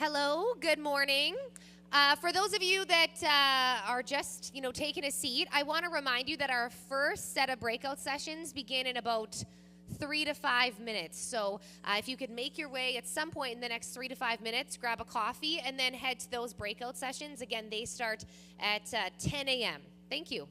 Hello, good morning. For those of you that are just, taking a seat, I want to remind you that our first set of breakout sessions begin in about 3 to 5 minutes. So if you could make your way at some point in the next 3 to 5 minutes, grab a coffee, and then head to those breakout sessions. Again, they start at 10 a.m. Thank you.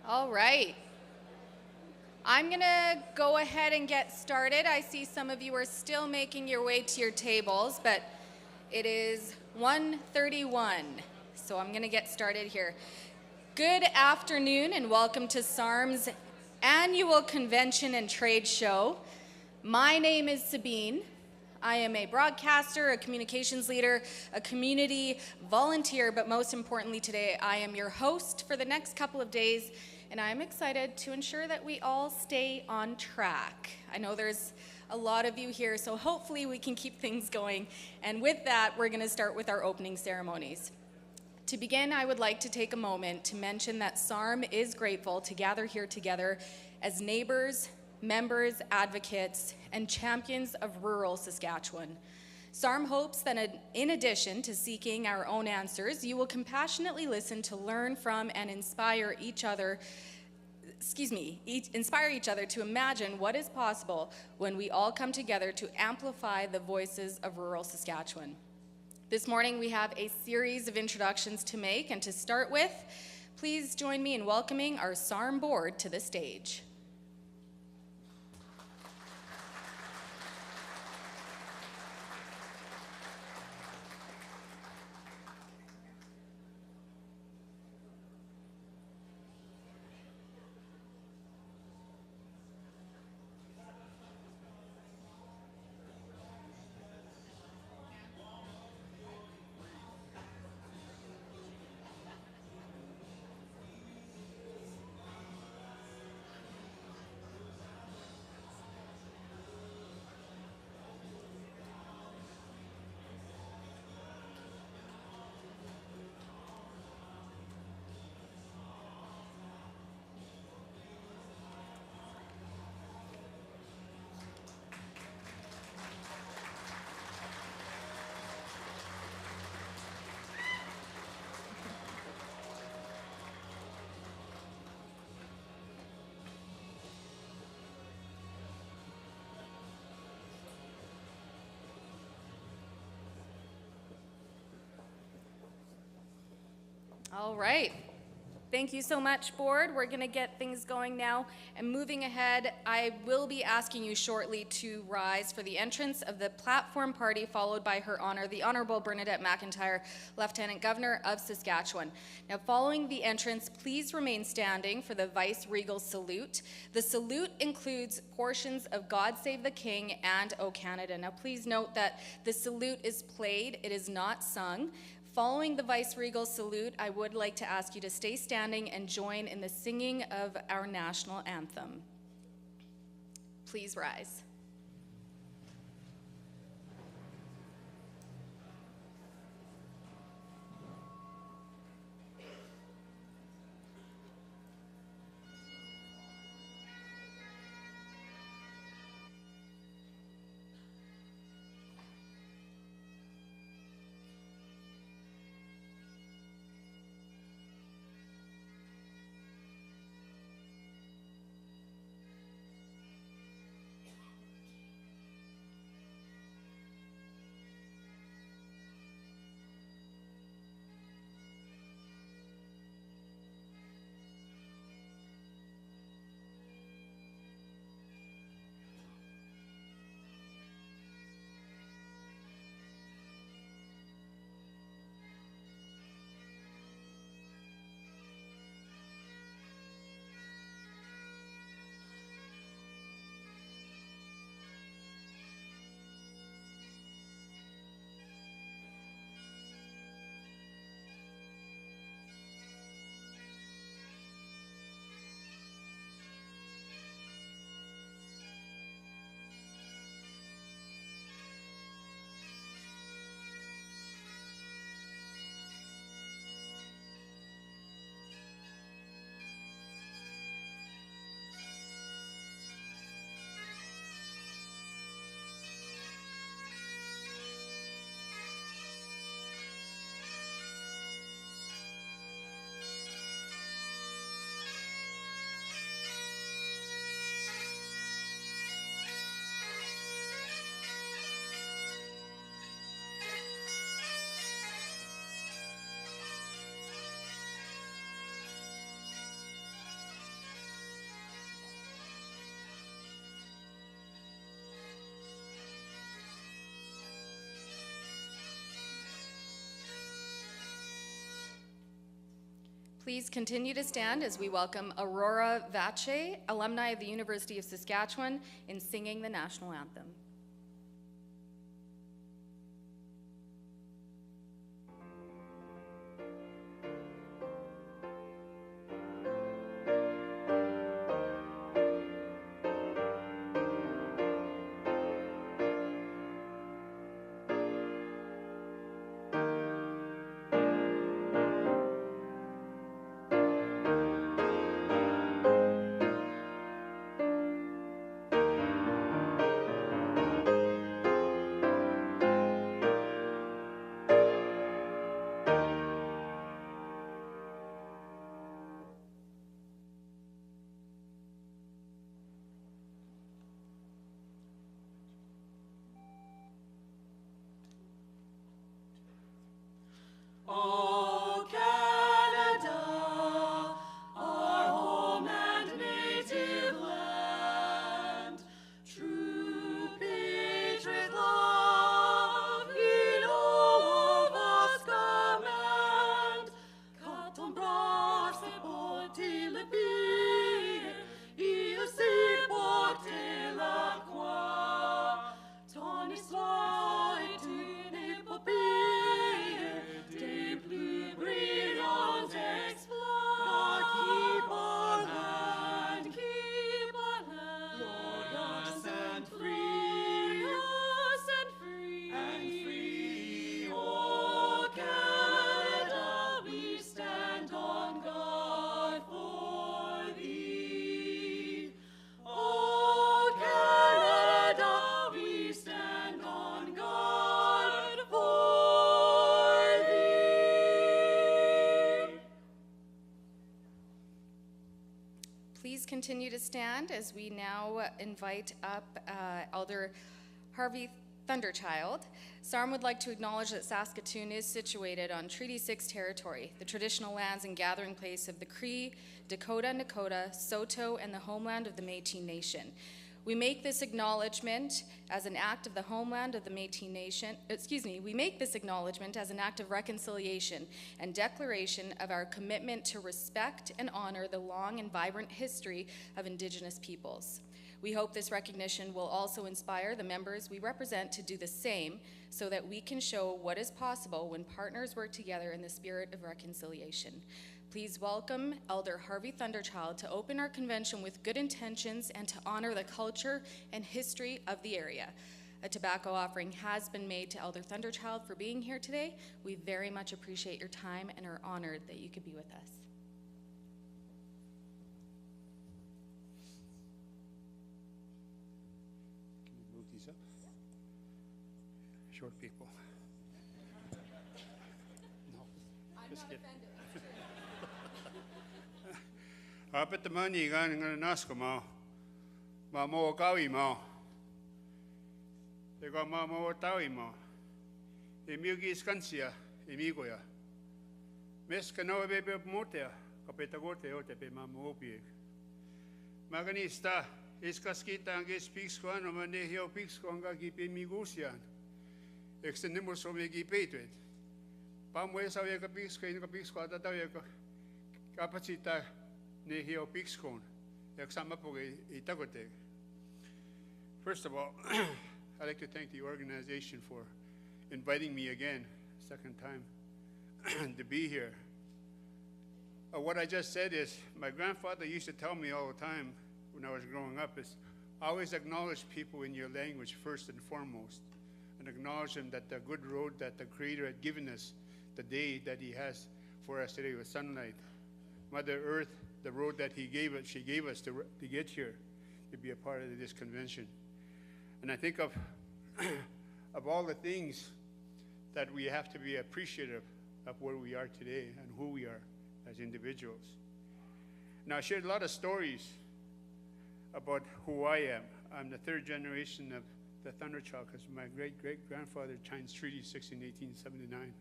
All right. I'm going to go ahead and get started. I see some of you are still making your way to your tables, but it is 1:31, so I'm going to get started here. Good afternoon and welcome to SARM's annual convention and trade show. My name is Sabine. I am a broadcaster, a communications leader, a community volunteer, but most importantly today, I am your host for the next couple of days, and I'm excited to ensure that we all stay on track. I know there's a lot of you here, so hopefully we can keep things going. And with that, we're going to start with our opening ceremonies. To begin, I would like to take a moment to mention that SARM is grateful to gather here together as neighbors, members, advocates, and champions of rural Saskatchewan. SARM hopes that in addition to seeking our own answers, you will compassionately listen to learn from and inspire each other to imagine what is possible when we all come together to amplify the voices of rural Saskatchewan. This morning we have a series of introductions to make, and to start with, please join me in welcoming our SARM board to the stage. All right. Thank you so much, board. We're going to get things going now. And moving ahead, I will be asking you shortly to rise for the entrance of the platform party, followed by Her Honor, the Honorable Bernadette McIntyre, Lieutenant Governor of Saskatchewan. Now, following the entrance, please remain standing for the Vice-Regal Salute. The salute includes portions of God Save the King and O Canada. Now, please note that the salute is played, it is not sung. Following the Vice-Regal Salute, I would like to ask you to stay standing and join in the singing of our national anthem. Please rise. Please continue to stand as we welcome Aurora Vache, alumni of the University of Saskatchewan, in singing the national anthem. O Canada, our home and native land, true patriot love, in all of us command. Quand on brasse ses porter le pied, il sait porter la croix. Ton histoire est une épopée des plus brillants exploits. Keep our land, glorious and free, and free. Oh, Canada, we stand on guard for thee. Oh, Canada, we stand on guard for thee. Please continue to stand as we now invite up Elder Harvey Thunderchild. SARM would like to acknowledge that Saskatoon is situated on Treaty 6 territory, the traditional lands and gathering place of the Cree, Dakota, Nakota, Saulteaux, and the homeland of the Métis Nation. We make this acknowledgement as an act of the homeland of the Métis Nation, we make this acknowledgement as an act of reconciliation and declaration of our commitment to respect and honor the long and vibrant history of Indigenous peoples. We hope this recognition will also inspire the members we represent to do the same so that we can show what is possible when partners work together in the spirit of reconciliation. Please welcome Elder Harvey Thunderchild to open our convention with good intentions and to honor the culture and history of the area. A tobacco offering has been made to Elder Thunderchild for being here today. We very much appreciate your time and are honored that you could be with us. Can you move these up? Short people. No. I'm Just not kidding. offended. Apat the money gan ng nasko mo. Mo kawi mo. Ego mo tawi mo. Emiugi skansia, emigo ya. Mes kano bebe motea, kapeta gote ote pe mamo opie. Maganista, iskaskita ang speaks ko ano man hio speaks ko ang gipe migusian. Extendemos so me gipetuet. Pamwe sa ye kapix ko atataw ko. Kapacita ne hio speaks ko. Yaksama po itagote. First of all, I'd like to thank the organization for inviting me again, second time, to be here. What I just said is, my grandfather used to tell me all the time when I was growing up is, always acknowledge people in your language first and foremost, and acknowledge them that the good road that the Creator had given us, the day that He has for us today with sunlight. Mother Earth, the road that she gave us to get here, to be a part of this convention. And I think of all the things that we have to be appreciative of where we are today and who we are as individuals. Now, I shared a lot of stories about who I am. I'm the third generation of the Thunderchild because my great-great-grandfather signed Treaty 6 in 1879.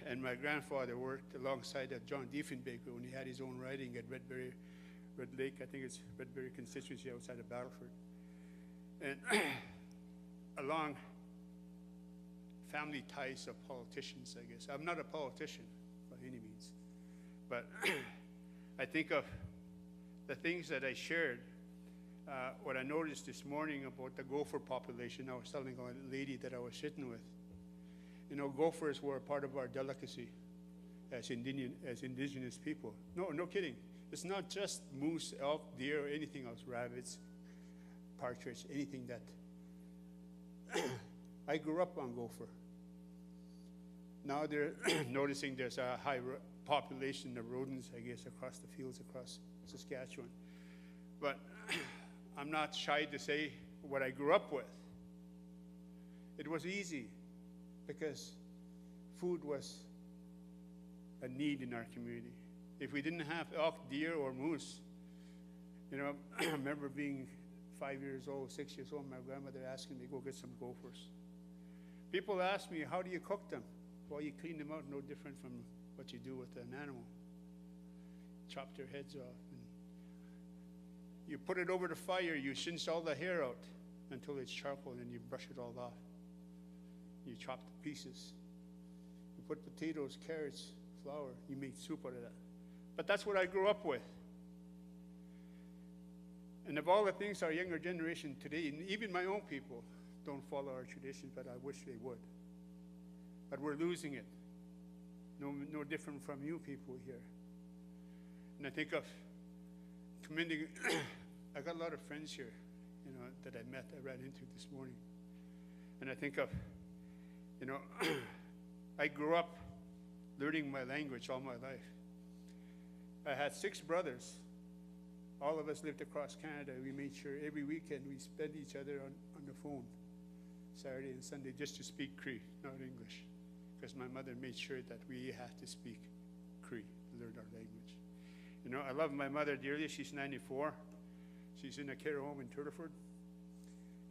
And my grandfather worked alongside of John Diefenbaker when he had his own riding at Red Lake, I think it's Redberry constituency outside of Battleford. And along family ties of politicians, I guess. I'm not a politician by any means, But I think of the things that I shared, what I noticed this morning about the gopher population. I was telling a lady that I was sitting with. You know, gophers were a part of our delicacy as indigenous people. No kidding. It's not just moose, elk, deer, or anything else, rabbits, partridge, anything that. I grew up on gopher. Now they're noticing there's a high population of rodents, I guess, across the fields, across Saskatchewan. But I'm not shy to say what I grew up with. It was easy because food was a need in our community. If we didn't have elk, deer, or moose, you know, I remember being 5 years old, 6 years old, my grandmother asking me to go get some gophers. People ask me, how do you cook them? Well, you clean them out, no different from what you do with an animal. Chop their heads off. And you put it over the fire, you singe all the hair out until it's charcoal, and then you brush it all off. You chop the pieces. You put potatoes, carrots, flour, you make soup out of that. But that's what I grew up with. And of all the things our younger generation today, and even my own people, don't follow our traditions, but I wish they would. But we're losing it. No different from you people here. And I think of commending, I got a lot of friends here, you know, that I ran into this morning. And I think of, you know, I grew up learning my language all my life. I had 6 brothers. All of us lived across Canada. We made sure every weekend we spent each other on the phone, Saturday and Sunday, just to speak Cree, not English. Because my mother made sure that we had to speak Cree, learn our language. You know, I love my mother dearly. She's 94. She's in a care home in Turtleford,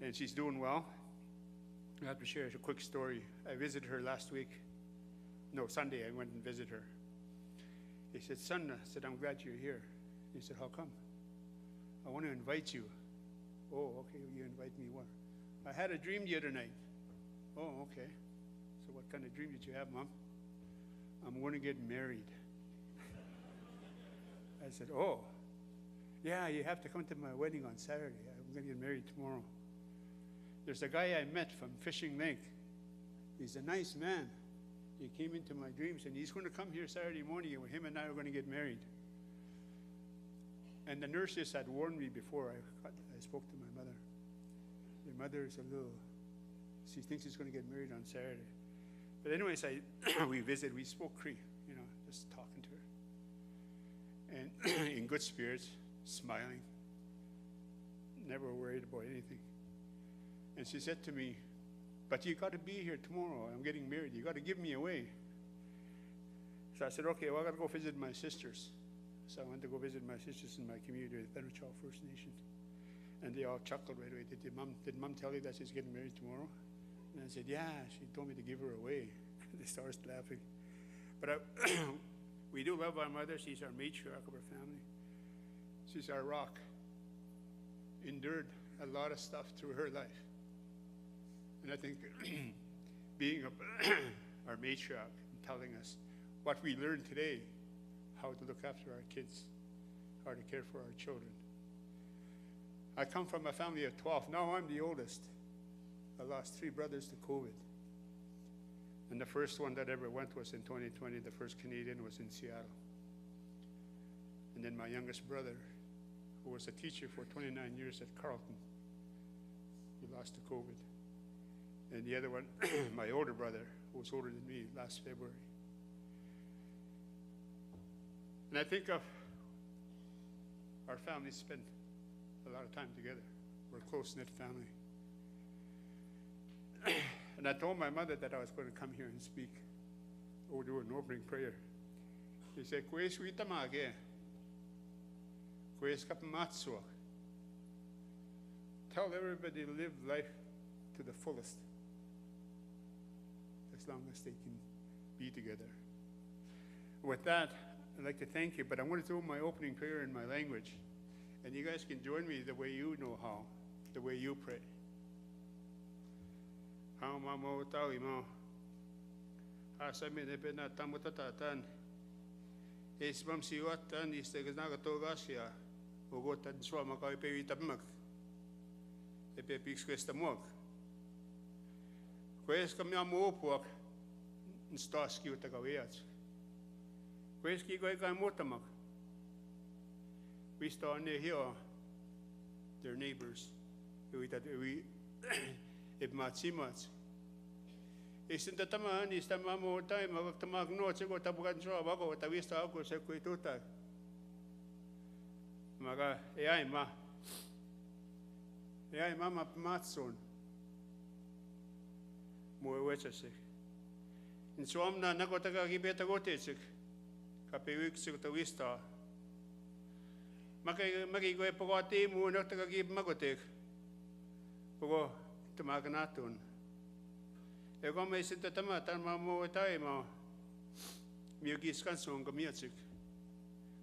and she's doing well. I have to share a quick story. I visited her last week. No, Sunday I went and visited her. He said, son, I said, I'm glad you're here. He said, how come? I want to invite you. Oh, okay, you invite me what? I had a dream the other night. Oh, okay. So what kind of dream did you have, Mom? I'm going to get married. I said, oh, yeah, you have to come to my wedding on Saturday. I'm going to get married tomorrow. There's a guy I met from Fishing Lake. He's a nice man. He came into my dreams, and he's going to come here Saturday morning, and him and I are going to get married. And the nurses had warned me before I spoke to my mother. Your mother is she thinks he's going to get married on Saturday. But anyways, we spoke Cree, you know, just talking to her. And in good spirits, smiling, never worried about anything. And she said to me, but you got to be here tomorrow. I'm getting married. You got to give me away. So I said, okay, well, I got to go visit my sisters. So I went to go visit my sisters in my community, the Fenwick First Nation. And they all chuckled right away. Did mom tell you that she's getting married tomorrow? And I said, yeah, she told me to give her away. They started laughing. But we do love our mother. She's our matriarch of our family. She's our rock. Endured a lot of stuff through her life. And I think being our matriarch and telling us what we learned today, how to look after our kids, how to care for our children. I come from a family of 12. Now I'm the oldest. I lost 3 brothers to COVID. And the first one that ever went was in 2020. The first Canadian was in Seattle. And then my youngest brother, who was a teacher for 29 years at Carleton, he lost to COVID. And the other one, my older brother, who was older than me, last February. And I think of our family spent a lot of time together. We're a close-knit family. And I told my mother that I was going to come here and speak or do an opening prayer. He said, "Kwe suita mage, kwe skapamatsua." Tell everybody to live life to the fullest, as long as they can be together. With that, I'd like to thank you, but I'm going to do my opening prayer in my language, and you guys can join me the way you know how, the way you pray. Mamo tawi mo. Asa mi ne pena tamutatatan. Es mam si watan istegas nagatogasia. Ugotan swama ka ipevitammak. Epepix questamok. Quest kami amuopuak. Stas kiuta kawiats. Quest ki koi kai motamak. We start near here. Their neighbors. We matsimats. Isin tataman istama mo tayo magtamag no sigo tabukan so bago tawista ako sa kuituta. Maga ai mama matson. Mo wechase. In so amna nagotaga gibeta gotesik. Kapewik sig tawista. Magi go pogati mo nagtaga gib magotek. Pogo tumaganatun. Ego me sinta tama tan mo tai mo miugis kansong gamiatsik.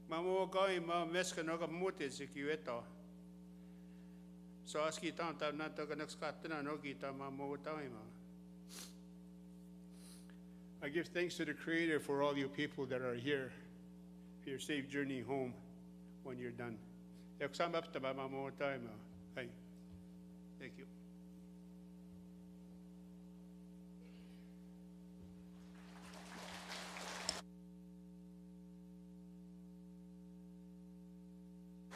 Mamo kai ma meska no gamote sikiweta. So aski tan na to kanakskatna no kita mamo tai ma. I give thanks to the Creator for all you people that are here. For your safe journey home when you're done. Eksam up to mamo tai ma. Hey. Thank you.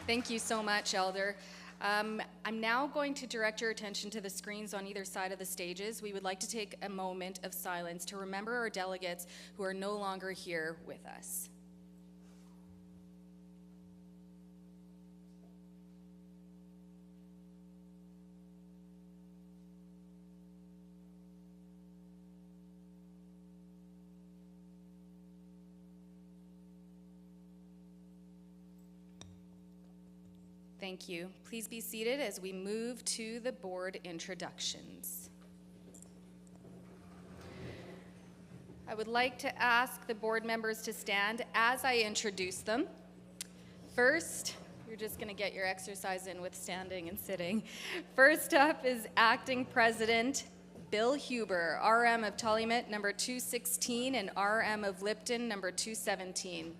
Thank you so much, Elder. I'm now going to direct your attention to the screens on either side of the stages. We would like to take a moment of silence to remember our delegates who are no longer here with us. Thank you. Please be seated as we move to the board introductions. I would like to ask the board members to stand as I introduce them. First, you're just going to get your exercise in with standing and sitting. First up is Acting President Bill Huber, RM of Tullymet, number 216, and RM of Lipton, number 217.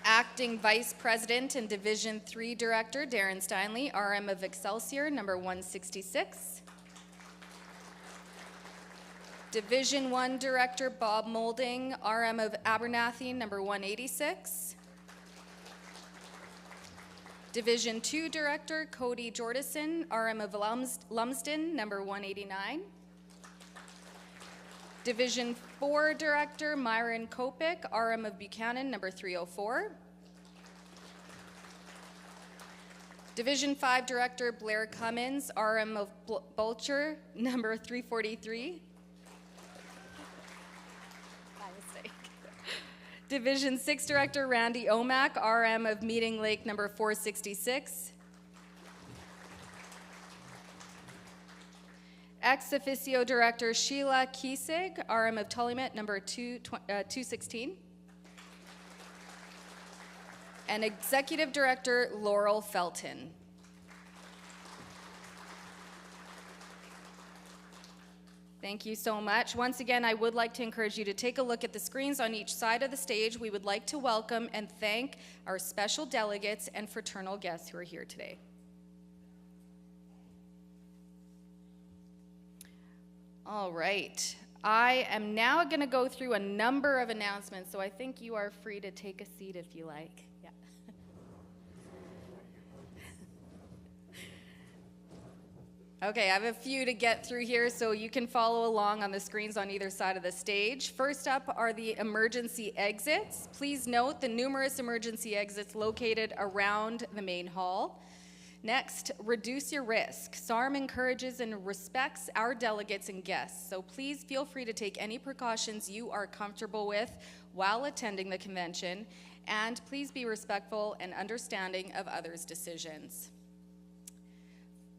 Acting Vice President and Division 3 Director Darren Steinley, RM of Excelsior, number 166. Division 1 Director Bob Moulding, RM of Abernathy, number 186. Division 2 Director Cody Jordison, RM of Lumsden, number 189. Division 4 Director Myron Kopic, RM of Buchanan, number 304. Division 5 Director Blair Cummins, RM of Bulcher, number 343. My mistake. Division 6 Director Randy Omack, RM of Meeting Lake, number 466. Ex officio Director Sheila Kiesig, RM of Tullymet, number 216. And Executive Director Laurel Felton. Thank you so much. Once again, I would like to encourage you to take a look at the screens on each side of the stage. We would like to welcome and thank our special delegates and fraternal guests who are here today. All right, I am now going to go through a number of announcements, so I think you are free to take a seat if you like. Yeah. Okay, I have a few to get through here, so you can follow along on the screens on either side of the stage. First up are the emergency exits. Please note the numerous emergency exits located around the main hall. Next, reduce your risk. SARM encourages and respects our delegates and guests, so please feel free to take any precautions you are comfortable with while attending the convention, and please be respectful and understanding of others' decisions.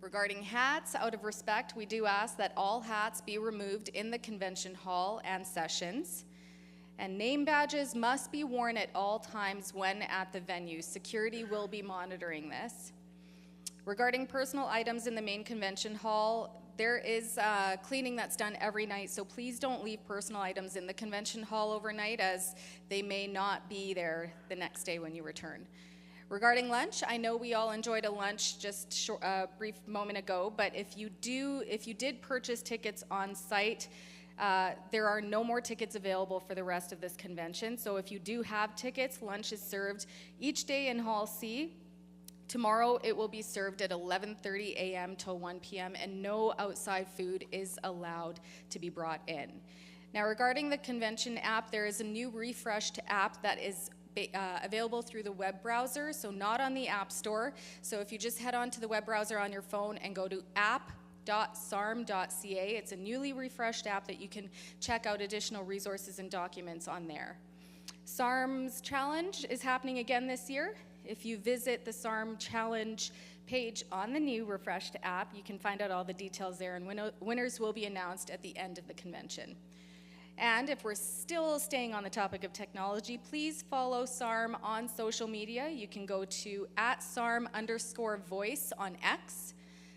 Regarding hats, out of respect, we do ask that all hats be removed in the convention hall and sessions, and name badges must be worn at all times when at the venue. Security will be monitoring this. Regarding personal items in the main convention hall, there is cleaning that's done every night, so please don't leave personal items in the convention hall overnight, as they may not be there the next day when you return. Regarding lunch, I know we all enjoyed a lunch just a brief moment ago, but if you did purchase tickets on site, there are no more tickets available for the rest of this convention. So if you do have tickets, lunch is served each day in Hall C. Tomorrow it will be served at 11:30 a.m. till 1 p.m. and no outside food is allowed to be brought in. Now, regarding the convention app, there is a new refreshed app that is available through the web browser, so not on the App Store. So if you just head on to the web browser on your phone and go to app.sarm.ca, it's a newly refreshed app that you can check out additional resources and documents on there. SARM's challenge is happening again this year. If you visit the SARM challenge page on the new refreshed app, you can find out all the details there, and winners will be announced at the end of the convention. And if we're still staying on the topic of technology, please follow SARM on social media. You can go to @SARM_voice on X,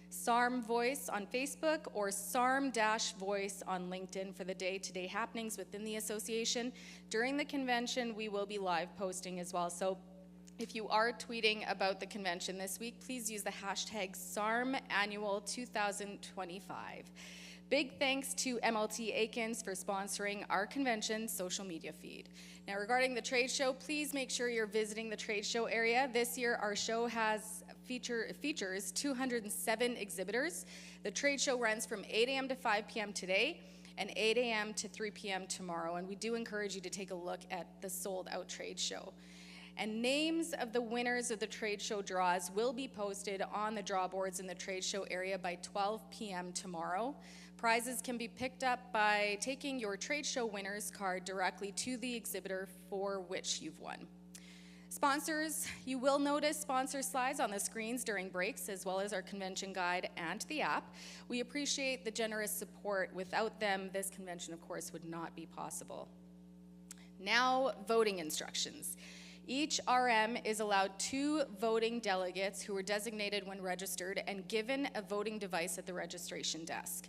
SARM Voice on Facebook, or SARM-Voice on LinkedIn for the day-to-day happenings within the association. During the convention, we will be live posting as well. So if you are tweeting about the convention this week, please use the hashtag SARMAnnual2025. Big thanks to MLT Aikens for sponsoring our convention social media feed. Now, regarding the trade show, please make sure you're visiting the trade show area. This year, our show features 207 exhibitors. The trade show runs from 8 a.m. to 5 p.m. today and 8 a.m. to 3 p.m. tomorrow, and we do encourage you to take a look at the sold-out trade show. And names of the winners of the trade show draws will be posted on the draw boards in the trade show area by 12 p.m. tomorrow. Prizes can be picked up by taking your trade show winner's card directly to the exhibitor for which you've won. Sponsors, you will notice sponsor slides on the screens during breaks, as well as our convention guide and the app. We appreciate the generous support. Without them, this convention, of course, would not be possible. Now, voting instructions. Each RM is allowed 2 voting delegates who were designated when registered and given a voting device at the registration desk.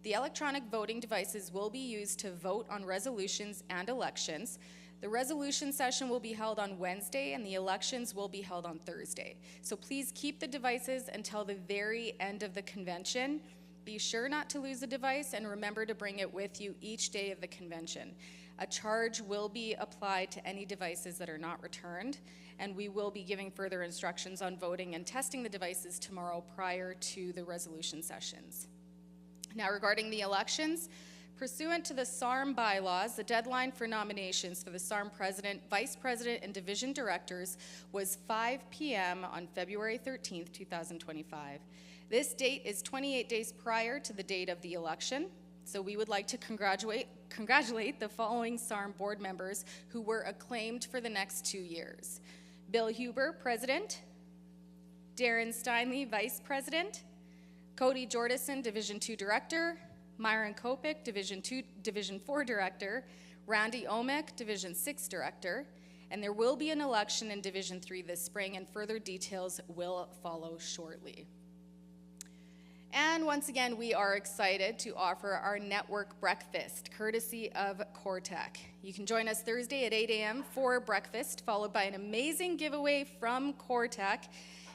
The electronic voting devices will be used to vote on resolutions and elections. The resolution session will be held on Wednesday and the elections will be held on Thursday. So please keep the devices until the very end of the convention. Be sure not to lose the device and remember to bring it with you each day of the convention. A charge will be applied to any devices that are not returned, and we will be giving further instructions on voting and testing the devices tomorrow prior to the resolution sessions. Now, regarding the elections, pursuant to the SARM bylaws, the deadline for nominations for the SARM president, vice president, and division directors was 5 p.m. on February 13th, 2025. This date is 28 days prior to the date of the election, so we would like to congratulate the following SARM board members who were acclaimed for the next 2 years. Bill Huber, president; Darren Steinley, vice president; Cody Jordison, Division 2 Director; Myron Kopik, Division 4 Director; Randy Omek, Division 6 Director, and there will be an election in Division 3 this spring, and further details will follow shortly. And once again, we are excited to offer our network breakfast, courtesy of Cortec. You can join us Thursday at 8 a.m. for breakfast, followed by an amazing giveaway from Cortec.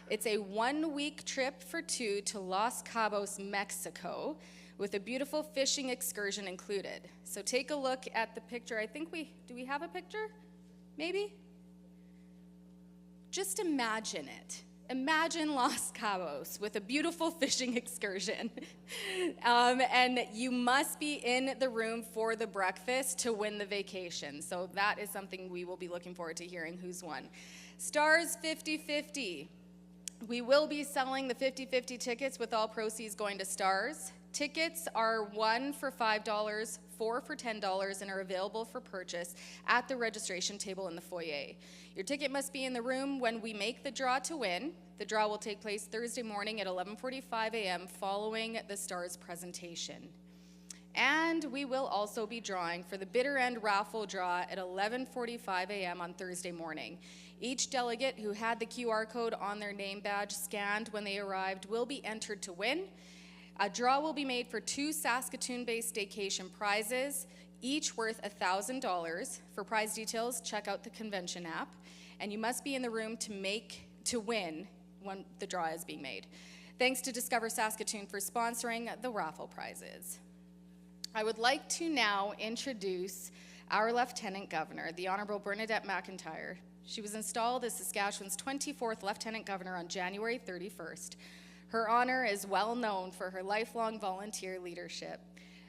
It's a 1-week trip for 2 to Los Cabos, Mexico, with a beautiful fishing excursion included. So take a look at the picture. I think do we have a picture? Maybe? Just imagine it. Imagine Los Cabos with a beautiful fishing excursion. And you must be in the room for the breakfast to win the vacation. So that is something we will be looking forward to hearing who's won. Stars 50/50. We will be selling the 50/50 tickets with all proceeds going to Stars. Tickets are 1 for $5, 4 for $10, and are available for purchase at the registration table in the foyer. Your ticket must be in the room when we make the draw to win. The draw will take place Thursday morning at 11:45 a.m. following the Stars presentation. And we will also be drawing for the bitter end raffle draw at 11:45 a.m. on Thursday morning. Each delegate who had the QR code on their name badge scanned when they arrived will be entered to win. A draw will be made for 2 Saskatoon-based staycation prizes, each worth $1,000. For prize details, check out the convention app, and you must be in the room to win when the draw is being made. Thanks to Discover Saskatoon for sponsoring the raffle prizes. I would like to now introduce our Lieutenant Governor, the Honorable Bernadette McIntyre. She was installed as Saskatchewan's 24th Lieutenant Governor on January 31st. Her honor is well known for her lifelong volunteer leadership.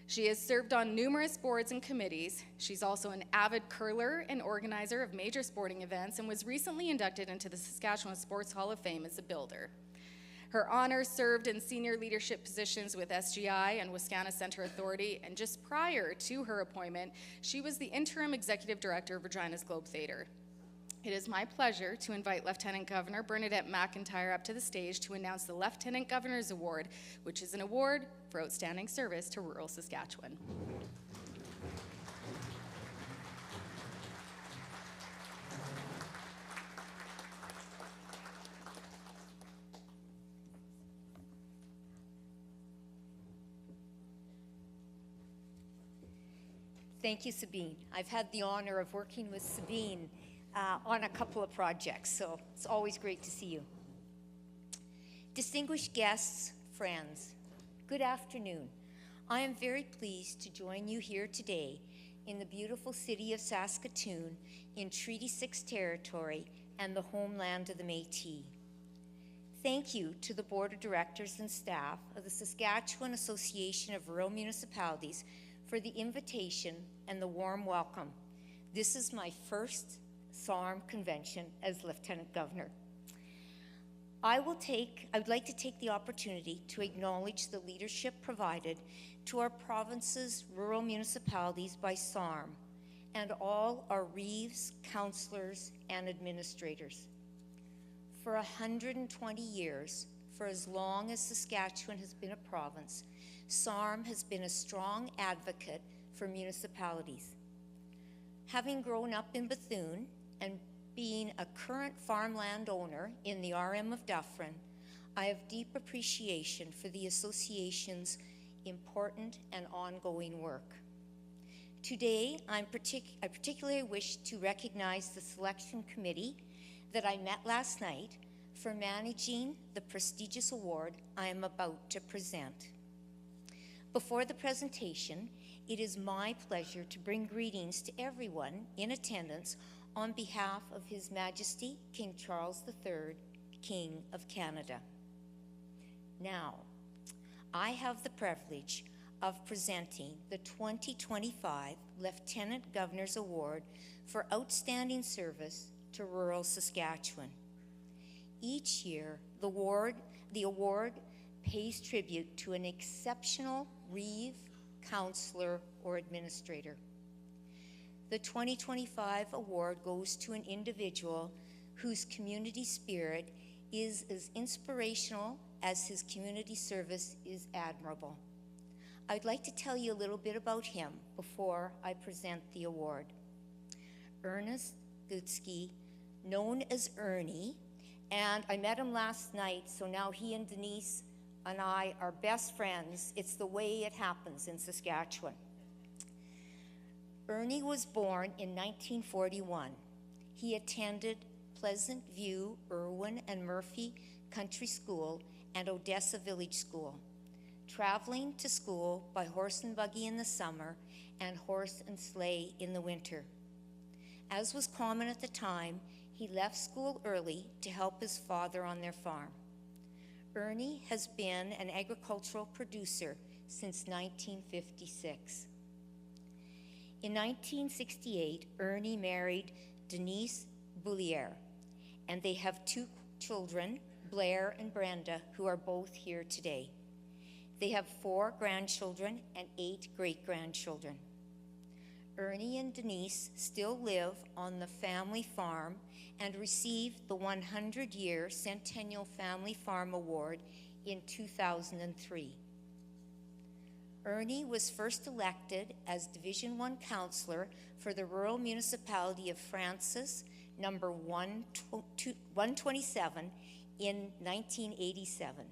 She has served on numerous boards and committees. She's also an avid curler and organizer of major sporting events and was recently inducted into the Saskatchewan Sports Hall of Fame as a builder. Her honor served in senior leadership positions with SGI and Wascana Center Authority, and just prior to her appointment, she was the interim executive director of Regina's Globe Theatre. It is my pleasure to invite Lieutenant Governor Bernadette McIntyre up to the stage to announce the Lieutenant Governor's Award, which is an award for outstanding service to rural Saskatchewan. Thank you, Sabine. I've had the honor of working with Sabine on a couple of projects, so it's always great to see you. Distinguished guests, friends, good afternoon. I am very pleased to join you here today in the beautiful city of Saskatoon in Treaty 6 territory and the homeland of the Métis. Thank you to the Board of Directors and staff of the Saskatchewan Association of Rural Municipalities for the invitation and the warm welcome. This is my first SARM convention as Lieutenant Governor. I would like to take the opportunity to acknowledge the leadership provided to our province's rural municipalities by SARM and all our reeves, councillors, and administrators. For 120 years, for as long as Saskatchewan has been a province, SARM has been a strong advocate for municipalities. Having grown up in Bethune and being a current farmland owner in the RM of Dufferin, I have deep appreciation for the association's important and ongoing work. Today, I particularly wish to recognize the selection committee that I met last night for managing the prestigious award I am about to present. Before the presentation, it is my pleasure to bring greetings to everyone in attendance on behalf of His Majesty King Charles III, King of Canada. Now, I have the privilege of presenting the 2025 Lieutenant Governor's Award for Outstanding Service to Rural Saskatchewan. Each year, the award pays tribute to an exceptional reeve, counselor, or administrator. The 2025 award goes to an individual whose community spirit is as inspirational as his community service is admirable. I'd like to tell you a little bit about him before I present the award. Ernest Gutsky, known as Ernie, and I met him last night, so now he and Denise and I are best friends. It's the way it happens in Saskatchewan. Ernie was born in 1941. He attended Pleasant View, Irwin, and Murphy Country School and Odessa Village School, traveling to school by horse and buggy in the summer and horse and sleigh in the winter. As was common at the time, he left school early to help his father on their farm. Ernie has been an agricultural producer since 1956. In 1968, Ernie married Denise Boulier, and they have 2 children, Blair and Brenda, who are both here today. They have 4 grandchildren and 8 great-grandchildren. Ernie and Denise still live on the family farm and received the 100-year Centennial Family Farm Award in 2003. Ernie was first elected as Division 1 Councillor for the rural municipality of Francis, number 127, in 1987.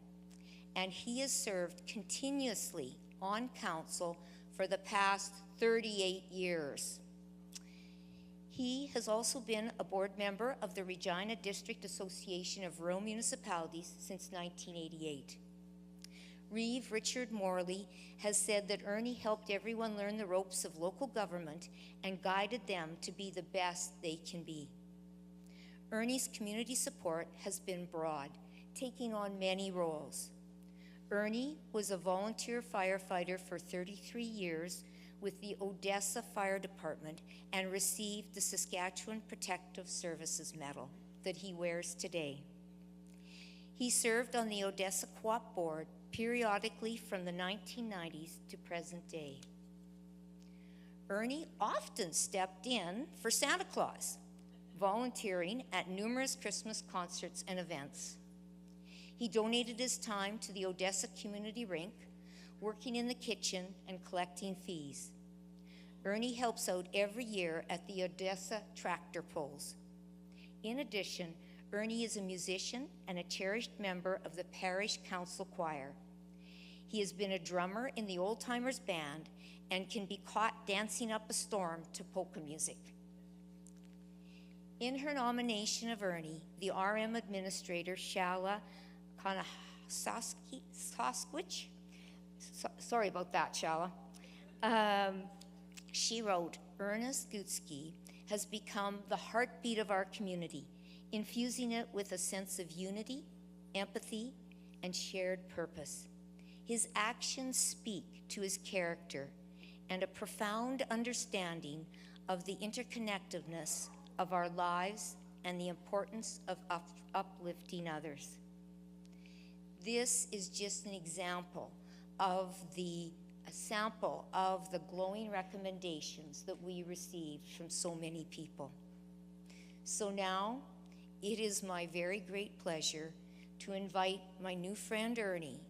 and he has served continuously on council for the past 38 years. He has also been a board member of the Regina District Association of Rural Municipalities since 1988. Reeve Richard Morley has said that Ernie helped everyone learn the ropes of local government and guided them to be the best they can be. Ernie's community support has been broad, taking on many roles. Ernie was a volunteer firefighter for 33 years with the Odessa Fire Department and received the Saskatchewan Protective Services Medal that he wears today. He served on the Odessa Co-op Board periodically from the 1990s to present day. Ernie often stepped in for Santa Claus, volunteering at numerous Christmas concerts and events. He donated his time to the Odessa Community Rink, working in the kitchen and collecting fees. Ernie helps out every year at the Odessa tractor pulls. In addition, Ernie is a musician and a cherished member of the parish council choir. He has been a drummer in the Old Timers Band and can be caught dancing up a storm to polka music. In her nomination of Ernie, the RM administrator, Shala Konasaskwich, sorry about that, Shala, she wrote, Ernest Gutsky has become the heartbeat of our community, infusing it with a sense of unity, empathy, and shared purpose. His actions speak to his character and a profound understanding of the interconnectedness of our lives and the importance of uplifting others. This is just an example of a sample of the glowing recommendations that we received from so many people. So now, it is my very great pleasure to invite my new friend Ernie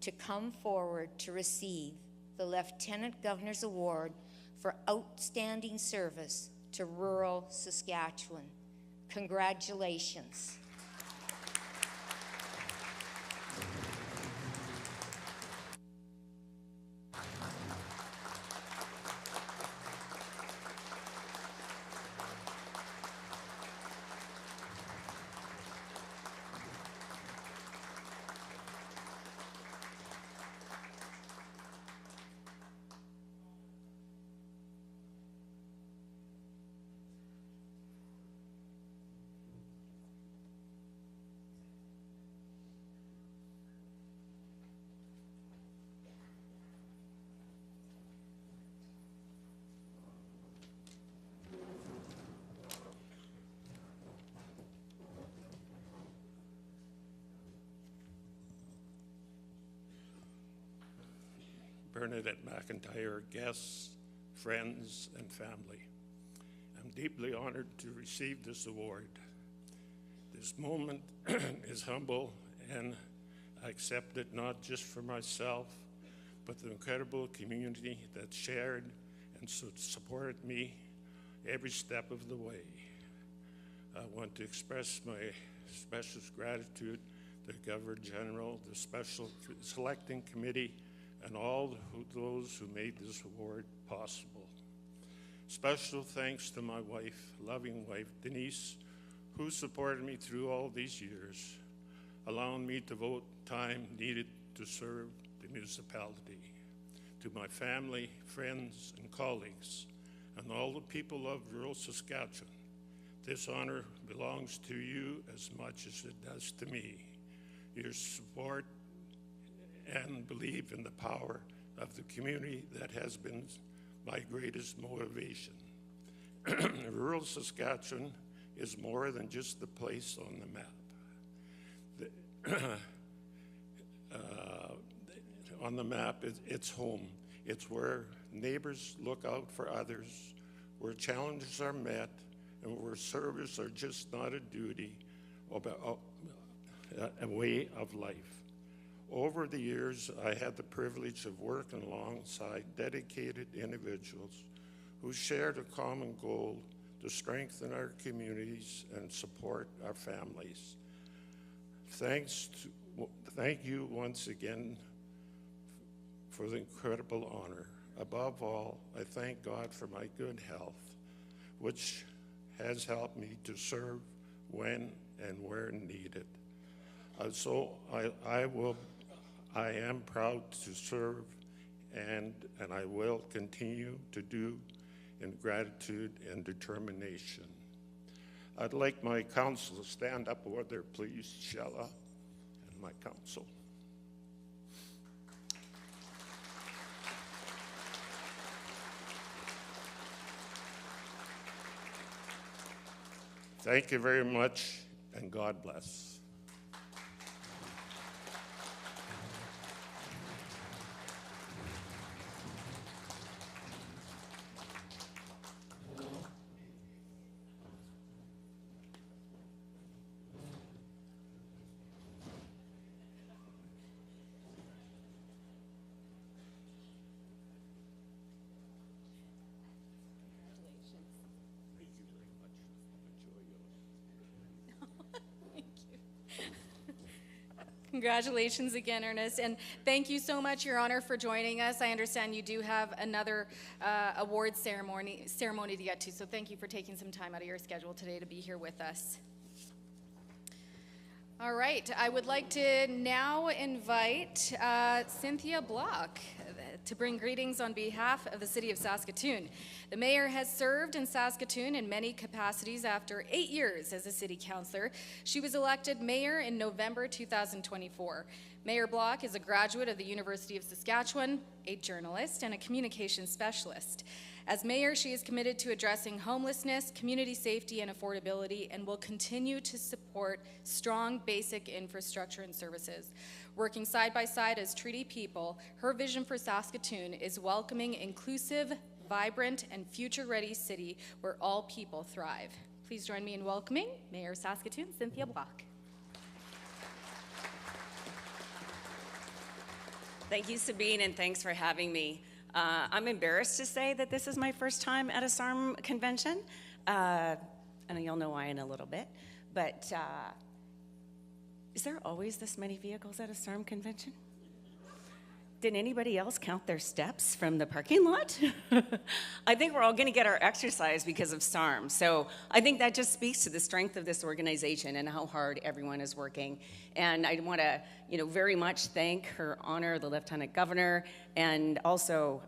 to come forward to receive the Lieutenant Governor's Award for Outstanding Service to Rural Saskatchewan. Congratulations. Bernadette McIntyre, guests, friends, and family. I'm deeply honored to receive this award. This moment is humble, and I accept it not just for myself, but the incredible community that shared and supported me every step of the way. I want to express my special gratitude to the Governor General, the Special Selecting Committee, and all those who made this award possible. Special thanks to my wife, loving wife, Denise, who supported me through all these years, allowing me to devote time needed to serve the municipality. To my family, friends, and colleagues, and all the people of rural Saskatchewan, this honor belongs to you as much as it does to me. Your support and believe in the power of the community that has been my greatest motivation. Rural Saskatchewan is more than just the place on the map. On the map, it's home. It's where neighbors look out for others, where challenges are met, and where service are just not a duty, a way of life. Over the years, I had the privilege of working alongside dedicated individuals who shared a common goal to strengthen our communities and support our families. Thanks to Thank you once again for the incredible honor. Above all, I thank God for my good health, which has helped me to serve when and where needed. So I am proud to serve, and I will continue to do in gratitude and determination. I'd like my council to stand up over there, please, Shella, and my council. Thank you very much, and God bless. Congratulations again, Ernest, and thank you so much, Your Honor, for joining us. I understand you do have another award ceremony to get to, so thank you for taking some time out of your schedule today to be here with us. All right, I would like to now invite Cynthia Block to bring greetings on behalf of the City of Saskatoon. The mayor has served in Saskatoon in many capacities after 8 years as a city councillor. She was elected mayor in November 2024. Mayor Block is a graduate of the University of Saskatchewan, a journalist, and a communications specialist. As mayor, she is committed to addressing homelessness, community safety, and affordability, and will continue to support strong basic infrastructure and services. Working side by side as treaty people, her vision for Saskatoon is welcoming, inclusive, vibrant, and future-ready city where all people thrive. Please join me in welcoming Mayor of Saskatoon, Cynthia Block. Thank you, Sabine, and thanks for having me. I'm embarrassed to say that this is my first time at a SARM convention, and you'll know why in a little bit, but is there always this many vehicles at a SARM convention? Did anybody else count their steps from the parking lot? I think we're all going to get our exercise because of SARM. So I think that just speaks to the strength of this organization and how hard everyone is working. And I want to, very much thank Her Honor, the Lieutenant Governor, and also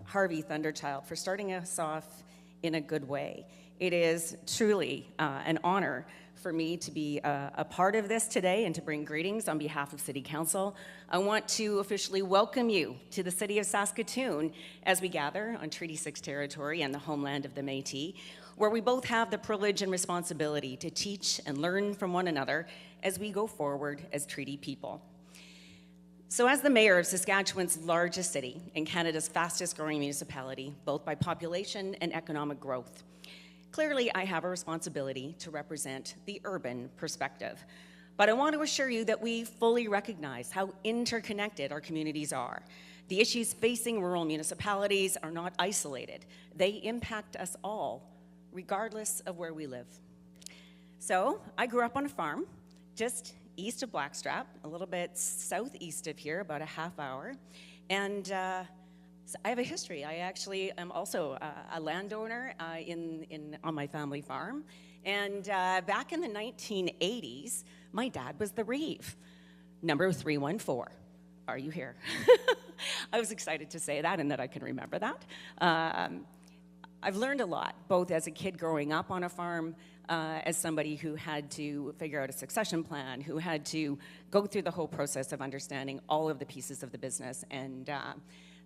Harvey Thunderchild for starting us off in a good way. It is truly an honor for me to be a part of this today and to bring greetings on behalf of City Council. I want to officially welcome you to the City of Saskatoon as we gather on Treaty 6 territory and the homeland of the Métis, where we both have the privilege and responsibility to teach and learn from one another as we go forward as treaty people. So as the mayor of Saskatchewan's largest city and Canada's fastest growing municipality, both by population and economic growth, clearly, I have a responsibility to represent the urban perspective. But I want to assure you that we fully recognize how interconnected our communities are. The issues facing rural municipalities are not isolated. They impact us all, regardless of where we live. So, I grew up on a farm just east of Blackstrap, a little bit southeast of here, about a half hour. And so I have a history. I actually am also a landowner on my family farm. And back in the 1980s, my dad was the Reeve, number 314. Are you here? I was excited to say that and that I can remember that. I've learned a lot, both as a kid growing up on a farm, as somebody who had to figure out a succession plan, who had to go through the whole process of understanding all of the pieces of the business. And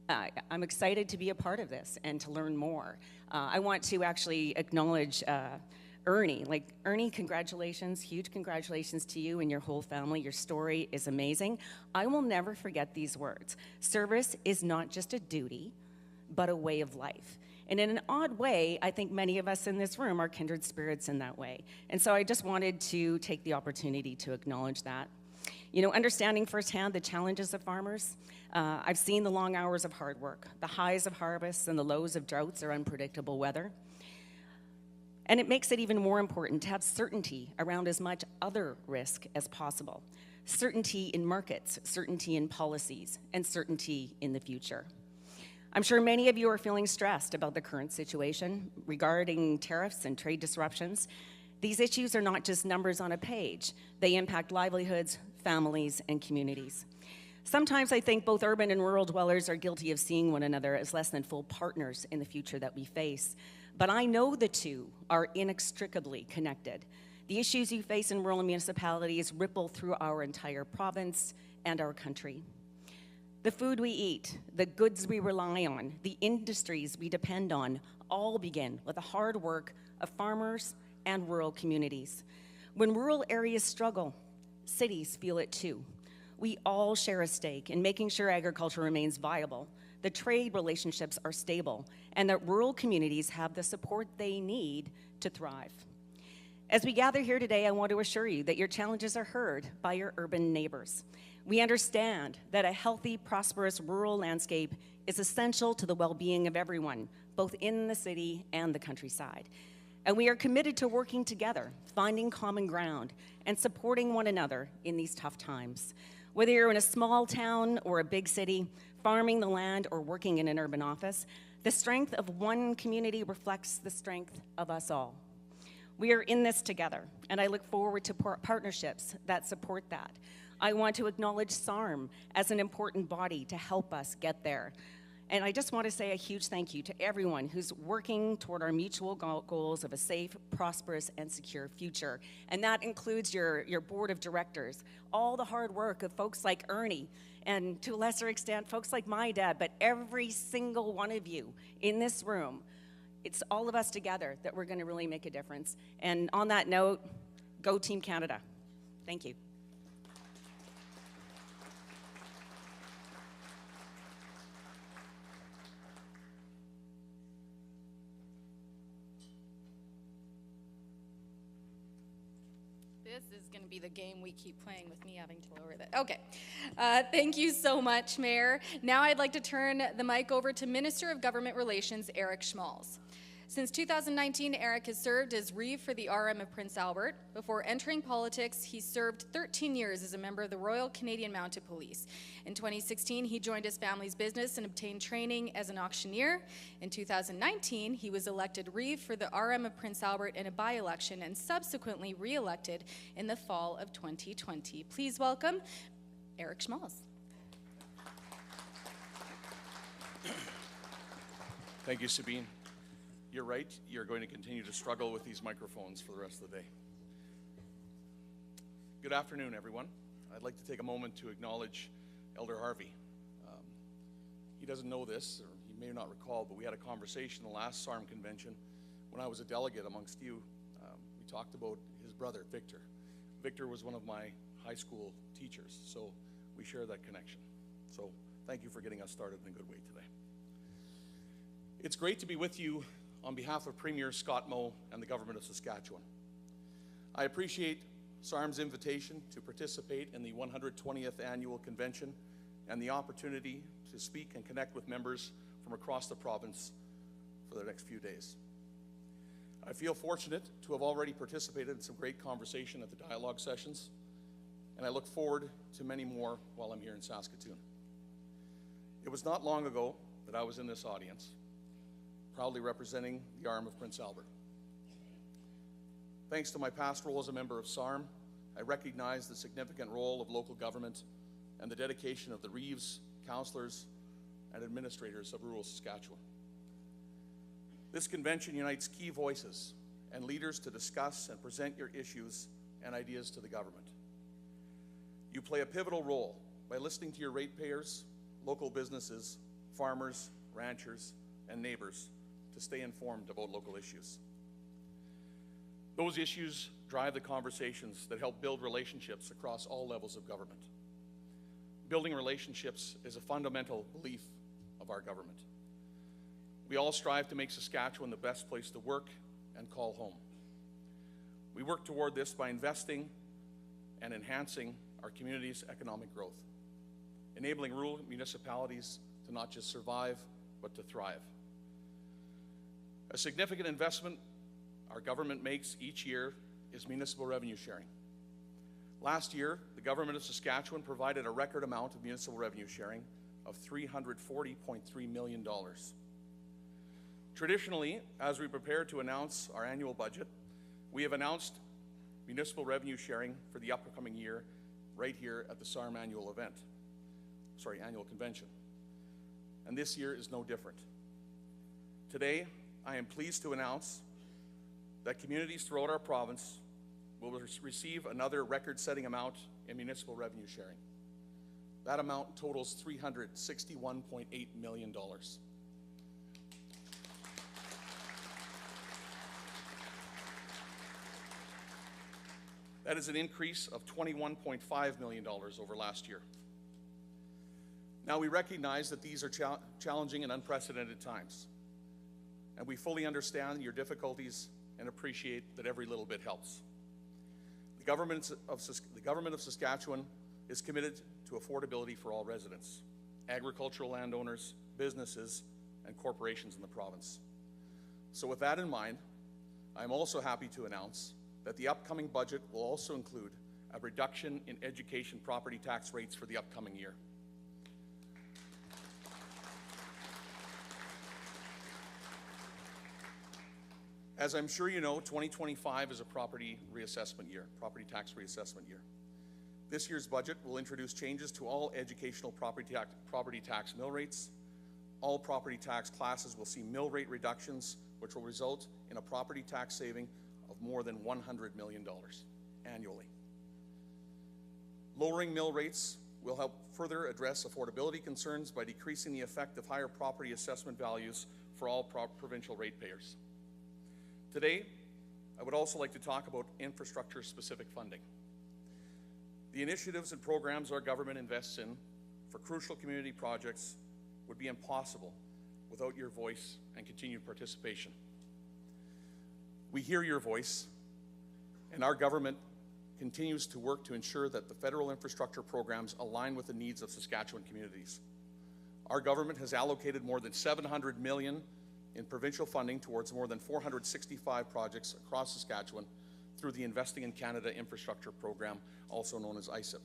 I'm excited to be a part of this and to learn more. I want to actually acknowledge Ernie. Ernie, congratulations, huge congratulations to you and your whole family. Your story is amazing. I will never forget these words. Service is not just a duty, but a way of life. And in an odd way, I think many of us in this room are kindred spirits in that way. And so I just wanted to take the opportunity to acknowledge that. Understanding firsthand the challenges of farmers, I've seen the long hours of hard work, the highs of harvests and the lows of droughts or unpredictable weather. And it makes it even more important to have certainty around as much other risk as possible. certainty in markets, certainty in policies, and certainty in the future. I'm sure many of you are feeling stressed about the current situation regarding tariffs and trade disruptions. These issues are not just numbers on a page. They impact livelihoods, families, and communities. Sometimes I think both urban and rural dwellers are guilty of seeing one another as less than full partners in the future that we face. But I know the two are inextricably connected. The issues you face in rural municipalities ripple through our entire province and our country. The food we eat, the goods we rely on, the industries we depend on, all begin with the hard work of farmers and rural communities. When rural areas struggle, cities feel it too. We all share a stake in making sure agriculture remains viable, the trade relationships are stable, and that rural communities have the support they need to thrive. As we gather here today, I want to assure you that your challenges are heard by your urban neighbors. We understand that a healthy, prosperous rural landscape is essential to the well-being of everyone, both in the city and the countryside. And we are committed to working together, finding common ground, and supporting one another in these tough times. Whether you're in a small town or a big city, farming the land or working in an urban office, the strength of one community reflects the strength of us all. We are in this together, and I look forward to partnerships that support that. I want to acknowledge SARM as an important body to help us get there. And I just want to say a huge thank you to everyone who's working toward our mutual goals of a safe, prosperous, and secure future. And that includes your board of directors, all the hard work of folks like Ernie, and to a lesser extent, folks like my dad, but every single one of you in this room. It's all of us together that we're going to really make a difference. And on that note, go Team Canada. Thank you. This is going to be the game we keep playing with me having to lower that. Okay. Thank you so much, Mayor. Now I'd like to turn the mic over to Minister of Government Relations, Eric Schmalz. Since 2019, Eric has served as Reeve for the RM of Prince Albert. Before entering politics, he served 13 years as a member of the Royal Canadian Mounted Police. In 2016, he joined his family's business and obtained training as an auctioneer. In 2019, he was elected Reeve for the RM of Prince Albert in a by-election and subsequently re-elected in the fall of 2020. Please welcome Eric Schmalz. Thank you, Sabine. You're right, you're going to continue to struggle with these microphones for the rest of the day. Good afternoon, everyone. I'd like to take a moment to acknowledge Elder Harvey. He doesn't know this, or he may not recall, but we had a conversation in the last SARM convention when I was a delegate amongst you. We talked about his brother, Victor. Victor was one of my high school teachers, so we share that connection. So thank you for getting us started in a good way today. It's great to be with you on behalf of Premier Scott Moe and the Government of Saskatchewan. I appreciate SARM's invitation to participate in the 120th Annual Convention and the opportunity to speak and connect with members from across the province for the next few days. I feel fortunate to have already participated in some great conversation at the dialogue sessions, and I look forward to many more while I'm here in Saskatoon. It was not long ago that I was in this audience, proudly representing the arm of Prince Albert. Thanks to my past role as a member of SARM, I recognize the significant role of local government and the dedication of the Reeves, councillors, and administrators of rural Saskatchewan. This convention unites key voices and leaders to discuss and present your issues and ideas to the government. You play a pivotal role by listening to your ratepayers, local businesses, farmers, ranchers, and neighbors to stay informed about local issues. Those issues drive the conversations that help build relationships across all levels of government. Building relationships is a fundamental belief of our government. We all strive to make Saskatchewan the best place to work and call home. We work toward this by investing and enhancing our community's economic growth, enabling rural municipalities to not just survive, but to thrive. A significant investment our government makes each year is municipal revenue sharing. Last year, the Government of Saskatchewan provided a record amount of municipal revenue sharing of $340.3 million. Traditionally, as we prepare to announce our annual budget, we have announced municipal revenue sharing for the upcoming year right here at the SARM annual convention. And this year is no different. Today, I am pleased to announce that communities throughout our province will receive another record-setting amount in municipal revenue sharing. That amount totals $361.8 million. That is an increase of $21.5 million over last year. Now, we recognize that these are challenging and unprecedented times, and we fully understand your difficulties and appreciate that every little bit helps. The government of Saskatchewan is committed to affordability for all residents, agricultural landowners, businesses, and corporations in the province. So with that in mind, I'm also happy to announce that the upcoming budget will also include a reduction in education property tax rates for the upcoming year. As I'm sure you know, 2025 is a property tax reassessment year. This year's budget will introduce changes to all educational property tax mill rates. All property tax classes will see mill rate reductions, which will result in a property tax saving of more than $100 million annually. Lowering mill rates will help further address affordability concerns by decreasing the effect of higher property assessment values for all provincial ratepayers. Today, I would also like to talk about infrastructure-specific funding. The initiatives and programs our government invests in for crucial community projects would be impossible without your voice and continued participation. We hear your voice, and our government continues to work to ensure that the federal infrastructure programs align with the needs of Saskatchewan communities. Our government has allocated more than $700 million in provincial funding towards more than 465 projects across Saskatchewan through the Investing in Canada Infrastructure Program, also known as ISIP.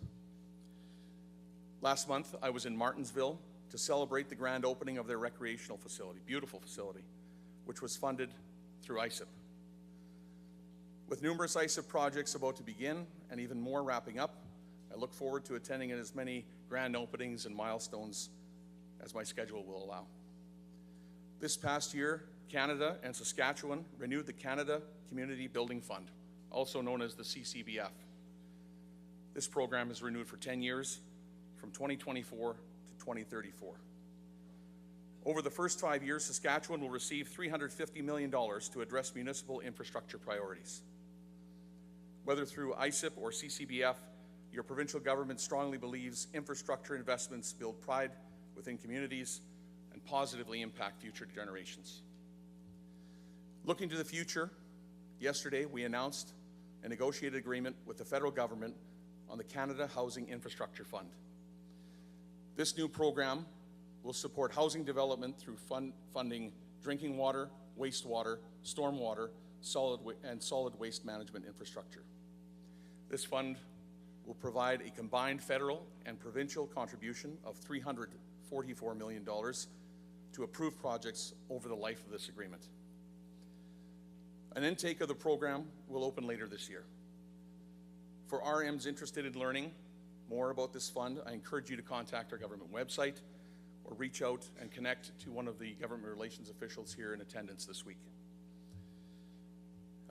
Last month, I was in Martensville to celebrate the grand opening of their recreational facility, beautiful facility, which was funded through ISIP. With numerous ISIP projects about to begin and even more wrapping up, I look forward to attending as many grand openings and milestones as my schedule will allow. This past year, Canada and Saskatchewan renewed the Canada Community Building Fund, also known as the CCBF. This program is renewed for 10 years, from 2024 to 2034. Over the first 5 years, Saskatchewan will receive $350 million to address municipal infrastructure priorities. Whether through ISIP or CCBF, your provincial government strongly believes infrastructure investments build pride within communities and positively impact future generations. Looking to the future, yesterday we announced a negotiated agreement with the federal government on the Canada Housing Infrastructure Fund. This new program will support housing development through funding drinking water, wastewater, stormwater, solid waste management infrastructure. This fund will provide a combined federal and provincial contribution of $344 million to approve projects over the life of this agreement. An intake of the program will open later this year. For RMs interested in learning more about this fund, I encourage you to contact our government website or reach out and connect to one of the government relations officials here in attendance this week.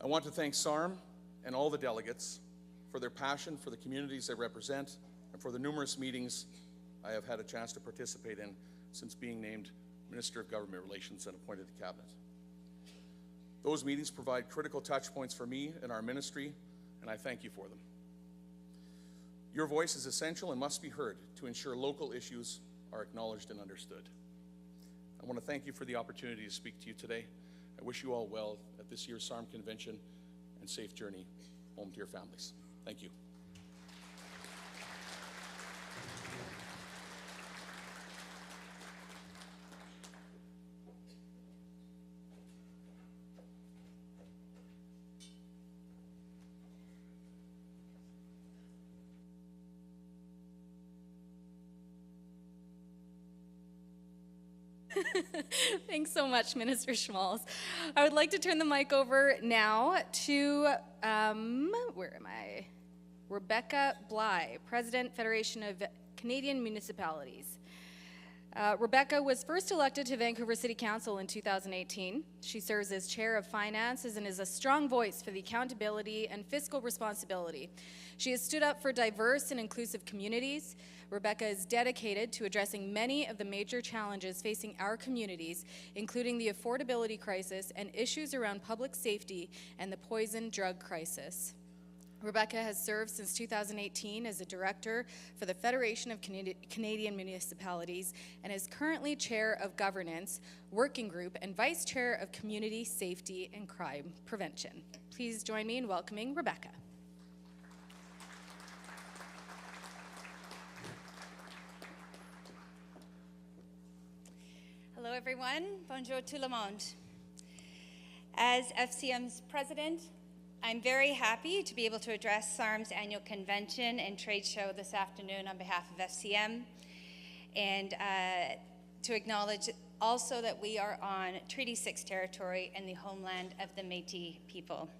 I want to thank SARM and all the delegates for their passion for the communities they represent and for the numerous meetings I have had a chance to participate in since being named Minister of Government Relations and appointed to Cabinet. Those meetings provide critical touch points for me and our ministry, and I thank you for them. Your voice is essential and must be heard to ensure local issues are acknowledged and understood. I want to thank you for the opportunity to speak to you today. I wish you all well at this year's SARM convention and safe journey home to your families. Thank you. Thanks so much, Minister Schmalz. I would like to turn the mic over now to, where am I? Rebecca Bly, President, Federation of Canadian Municipalities. Rebecca was first elected to Vancouver City Council in 2018. She serves as Chair of Finances and is a strong voice for the accountability and fiscal responsibility. She has stood up for diverse and inclusive communities. Rebecca is dedicated to addressing many of the major challenges facing our communities, including the affordability crisis and issues around public safety and the poison drug crisis. Rebecca has served since 2018 as a director for the Federation of Canadian Municipalities and is currently chair of Governance Working Group and vice chair of Community Safety and Crime Prevention. Please join me in welcoming Rebecca. Hello everyone, bonjour tout le monde. As FCM's president, I'm very happy to be able to address SARM's annual convention and trade show this afternoon on behalf of FCM, and to acknowledge also that we are on Treaty 6 territory and the homeland of the Métis people.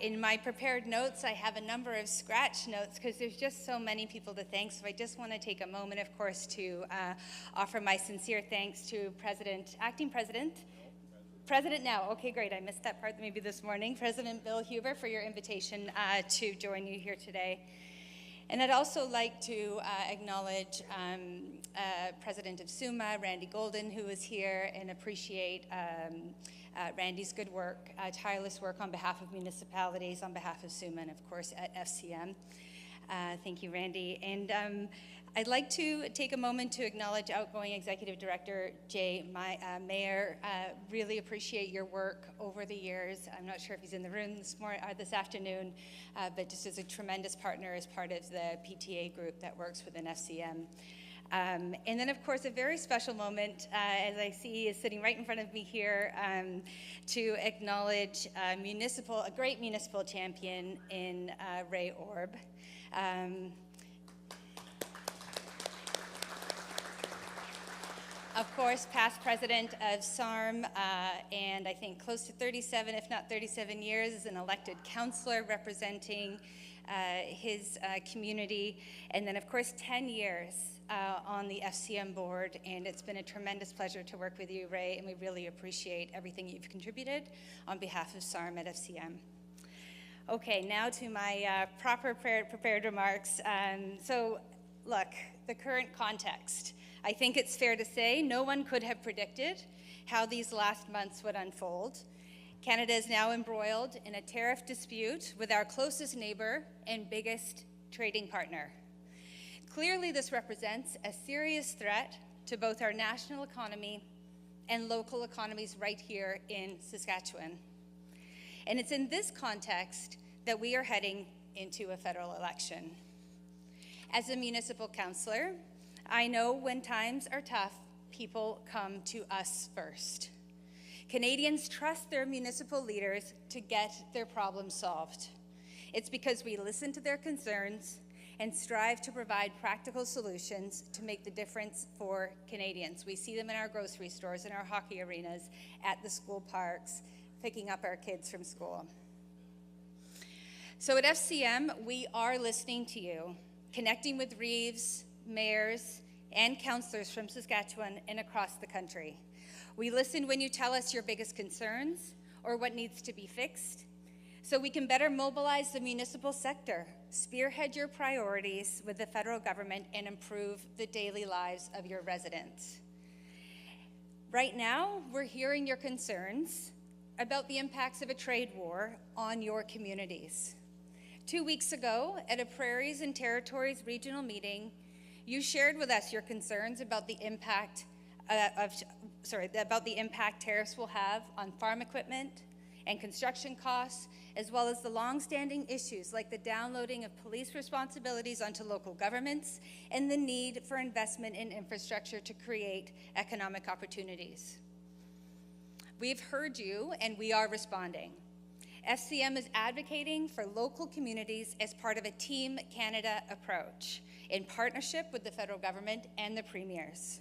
In my prepared notes, I have a number of scratch notes because there's just so many people to thank, so I just want to take a moment, of course, to offer my sincere thanks to Acting President now. Okay, great. I missed that part maybe this morning. President Bill Huber, for your invitation to join you here today. And I'd also like to acknowledge President of SUMA, Randy Golden, who is here, and appreciate Randy's good work, tireless work on behalf of municipalities, on behalf of SUMA, and of course at FCM. Thank you, Randy. And I'd like to take a moment to acknowledge outgoing Executive Director Jay Mayer. Really appreciate your work over the years. I'm not sure if he's in the room this afternoon, but just as a tremendous partner as part of the PTA group that works within FCM. And then, of course, a very special moment, as I see he is sitting right in front of me here, to acknowledge a great municipal champion in Ray Orb. Of course, past president of SARM, and I think close to 37, if not 37 years, as an elected councillor representing his community. And then, of course, 10 years on the FCM board, and it's been a tremendous pleasure to work with you, Ray, and we really appreciate everything you've contributed on behalf of SARM at FCM. Okay, now to my proper prepared remarks. So, look, the current context. I think it's fair to say no one could have predicted how these last months would unfold. Canada is now embroiled in a tariff dispute with our closest neighbor and biggest trading partner. Clearly, this represents a serious threat to both our national economy and local economies right here in Saskatchewan. And it's in this context that we are heading into a federal election. As a municipal councillor, I know when times are tough, people come to us first. Canadians trust their municipal leaders to get their problems solved. It's because we listen to their concerns and strive to provide practical solutions to make the difference for Canadians. We see them in our grocery stores, in our hockey arenas, at the school parks, picking up our kids from school. So at FCM, we are listening to you, connecting with Reeves, mayors, and councillors from Saskatchewan and across the country. We listen when you tell us your biggest concerns or what needs to be fixed, so we can better mobilize the municipal sector, spearhead your priorities with the federal government, and improve the daily lives of your residents. Right now, we're hearing your concerns about the impacts of a trade war on your communities. 2 weeks ago, at a Prairies and Territories regional meeting, you shared with us your concerns about the impact tariffs will have on farm equipment and construction costs, as well as the long-standing issues like the downloading of police responsibilities onto local governments and the need for investment in infrastructure to create economic opportunities. We've heard you, and we are responding. FCM is advocating for local communities as part of a Team Canada approach in partnership with the federal government and the premiers.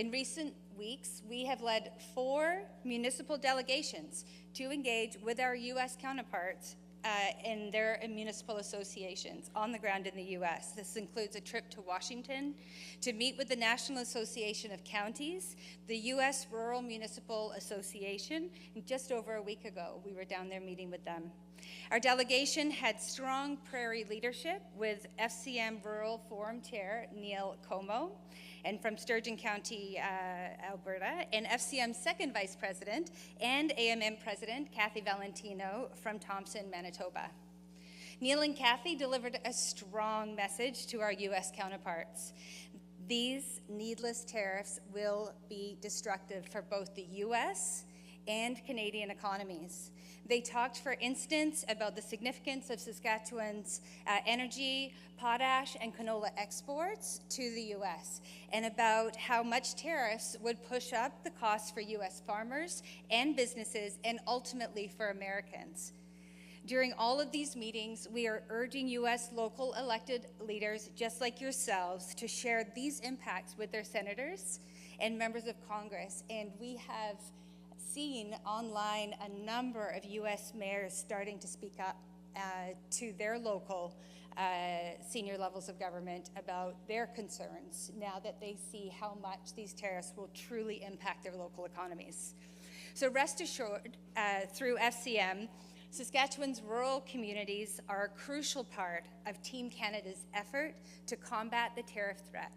In recent weeks, we have led 4 municipal delegations to engage with our U.S. counterparts in their municipal associations on the ground in the U.S. This includes a trip to Washington to meet with the National Association of Counties, the U.S. Rural Municipal Association, and just over a week ago, we were down there meeting with them. Our delegation had strong prairie leadership with FCM Rural Forum Chair Neil Como, and from Sturgeon County, Alberta, and FCM Second Vice President and AMM President Kathy Valentino from Thompson, Manitoba. Neil and Kathy delivered a strong message to our U.S. counterparts. These needless tariffs will be destructive for both the U.S. and Canadian economies. They talked, for instance, about the significance of Saskatchewan's energy, potash, and canola exports to the U.S., and about how much tariffs would push up the costs for U.S. farmers and businesses, and ultimately for Americans. During all of these meetings, we are urging U.S. local elected leaders, just like yourselves, to share these impacts with their senators and members of Congress, and we have seen online a number of U.S. mayors starting to speak up to their local senior levels of government about their concerns now that they see how much these tariffs will truly impact their local economies. So rest assured, through FCM, Saskatchewan's rural communities are a crucial part of Team Canada's effort to combat the tariff threat.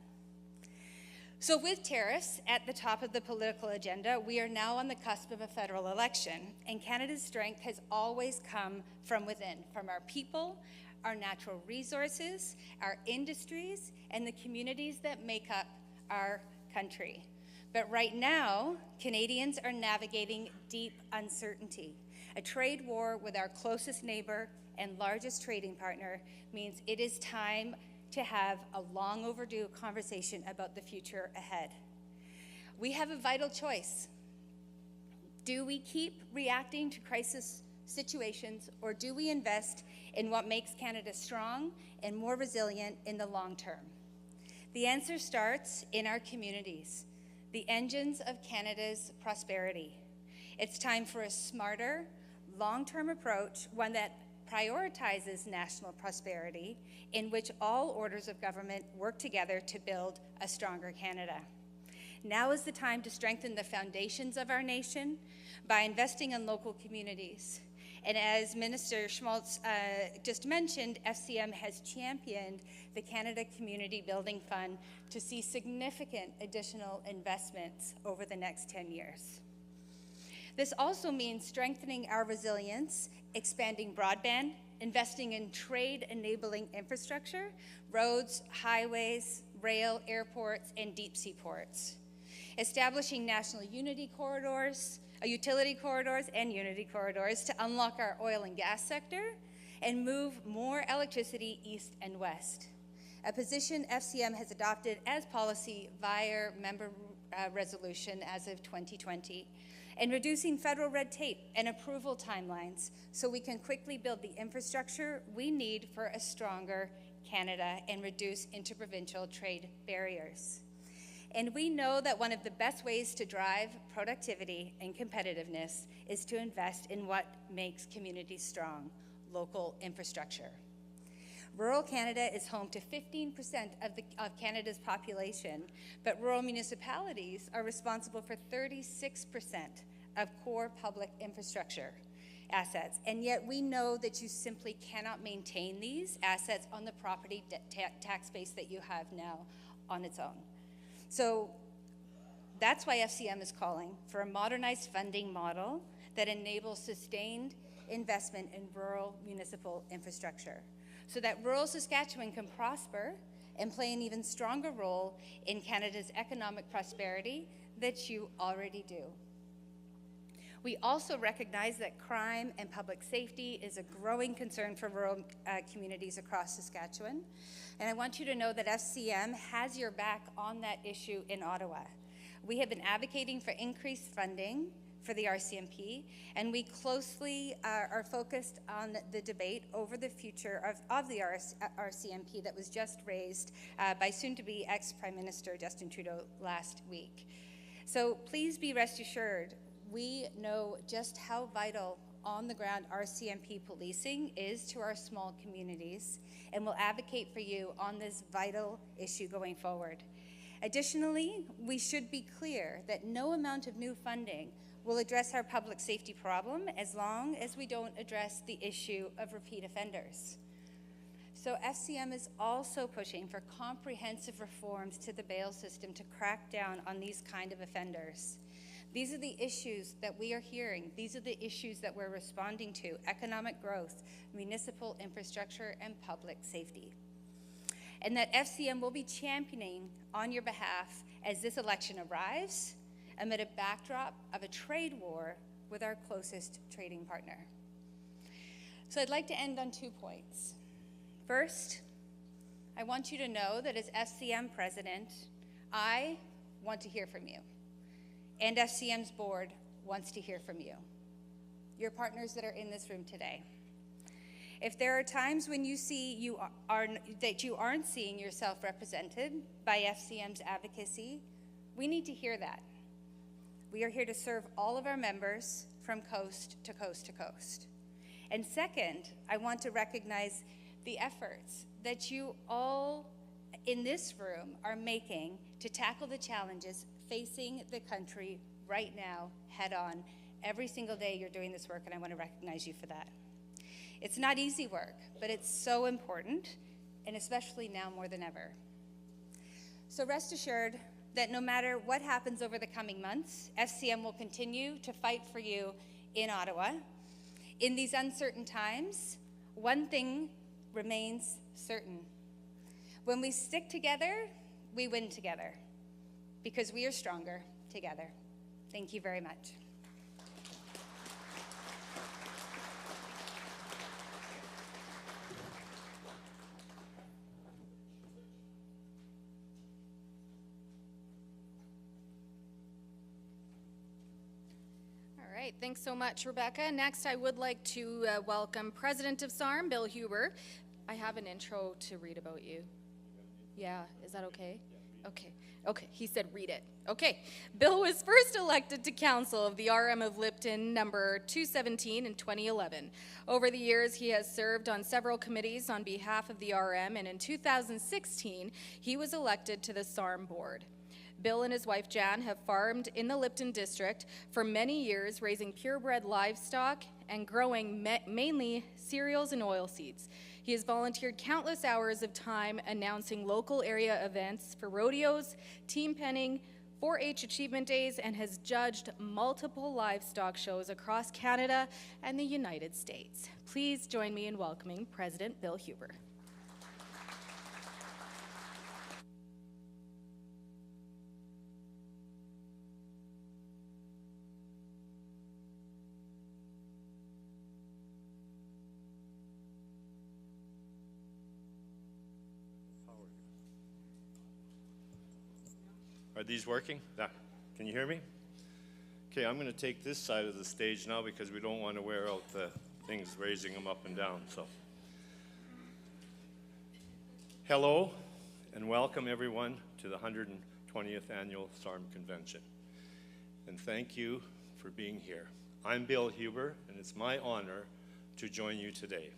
So with tariffs at the top of the political agenda, we are now on the cusp of a federal election, and Canada's strength has always come from within, from our people, our natural resources, our industries, and the communities that make up our country. But right now, Canadians are navigating deep uncertainty. A trade war with our closest neighbor and largest trading partner means it is time to have a long overdue conversation about the future ahead. We have a vital choice. Do we keep reacting to crisis situations, or do we invest in what makes Canada strong and more resilient in the long term? The answer starts in our communities, the engines of Canada's prosperity. It's time for a smarter, long-term approach, one that prioritizes national prosperity, in which all orders of government work together to build a stronger Canada. Now is the time to strengthen the foundations of our nation by investing in local communities. And as Minister Schmaltz just mentioned, FCM has championed the Canada Community Building Fund to see significant additional investments over the next 10 years. This also means strengthening our resilience, expanding broadband, investing in trade-enabling infrastructure, roads, highways, rail, airports, and deep-sea ports. Establishing national utility corridors and unity corridors to unlock our oil and gas sector and move more electricity east and west. A position FCM has adopted as policy via member resolution as of 2020. And reducing federal red tape and approval timelines so we can quickly build the infrastructure we need for a stronger Canada and reduce interprovincial trade barriers. And we know that one of the best ways to drive productivity and competitiveness is to invest in what makes communities strong, local infrastructure. Rural Canada is home to 15% of Canada's population, but rural municipalities are responsible for 36% of core public infrastructure assets. And yet we know that you simply cannot maintain these assets on the property tax base that you have now on its own. So that's why FCM is calling for a modernized funding model that enables sustained investment in rural municipal infrastructure, so that rural Saskatchewan can prosper and play an even stronger role in Canada's economic prosperity that you already do. We also recognize that crime and public safety is a growing concern for rural communities across Saskatchewan, and I want you to know that FCM has your back on that issue in Ottawa. We have been advocating for increased funding for the RCMP, and we closely are focused on the debate over the future of the RCMP that was just raised by soon-to-be ex-Prime Minister Justin Trudeau last week. So please be rest assured, we know just how vital on-the-ground RCMP policing is to our small communities, and will advocate for you on this vital issue going forward. Additionally, we should be clear that no amount of new funding will address our public safety problem as long as we don't address the issue of repeat offenders. So FCM is also pushing for comprehensive reforms to the bail system to crack down on these kind of offenders. These are the issues that we are hearing. These are the issues that we're responding to: economic growth, municipal infrastructure, and public safety. And that FCM will be championing on your behalf as this election arrives amid a backdrop of a trade war with our closest trading partner. So I'd like to end on 2 points. First, I want you to know that as FCM president, I want to hear from you, and FCM's board wants to hear from you, your partners that are in this room today. If there are times when you see that you aren't seeing yourself represented by FCM's advocacy, we need to hear that. We are here to serve all of our members from coast to coast to coast. And second, I want to recognize the efforts that you all in this room are making to tackle the challenges facing the country right now head on. Every single day you're doing this work, and I want to recognize you for that. It's not easy work, but it's so important, and especially now more than ever. So rest assured that no matter what happens over the coming months, FCM will continue to fight for you in Ottawa. In these uncertain times, one thing remains certain. When we stick together, we win together, because we are stronger together. Thank you very much. All right, thanks so much, Rebecca. Next, I would like to welcome President of SARM, Bill Huber. I have an intro to read about you. Yeah, is that okay? Okay, he said read it. Okay, Bill was first elected to council of the RM of Lipton number 217 in 2011. Over the years, he has served on several committees on behalf of the RM, and in 2016, he was elected to the SARM board. Bill and his wife Jan have farmed in the Lipton district for many years, raising purebred livestock and growing mainly cereals and oilseeds. He has volunteered countless hours of time announcing local area events for rodeos, team penning, 4-H achievement days, and has judged multiple livestock shows across Canada and the United States. Please join me in welcoming President Bill Huber. Are these working? Yeah. Can you hear me? Okay, I'm going to take this side of the stage now because we don't want to wear out the things, raising them up and down. So, hello and welcome everyone to the 120th Annual SARM Convention. And thank you for being here. I'm Bill Huber, and it's my honor to join you today.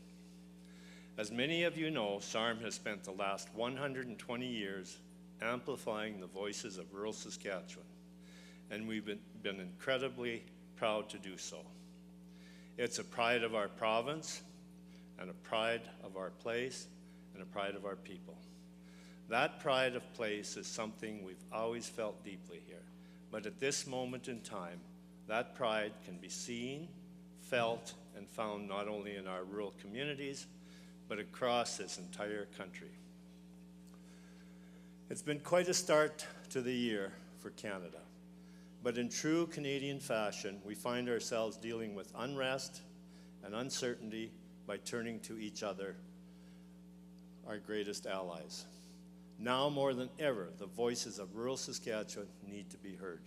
As many of you know, SARM has spent the last 120 years amplifying the voices of rural Saskatchewan, and we've been incredibly proud to do so. It's a pride of our province, and a pride of our place, and a pride of our people. That pride of place is something we've always felt deeply here, but at this moment in time, that pride can be seen, felt, and found not only in our rural communities, but across this entire country. It's been quite a start to the year for Canada, but in true Canadian fashion, we find ourselves dealing with unrest and uncertainty by turning to each other, our greatest allies. Now more than ever, the voices of rural Saskatchewan need to be heard.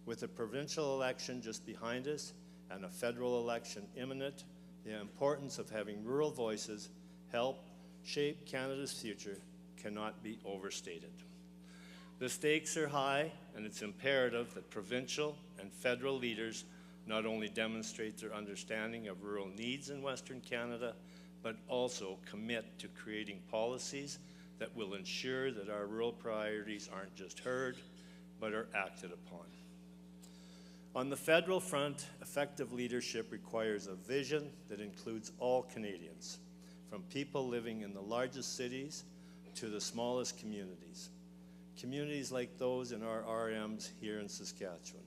With a provincial election just behind us and a federal election imminent, the importance of having rural voices help shape Canada's future cannot be overstated. The stakes are high, and it's imperative that provincial and federal leaders not only demonstrate their understanding of rural needs in Western Canada, but also commit to creating policies that will ensure that our rural priorities aren't just heard, but are acted upon. On the federal front, effective leadership requires a vision that includes all Canadians, from people living in the largest cities to the smallest communities. Communities like those in our RMs here in Saskatchewan,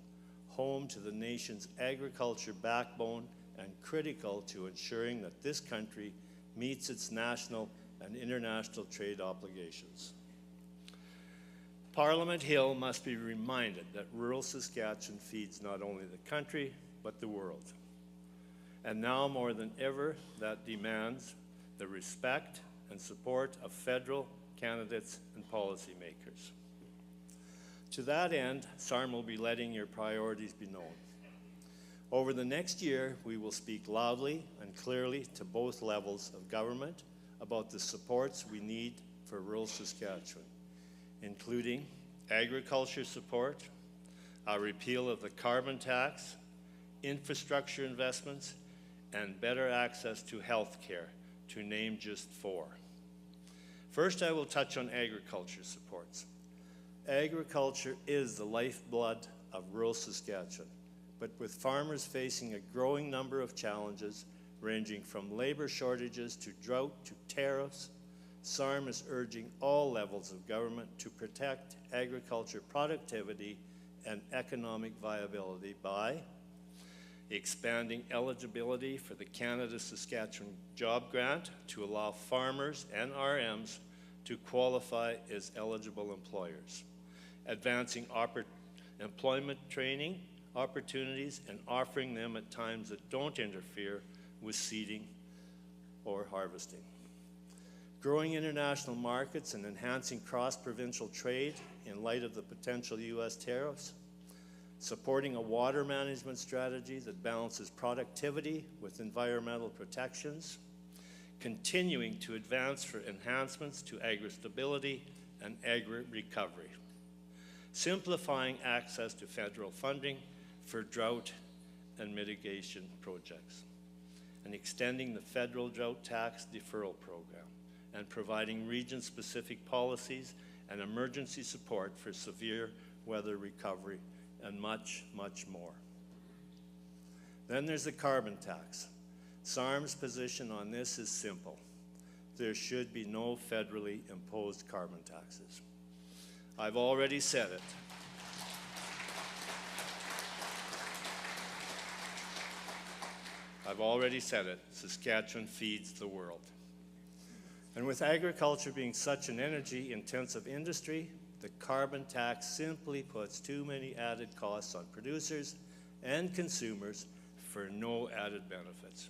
home to the nation's agriculture backbone and critical to ensuring that this country meets its national and international trade obligations. Parliament Hill must be reminded that rural Saskatchewan feeds not only the country, but the world. And now more than ever, that demands the respect and support of federal candidates and policymakers. To that end, SARM will be letting your priorities be known. Over the next year, we will speak loudly and clearly to both levels of government about the supports we need for rural Saskatchewan, including agriculture support, a repeal of the carbon tax, infrastructure investments, and better access to health care, to name just 4. First, I will touch on agriculture supports. Agriculture is the lifeblood of rural Saskatchewan, but with farmers facing a growing number of challenges, ranging from labor shortages to drought to tariffs, SARM is urging all levels of government to protect agriculture productivity and economic viability by expanding eligibility for the Canada-Saskatchewan Job Grant to allow farmers and RMs to qualify as eligible employers, advancing employment training opportunities and offering them at times that don't interfere with seeding or harvesting, growing international markets and enhancing cross-provincial trade in light of the potential U.S. tariffs, supporting a water management strategy that balances productivity with environmental protections, continuing to advance for enhancements to agri-stability and agri-recovery, simplifying access to federal funding for drought and mitigation projects, and extending the federal drought tax deferral program, and providing region-specific policies and emergency support for severe weather recovery, and much, much more. Then there's the carbon tax. SARM's position on this is simple. There should be no federally imposed carbon taxes. I've already said it. Saskatchewan feeds the world. And with agriculture being such an energy-intensive industry, the carbon tax simply puts too many added costs on producers and consumers for no added benefits.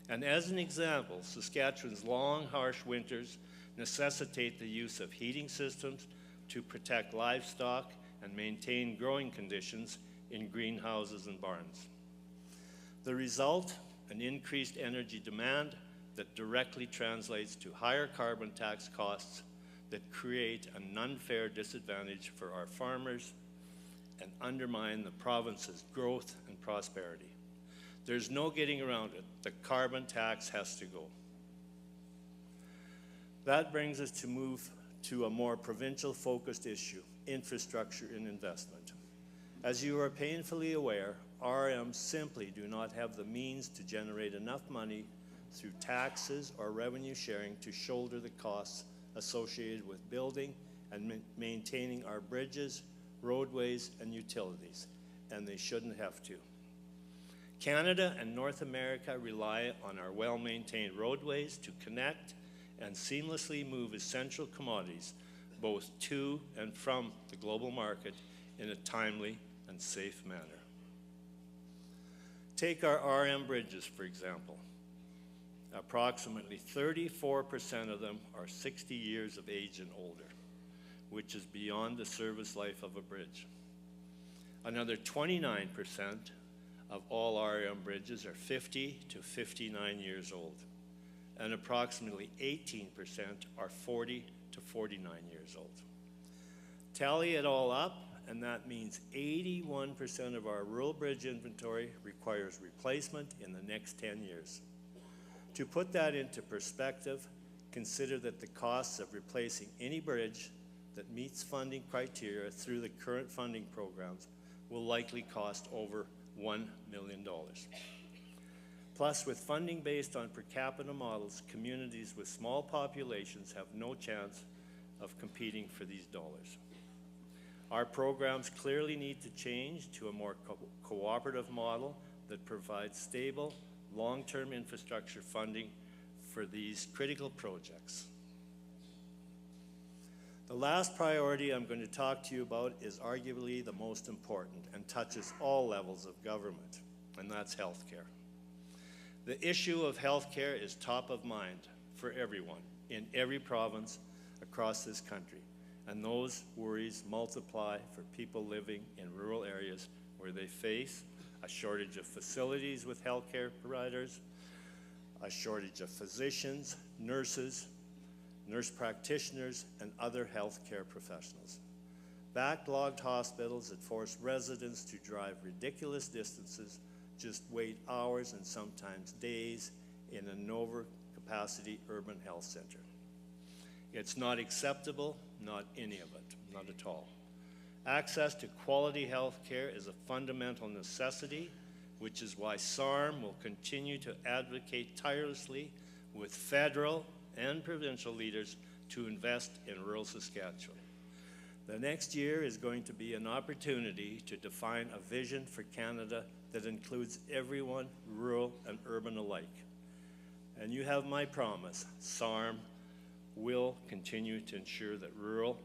And as an example, Saskatchewan's long, harsh winters necessitate the use of heating systems to protect livestock and maintain growing conditions in greenhouses and barns. The result, an increased energy demand that directly translates to higher carbon tax costs that create an unfair disadvantage for our farmers and undermine the province's growth and prosperity. There's no getting around it. The carbon tax has to go. That brings us to move to a more provincial-focused issue, infrastructure and investment. As you are painfully aware, RMs simply do not have the means to generate enough money through taxes or revenue sharing to shoulder the costs associated with building and maintaining our bridges, roadways, and utilities, and they shouldn't have to. Canada and North America rely on our well-maintained roadways to connect and seamlessly move essential commodities both to and from the global market in a timely and safe manner. Take our RM bridges, for example. Approximately 34% of them are 60 years of age and older, which is beyond the service life of a bridge. Another 29% of all REM bridges are 50 to 59 years old, and approximately 18% are 40 to 49 years old. Tally it all up, and that means 81% of our rural bridge inventory requires replacement in the next 10 years. To put that into perspective, consider that the costs of replacing any bridge that meets funding criteria through the current funding programs will likely cost over $1 million. Plus, with funding based on per capita models, communities with small populations have no chance of competing for these dollars. Our programs clearly need to change to a more cooperative model that provides stable, long-term infrastructure funding for these critical projects. The last priority I'm going to talk to you about is arguably the most important and touches all levels of government, and that's healthcare. The issue of healthcare is top of mind for everyone in every province across this country, and those worries multiply for people living in rural areas where they face a shortage of facilities with healthcare providers, a shortage of physicians, nurses, nurse practitioners, and other healthcare professionals. Backlogged hospitals that force residents to drive ridiculous distances, just wait hours and sometimes days in an overcapacity urban health center. It's not acceptable, not any of it, not at all. Access to quality health care is a fundamental necessity, which is why SARM will continue to advocate tirelessly with federal and provincial leaders to invest in rural Saskatchewan. The next year is going to be an opportunity to define a vision for Canada that includes everyone, rural and urban alike. And you have my promise, SARM will continue to ensure that rural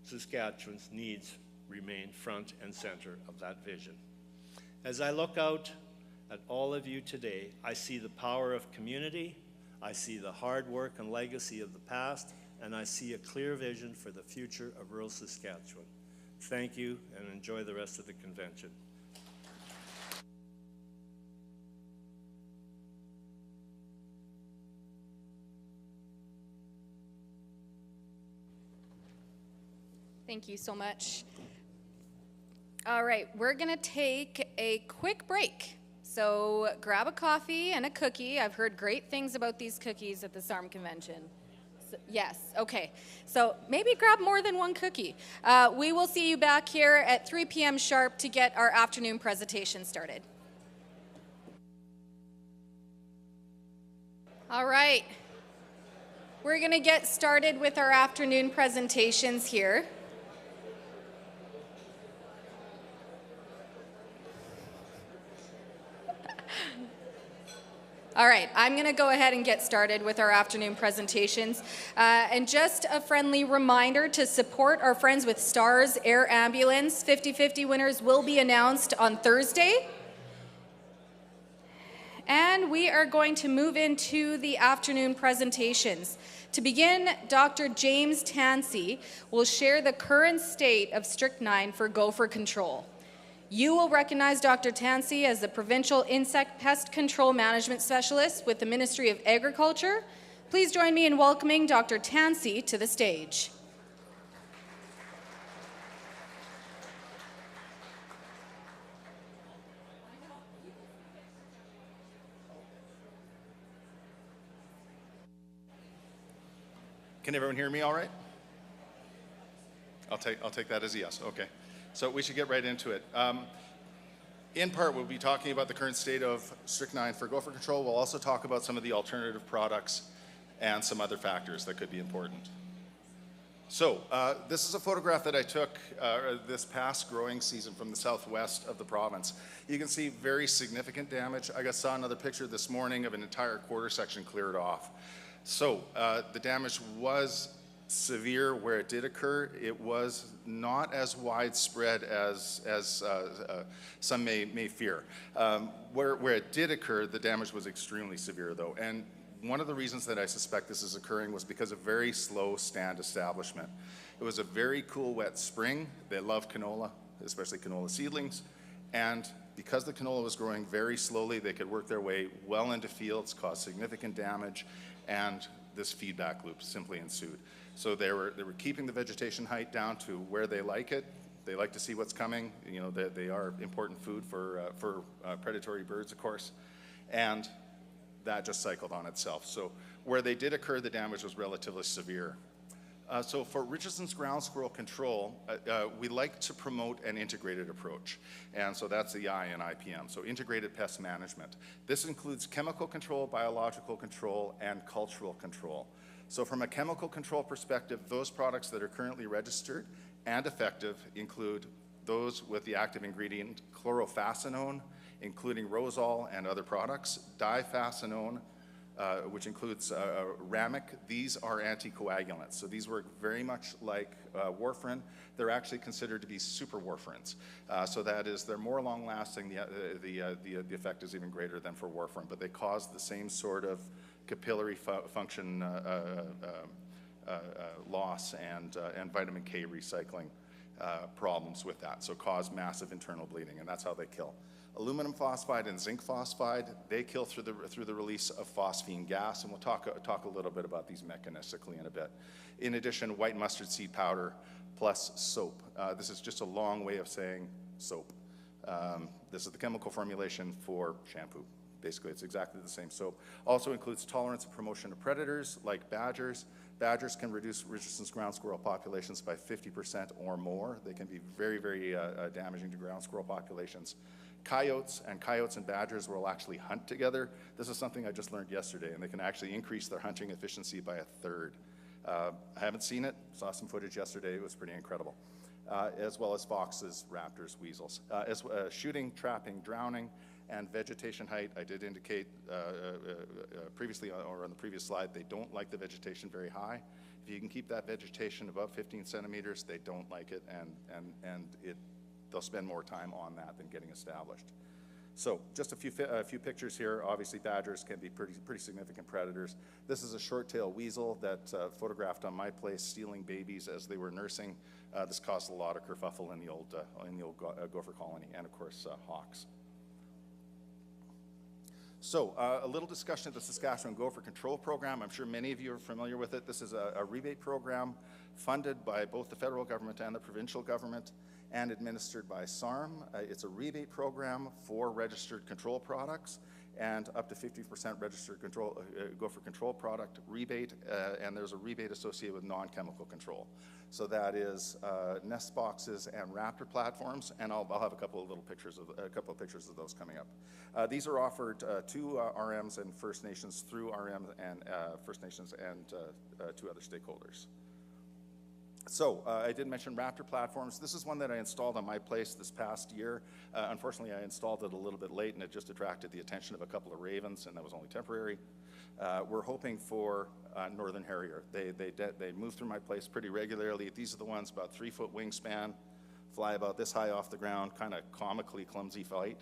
Saskatchewan's needs remain front and center of that vision. As I look out at all of you today, I see the power of community, I see the hard work and legacy of the past, and I see a clear vision for the future of rural Saskatchewan. Thank you, and enjoy the rest of the convention. Thank you so much. All right, we're gonna take a quick break. So grab a coffee and a cookie. I've heard great things about these cookies at the SARM convention. So, yes, okay. So maybe grab more than one cookie. We will see you back here at 3 p.m. sharp to get our afternoon presentation started. All right, we're gonna get started with our afternoon presentations here. All right, I'm going to go ahead and get started with our afternoon presentations. And just a friendly reminder to support our friends with STARS Air Ambulance. 50/50 winners will be announced on Thursday. And we are going to move into the afternoon presentations. To begin, Dr. James Tansey will share the current state of strychnine for gopher control. You will recognize Dr. Tansey as the Provincial Insect Pest Control Management Specialist with the Ministry of Agriculture. Please join me in welcoming Dr. Tansey to the stage. Can everyone hear me all right? I'll take that as a yes. Okay. So we should get right into it. In part, we'll be talking about the current state of strychnine for gopher control. We'll also talk about some of the alternative products and some other factors that could be important. So this is a photograph that I took this past growing season from the southwest of the province. You can see very significant damage. I saw another picture this morning of an entire quarter section cleared off. So the damage was severe where it did occur. It was not as widespread as some may fear. Where it did occur, the damage was extremely severe though. And one of the reasons that I suspect this is occurring was because of very slow stand establishment. It was a very cool, wet spring. They love canola. especially canola seedlings. And because the canola was growing very slowly, they could work their way well into fields, cause significant damage, and this feedback loop simply ensued. So they were keeping the vegetation height down to where they like it. They like to see what's coming. You know, they are important food for predatory birds, of course. And that just cycled on itself. So where they did occur, the damage was relatively severe. So for Richardson's ground squirrel control, we like to promote an integrated approach. And so that's the I in IPM, so integrated pest management. This includes chemical control, biological control, and cultural control. So from a chemical control perspective, those products that are currently registered and effective include those with the active ingredient chlorofascinone, including Rosol and other products, difascinone, which includes Ramic. These are anticoagulants. So these work very much like warfarin. They're actually considered to be super warfarins. So that is, they're more long-lasting. The effect is even greater than for warfarin, but they cause the same sort of capillary function loss and vitamin K recycling problems with that. So cause massive internal bleeding, and that's how they kill. Aluminum phosphide and zinc phosphide, they kill through the release of phosphine gas, and we'll talk a little bit about these mechanistically in a bit. In addition, white mustard seed powder plus soap. This is just a long way of saying soap. This is the chemical formulation for shampoo. Basically, it's exactly the same soap. Also includes tolerance and promotion of predators like badgers. Badgers can reduce Richardson's ground squirrel populations by 50% or more. They can be very, very damaging to ground squirrel populations. Coyotes and badgers will actually hunt together. This is something I just learned yesterday, and they can actually increase their hunting efficiency by 1/3. I haven't seen it, saw some footage yesterday, it was pretty incredible. As well as foxes, raptors, weasels. Shooting, trapping, drowning, and vegetation height, I did indicate previously, or on the previous slide, they don't like the vegetation very high. If you can keep that vegetation above 15 centimeters, they don't like it, and they'll spend more time on that than getting established. So just a few pictures here. Obviously, badgers can be pretty significant predators. This is a short-tailed weasel that photographed on my place stealing babies as they were nursing. This caused a lot of kerfuffle in the old gopher colony, and of course, hawks. So a little discussion of the Saskatchewan Gopher Control Program. I'm sure many of you are familiar with it. This is a rebate program funded by both the federal government and the provincial government and administered by SARM. It's a rebate program for registered control products and up to 50% registered gopher control product rebate, and there's a rebate associated with non-chemical control. So that is nest boxes and raptor platforms, and I'll have a couple of pictures of those coming up. These are offered to RMs and First Nations through RM and First Nations and to other stakeholders. So I did mention raptor platforms. This is one that I installed on my place this past year. Unfortunately, I installed it a little bit late, and it just attracted the attention of a couple of ravens, and that was only temporary. We're hoping for northern harrier. They move through my place pretty regularly. These are the ones about 3-foot wingspan, fly about this high off the ground, kind of comically clumsy flight.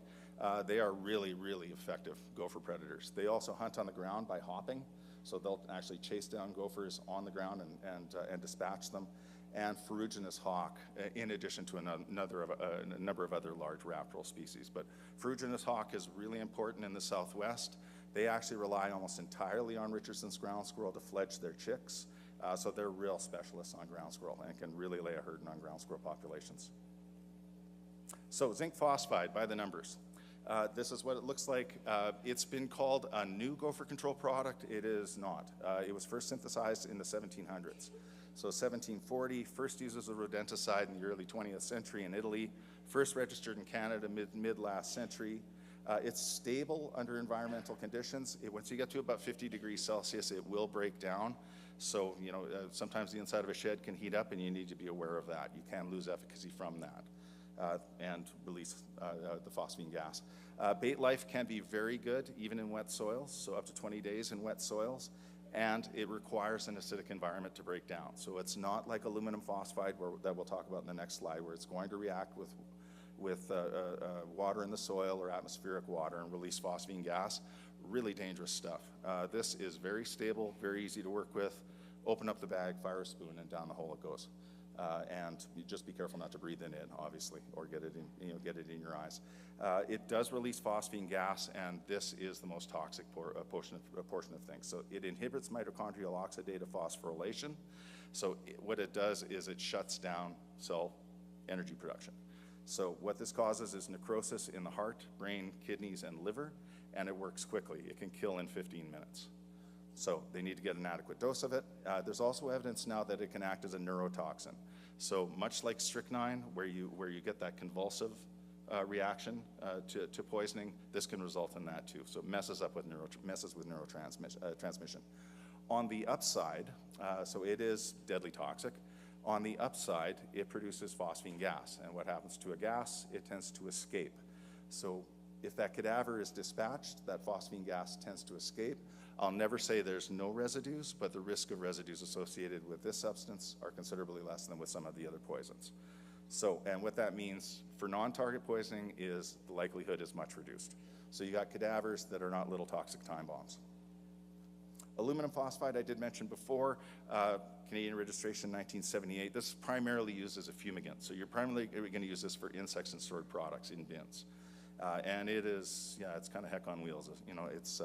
They are really, really effective gopher predators. They also hunt on the ground by hopping, so they'll actually chase down gophers on the ground and dispatch them. And ferruginous hawk, in addition to a number of other large raptoral species. But ferruginous hawk is really important in the Southwest. They actually rely almost entirely on Richardson's ground squirrel to fledge their chicks. So they're real specialists on ground squirrel and can really lay a hurting on ground squirrel populations. So zinc phosphide, by the numbers. This is what it looks like. It's been called a new gopher control product. It is not. It was first synthesized in the 1700s. So 1740, first used as a rodenticide in the early 20th century in Italy, first registered in Canada mid last century. It's stable under environmental conditions. Once you get to about 50 degrees Celsius, it will break down. So, sometimes the inside of a shed can heat up, and you need to be aware of that. You can lose efficacy from that and release the phosphine gas. Bait life can be very good, even in wet soils, so up to 20 days in wet soils. And it requires an acidic environment to break down. So it's not like aluminum phosphide that we'll talk about in the next slide, where it's going to react with water in the soil or atmospheric water and release phosphine gas. Really dangerous stuff. This is very stable, very easy to work with. Open up the bag, fire a spoon, and down the hole it goes. and you just be careful not to breathe it in, obviously, or get it in, get it in your eyes. It does release phosphine gas, and this is the most toxic portion of things. So it inhibits mitochondrial oxidative phosphorylation. So what it does is it shuts down cell energy production. So what this causes is necrosis in the heart, brain, kidneys, and liver, and it works quickly. It can kill in 15 minutes. So they need to get an adequate dose of it. There's also evidence now that it can act as a neurotoxin. So much like strychnine, where you get that convulsive reaction to poisoning, this can result in that too. So it messes with neurotransmission. On the upside, so it is deadly toxic. On the upside, it produces phosphine gas. And what happens to a gas? It tends to escape. So if that cadaver is dispatched, that phosphine gas tends to escape. I'll never say there's no residues, but the risk of residues associated with this substance are considerably less than with some of the other poisons. So, and what that means for non-target poisoning is the likelihood is much reduced. So you got cadavers that are not little toxic time bombs. Aluminum phosphide, I did mention before, Canadian registration 1978. This is primarily used as a fumigant. So you're primarily going to use this for insects and stored products in bins. And it is, yeah, it's kind of heck on wheels. You know, it's,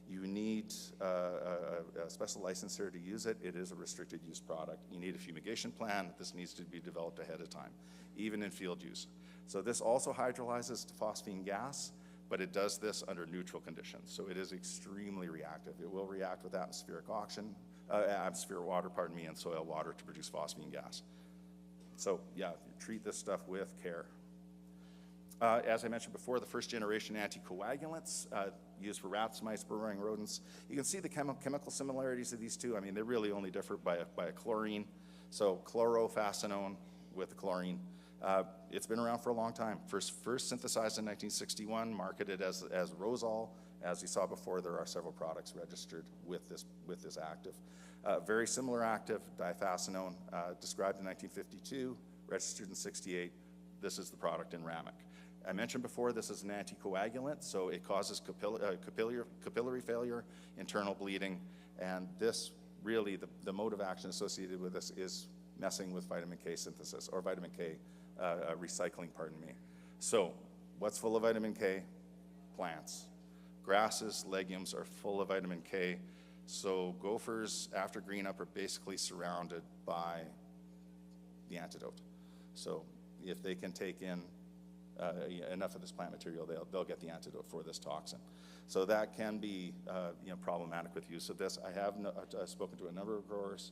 you need a special licensor to use it. It is a restricted use product. You need a fumigation plan. This needs to be developed ahead of time, even in field use. So this also hydrolyzes to phosphine gas, but it does this under neutral conditions. So it is extremely reactive. It will react with atmospheric water, and soil water to produce phosphine gas. So yeah, you treat this stuff with care. As I mentioned before, the first generation anticoagulants used for rats, mice, burrowing rodents. You can see the chemical similarities of these two. I mean, they really only differ by a chlorine. So chlorofascinone with the chlorine. It's been around for a long time. First synthesized in 1961, marketed as Rosol. As you saw before, there are several products registered with this active. Very similar active, difascinone, described in 1952, registered in 68. This is the product in Ramic. I mentioned before, this is an anticoagulant, so it causes capillary failure, internal bleeding, and this really, the mode of action associated with this is messing with vitamin K synthesis, or vitamin K recycling, pardon me. So what's full of vitamin K? Plants. Grasses, legumes are full of vitamin K, so gophers after green up are basically surrounded by the antidote. So if they can take in enough of this plant material, they'll get the antidote for this toxin. So that can be problematic with use of this. I have spoken to a number of growers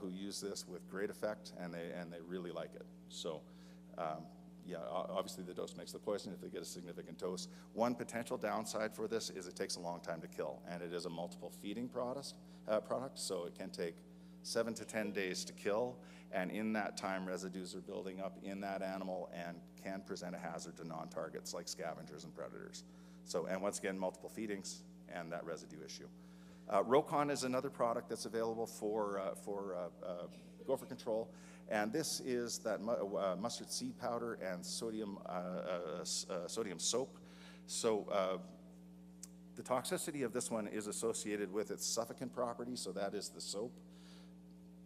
who use this with great effect, and they really like it. So yeah, obviously the dose makes the poison if they get a significant dose. One potential downside for this is it takes a long time to kill, and it is a multiple feeding product, so it can take 7 to 10 days to kill, and in that time residues are building up in that animal and can present a hazard to non-targets like scavengers and predators. So, and once again, multiple feedings and that residue issue. Rocon is another product that's available for gopher control, and this is that mustard seed powder and sodium soap. So the toxicity of this one is associated with its suffocant property, so that is the soap.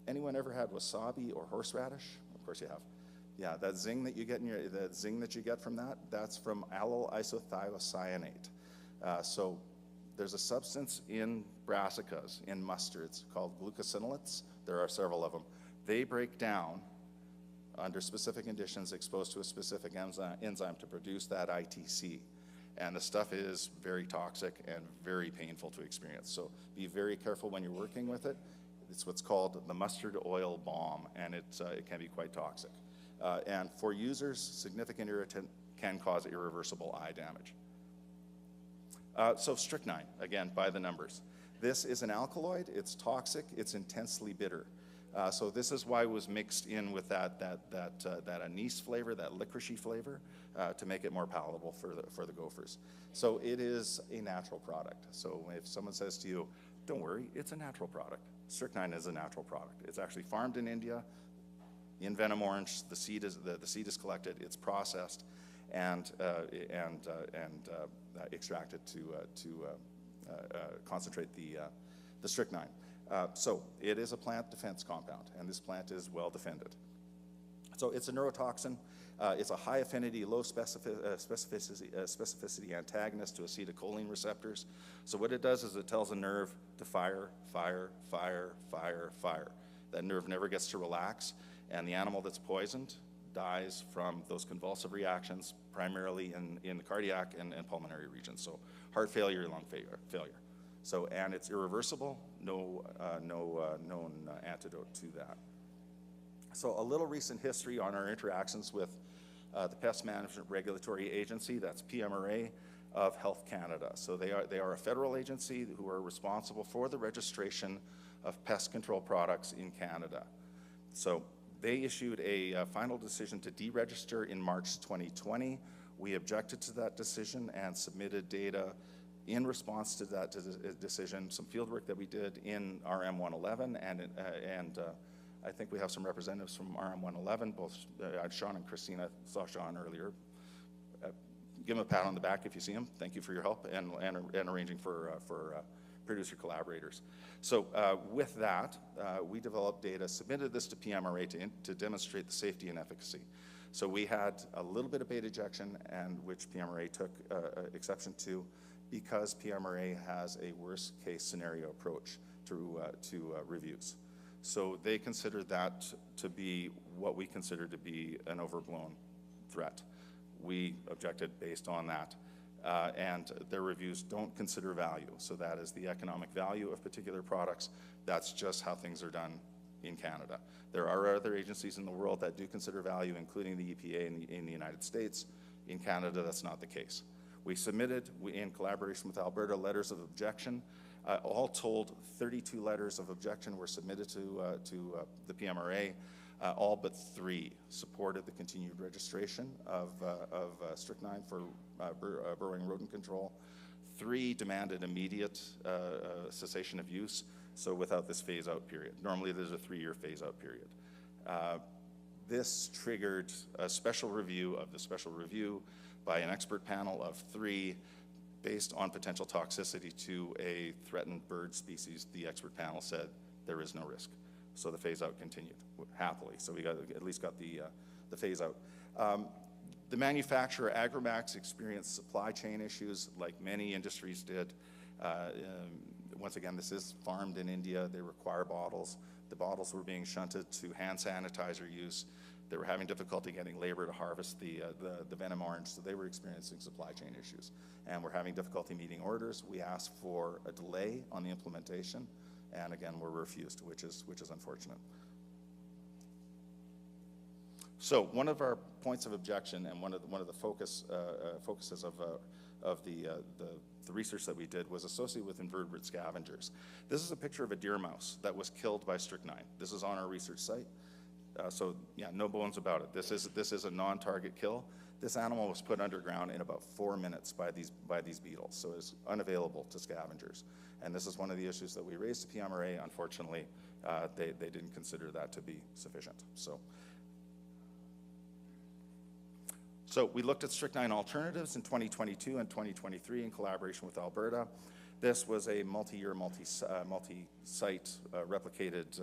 Anyone ever had wasabi or horseradish? Of course you have. Yeah, that zing that you get from that, that's from allyl isothiocyanate. So there's a substance in brassicas, in mustards, called glucosinolates. There are several of them. They break down under specific conditions exposed to a specific enzyme to produce that ITC. And the stuff is very toxic and very painful to experience. So be very careful when you're working with it. It's what's called the mustard oil bomb, and it can be quite toxic. And for users, significant irritant can cause irreversible eye damage. So strychnine, again, by the numbers. This is an alkaloid. It's toxic. It's intensely bitter. So this is why it was mixed in with that anise flavor, that licoricey flavor, to make it more palatable for the gophers. So it is a natural product. So if someone says to you, don't worry, it's a natural product. Strychnine is a natural product. It's actually farmed in India, in Venom Orange. The seed is collected, it's processed, and extracted to concentrate the strychnine. So it is a plant defense compound, and this plant is well defended. So it's a neurotoxin. It's a high affinity, low specificity antagonist to acetylcholine receptors. So what it does is it tells a nerve to fire, fire, fire, fire, fire. That nerve never gets to relax, and the animal that's poisoned dies from those convulsive reactions, primarily in the cardiac and pulmonary regions. So heart failure, lung failure. So, and it's irreversible, no known antidote to that. So a little recent history on our interactions with the Pest Management Regulatory Agency, that's PMRA, of Health Canada. So they are a federal agency who are responsible for the registration of pest control products in Canada. So they issued a final decision to deregister in March 2020. We objected to that decision and submitted data in response to that decision, some fieldwork that we did in RM111, and I think we have some representatives from RM111, both Sean and Christina. Saw Sean earlier. Give him a pat on the back if you see him. Thank you for your help and arranging for producer collaborators. So with that, we developed data, submitted this to PMRA to demonstrate the safety and efficacy. So we had a little bit of bait ejection, and which PMRA took exception to, because PMRA has a worst case scenario approach to reviews. So they considered that to be what we consider to be an overblown threat. We objected based on that. And their reviews don't consider value. So that is the economic value of particular products. That's just how things are done in Canada. There are other agencies in the world that do consider value, including the EPA in the United States. In Canada, that's not the case. We submitted, in collaboration with Alberta, letters of objection. All told, 32 letters of objection were submitted to the PMRA. All but 3 supported the continued registration of strychnine for burrowing rodent control. 3 demanded immediate cessation of use, so without this phase-out period. Normally, there's a 3-year phase-out period. This triggered a special review of the special review by an expert panel of 3 based on potential toxicity to a threatened bird species. The expert panel said there is no risk. So the phase-out continued happily. So we at least got the phase-out. The manufacturer, Agramax, experienced supply chain issues like many industries did. Once again, this is farmed in India. They require bottles. The bottles were being shunted to hand sanitizer use. They were having difficulty getting labor to harvest the venom orange, so they were experiencing supply chain issues. And we're having difficulty meeting orders. We asked for a delay on the implementation, and again, we're refused, which is unfortunate. So one of our points of objection and one of the focuses of the research that we did was associated with invertebrate scavengers. This is a picture of a deer mouse that was killed by strychnine. This is on our research site. So yeah, no bones about it. This is a non-target kill. This animal was put underground in about 4 minutes by these beetles, so it's unavailable to scavengers. And this is one of the issues that we raised to PMRA. Unfortunately, they didn't consider that to be sufficient. So we looked at strychnine alternatives in 2022 and 2023 in collaboration with Alberta. This was a multi-year, multi-site replicated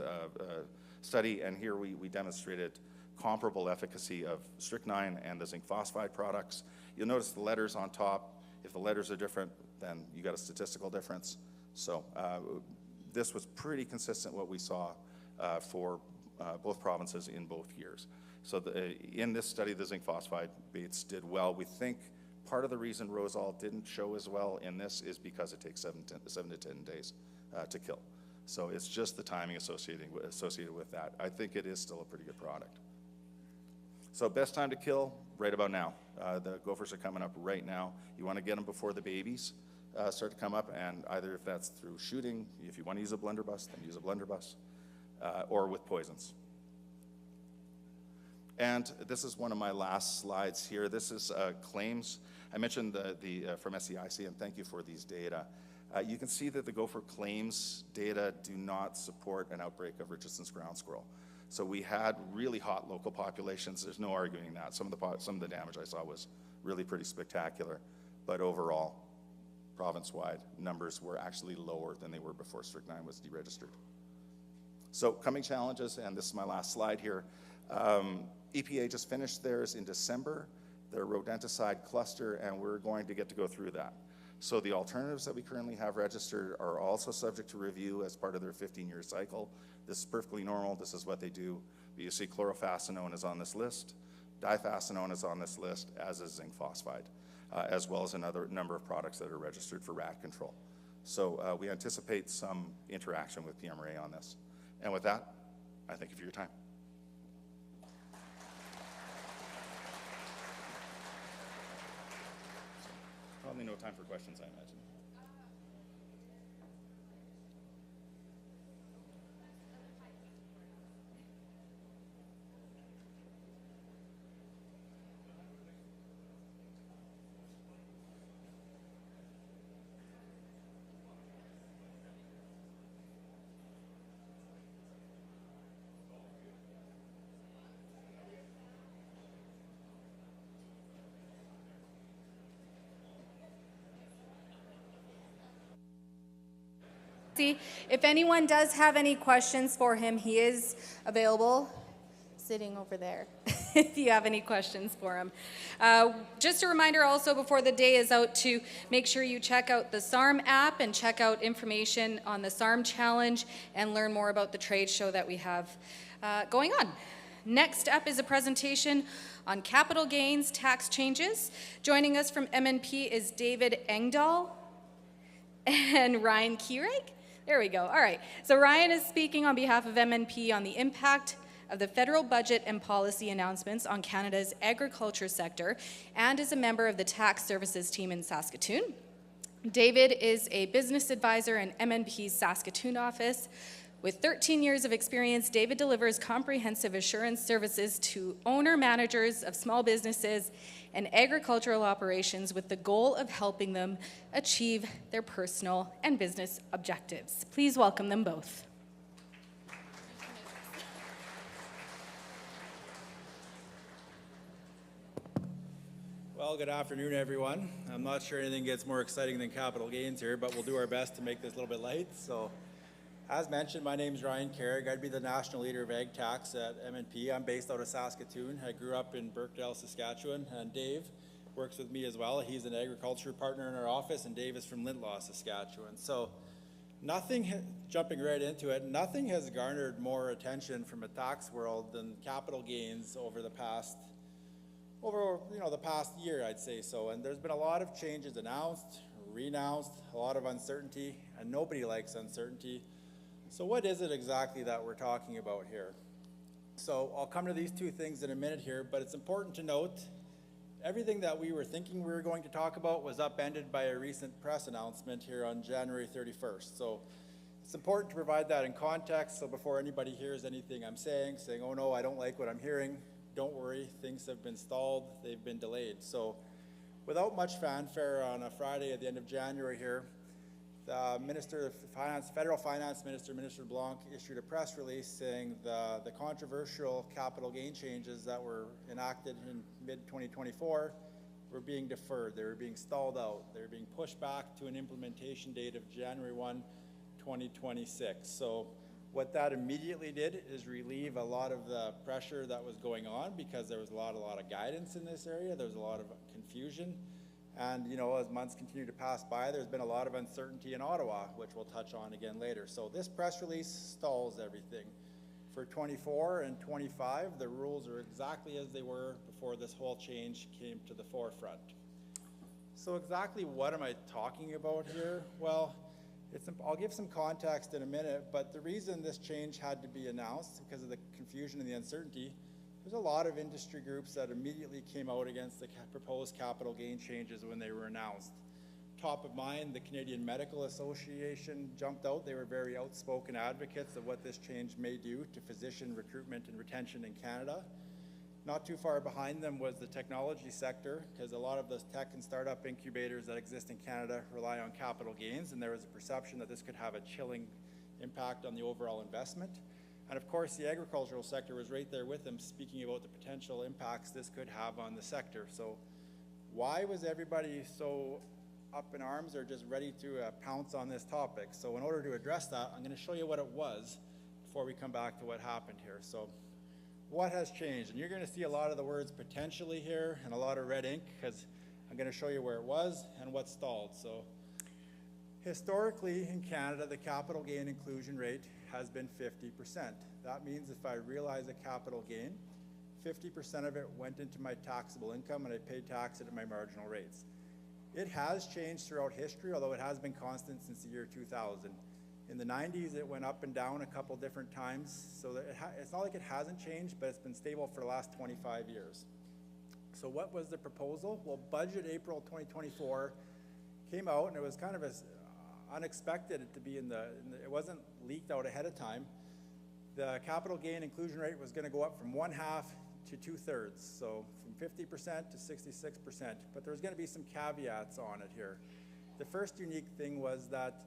study, and here we demonstrated comparable efficacy of strychnine and the zinc phosphide products. You'll notice the letters on top. If the letters are different, then you got a statistical difference. So this was pretty consistent what we saw for both provinces in both years. So in this study, the zinc phosphide baits did well. We think part of the reason Rosal didn't show as well in this is because it takes 7 to 10 days to kill. So it's just the timing associated with that. I think it is still a pretty good product. So best time to kill, right about now. The gophers are coming up right now. You want to get them before the babies start to come up, and either if that's through shooting, if you want to use a blunderbuss, then use a blunderbuss, or with poisons. And this is one of my last slides here. This is claims. I mentioned the from SEIC, and thank you for these data. You can see that the gopher claims data do not support an outbreak of Richardson's ground squirrel. So we had really hot local populations. There's no arguing that. Some of the damage I saw was really pretty spectacular, but overall, province-wide, numbers were actually lower than they were before strychnine was deregistered. So coming challenges, and this is my last slide here. EPA just finished theirs in December, their rodenticide cluster, and we're going to get to go through that. So the alternatives that we currently have registered are also subject to review as part of their 15-year cycle. This is perfectly normal. This is what they do. But you see chlorofascinone is on this list. Difascinone is on this list, as is zinc phosphide, as well as another number of products that are registered for rat control. So we anticipate some interaction with PMRA on this. And with that, I thank you for your time. Probably no time for questions, I imagine. If anyone does have any questions for him, he is available, sitting over there, if you have any questions for him. Just a reminder also before the day is out to make sure you check out the SARM app and check out information on the SARM challenge and learn more about the trade show that we have going on. Next up is a presentation on capital gains tax changes. Joining us from MNP is David Engdahl and Ryan Keurig. There we go. All right. So Ryan is speaking on behalf of MNP on the impact of the federal budget and policy announcements on Canada's agriculture sector and is a member of the tax services team in Saskatoon. David is a business advisor in MNP's Saskatoon office. With 13 years of experience, David delivers comprehensive assurance services to owner-managers of small businesses and agricultural operations with the goal of helping them achieve their personal and business objectives. Please welcome them both. Well, good afternoon, everyone. I'm not sure anything gets more exciting than capital gains here, but we'll do our best to make this a little bit light. So, as mentioned, my name is Ryan Keurig. I'd be the national leader of ag tax at MNP. I'm based out of Saskatoon. I grew up in Birkdale, Saskatchewan, and Dave works with me as well. He's an agriculture partner in our office, and Dave is from Lintlaw, Saskatchewan. So, jumping right into it, nothing has garnered more attention from a tax world than capital gains over the past year, I'd say so. And there's been a lot of changes announced, renounced, a lot of uncertainty, and nobody likes uncertainty. So what is it exactly that we're talking about here? So I'll come to these two things in a minute here, but it's important to note everything that we were thinking we were going to talk about was upended by a recent press announcement here on January 31st. So it's important to provide that in context, so before anybody hears anything I'm saying, oh no, I don't like what I'm hearing, don't worry, things have been stalled, they've been delayed. So without much fanfare on a Friday at the end of January here, the Minister of Finance, Federal Finance Minister, Minister Blanc, issued a press release saying the controversial capital gain changes that were enacted in mid-2024 were being deferred. They were being stalled out. They were being pushed back to an implementation date of January 1, 2026. So what that immediately did is relieve a lot of the pressure that was going on because there was a lot of guidance in this area. There was a lot of confusion. And, as months continue to pass by, there's been a lot of uncertainty in Ottawa, which we'll touch on again later. So this press release stalls everything. For 24 and 25, the rules are exactly as they were before this whole change came to the forefront. So exactly what am I talking about here? Well, I'll give some context in a minute, but the reason this change had to be announced because of the confusion and the uncertainty, there's a lot of industry groups that immediately came out against the proposed capital gain changes when they were announced. Top of mind, the Canadian Medical Association jumped out. They were very outspoken advocates of what this change may do to physician recruitment and retention in Canada. Not too far behind them was the technology sector, because a lot of the tech and startup incubators that exist in Canada rely on capital gains, and there was a perception that this could have a chilling impact on the overall investment. And of course, the agricultural sector was right there with them, speaking about the potential impacts this could have on the sector. So why was everybody so up in arms or just ready to pounce on this topic? So in order to address that, I'm going to show you what it was before we come back to what happened here. So what has changed? And you're going to see a lot of the words potentially here and a lot of red ink because I'm going to show you where it was and what stalled. So historically in Canada, the capital gain inclusion rate has been 50%. That means if I realize a capital gain, 50% of it went into my taxable income and I paid tax at my marginal rates. It has changed throughout history, although it has been constant since the year 2000. In the 90s, it went up and down a couple different times, so that it's not like it hasn't changed, but it's been stable for the last 25 years. So what was the proposal? Well, budget April 2024 came out, and it was kind of as unexpected to be it wasn't leaked out ahead of time. The capital gain inclusion rate was going to go up from 1/2 to 2/3, so from 50% to 66%, but there's going to be some caveats on it here. The first unique thing was that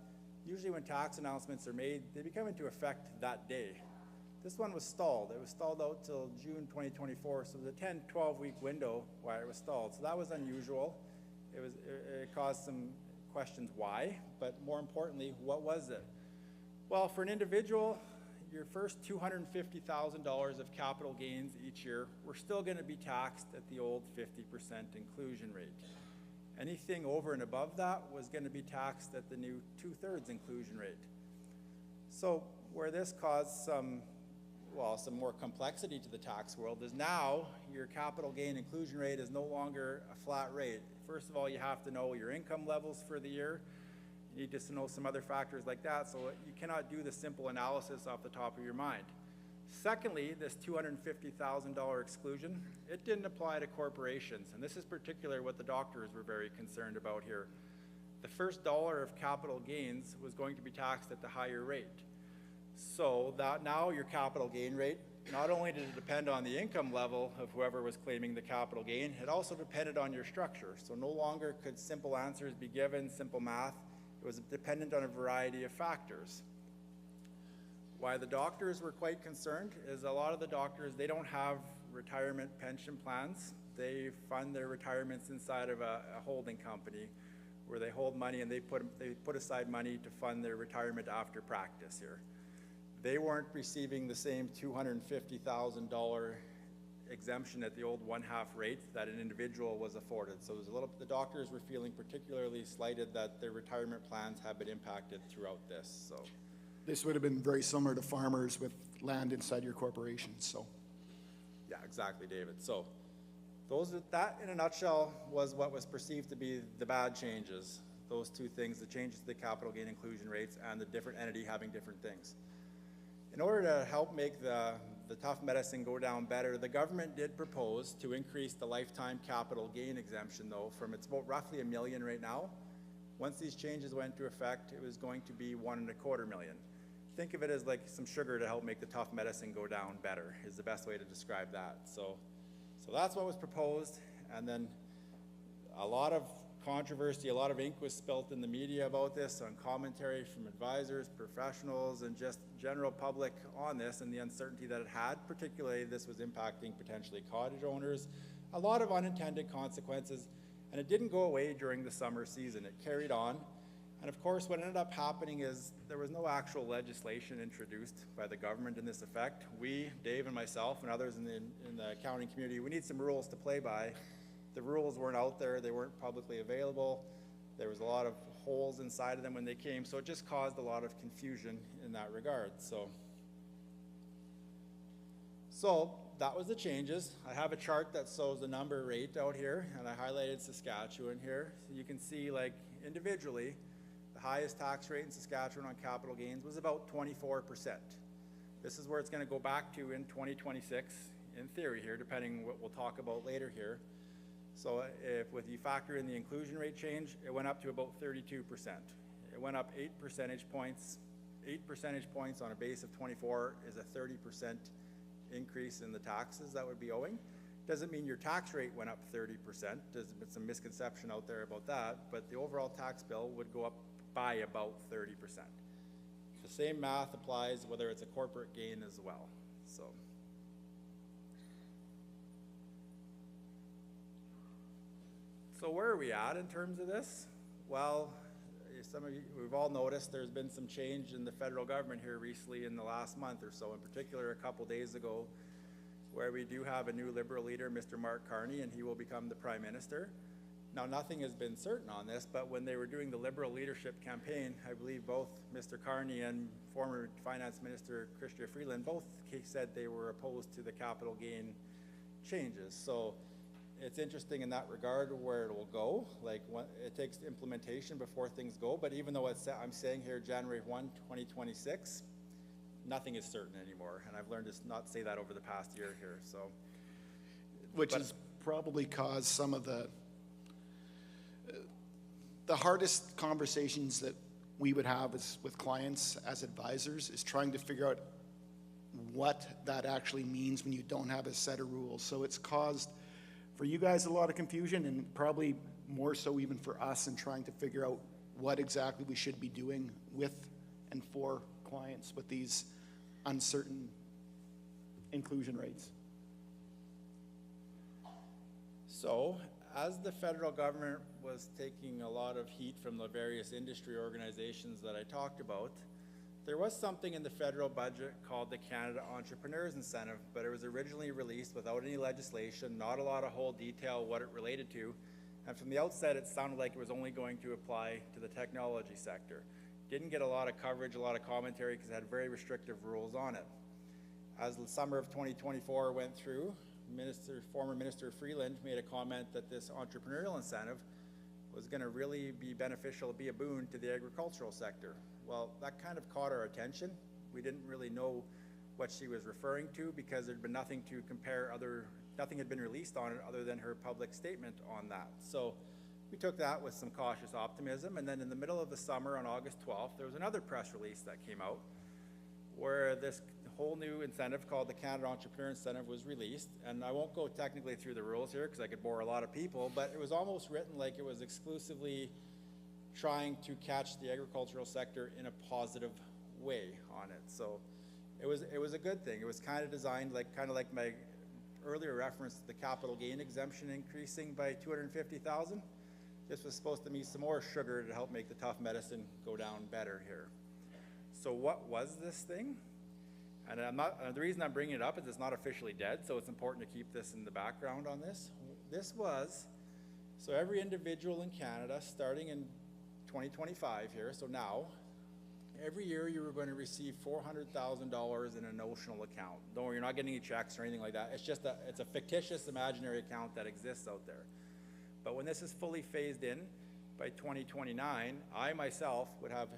usually when tax announcements are made, they become into effect that day. This one was stalled. It was stalled out till June 2024, so the 10-12-week window where it was stalled. So that was unusual. It caused some questions why, but more importantly, what was it? Well, for an individual, your first $250,000 of capital gains each year were still going to be taxed at the old 50% inclusion rate. Anything over and above that was going to be taxed at the new 2/3 inclusion rate. So where this caused some more complexity to the tax world is now your capital gain inclusion rate is no longer a flat rate. First of all, you have to know your income levels for the year. You need to know some other factors like that, so you cannot do the simple analysis off the top of your mind. Secondly, this $250,000 exclusion, it didn't apply to corporations, and this is particular what the doctors were very concerned about here. The first dollar of capital gains was going to be taxed at the higher rate. So that now your capital gain rate, not only did it depend on the income level of whoever was claiming the capital gain, it also depended on your structure. So no longer could simple answers be given, simple math. It was dependent on a variety of factors. Why the doctors were quite concerned is a lot of the doctors, they don't have retirement pension plans. They fund their retirements inside of a holding company where they hold money and they put aside money to fund their retirement after practice here. They weren't receiving the same $250,000 exemption at the old 1/2 rate that an individual was afforded. So the doctors were feeling particularly slighted that their retirement plans have been impacted throughout this. So this would have been very similar to farmers with land inside your corporation. So yeah, exactly, David. So that in a nutshell was what was perceived to be the bad changes. Those two things, the changes to the capital gain inclusion rates and the different entity having different things. In order to help make the tough medicine go down better, the government did propose to increase the lifetime capital gain exemption, though, from it's about roughly $1 million right now. Once these changes went into effect, it was going to be $1.25 million. Think of it as like some sugar to help make the tough medicine go down better, is the best way to describe that. So that's what was proposed, and then a lot of controversy, a lot of ink was spilt in the media about this, on commentary from advisors, professionals, and just general public on this and the uncertainty that it had. Particularly, this was impacting potentially cottage owners. A lot of unintended consequences, and it didn't go away during the summer season. It carried on. And of course, what ended up happening is there was no actual legislation introduced by the government in this effect. We, Dave and myself and others in the accounting community, we need some rules to play by. The rules weren't out there, they weren't publicly available. There was a lot of holes inside of them when they came, so it just caused a lot of confusion in that regard. So that was the changes. I have a chart that shows the number rate out here, and I highlighted Saskatchewan here. So you can see, like, individually, the highest tax rate in Saskatchewan on capital gains was about 24%. This is where it's going to go back to in 2026, in theory here, depending on what we'll talk about later here. So if you factor in the inclusion rate change, it went up to about 32%. It went up 8 percentage points. 8 percentage points on a base of 24 is a 30% increase in the taxes that would be owing. Doesn't mean your tax rate went up 30%. There's been some misconception out there about that, but the overall tax bill would go up by about 30%. The same math applies whether it's a corporate gain as well. So where are we at in terms of this? Well, some of you, we've all noticed there's been some change in the federal government here recently in the last month or so. In particular, a couple days ago, where we do have a new Liberal leader, Mr. Mark Carney, and he will become the Prime Minister. Now, nothing has been certain on this, but when they were doing the Liberal leadership campaign, I believe both Mr. Carney and former Finance Minister Chrystia Freeland both said they were opposed to the capital gain changes. So it's interesting in that regard where it will go. Like, it takes implementation before things go, but even though I'm saying here January 1, 2026, nothing is certain anymore, and I've learned to not say that over the past year here. So, Which has probably caused some of the hardest conversations that we would have with clients as advisors is trying to figure out what that actually means when you don't have a set of rules. So it's caused for you guys a lot of confusion, and probably more so even for us in trying to figure out what exactly we should be doing with and for clients with these uncertain inclusion rates. So, as the federal government was taking a lot of heat from the various industry organizations that I talked about, there was something in the federal budget called the Canada Entrepreneurs Incentive, but it was originally released without any legislation, not a lot of whole detail what it related to, and from the outset it sounded like it was only going to apply to the technology sector. Didn't get a lot of coverage, a lot of commentary, because it had very restrictive rules on it. As the summer of 2024 went through, former Minister Freeland made a comment that this entrepreneurial incentive was going to really be beneficial, be a boon to the agricultural sector. Well, that kind of caught our attention. We didn't really know what she was referring to because there'd been nothing to compare, nothing had been released on it other than her public statement on that. So we took that with some cautious optimism, and then in the middle of the summer on August 12th, there was another press release that came out where this whole new incentive called the Canada Entrepreneur Incentive was released, and I won't go technically through the rules here because I could bore a lot of people, but it was almost written like it was exclusively trying to catch the agricultural sector in a positive way on it. So it was a good thing. It was kind of designed kind of like my earlier reference to the capital gain exemption increasing by $250,000. This was supposed to be some more sugar to help make the tough medicine go down better here. So what was this thing? And the reason I'm bringing it up is it's not officially dead, so it's important to keep this in the background on this. So every individual in Canada, starting in 2025 here, so now, every year you were going to receive $400,000 in a notional account. Don't worry, you're not getting any checks or anything like that. It's just it's a fictitious imaginary account that exists out there. But when this is fully phased in by 2029, I myself would have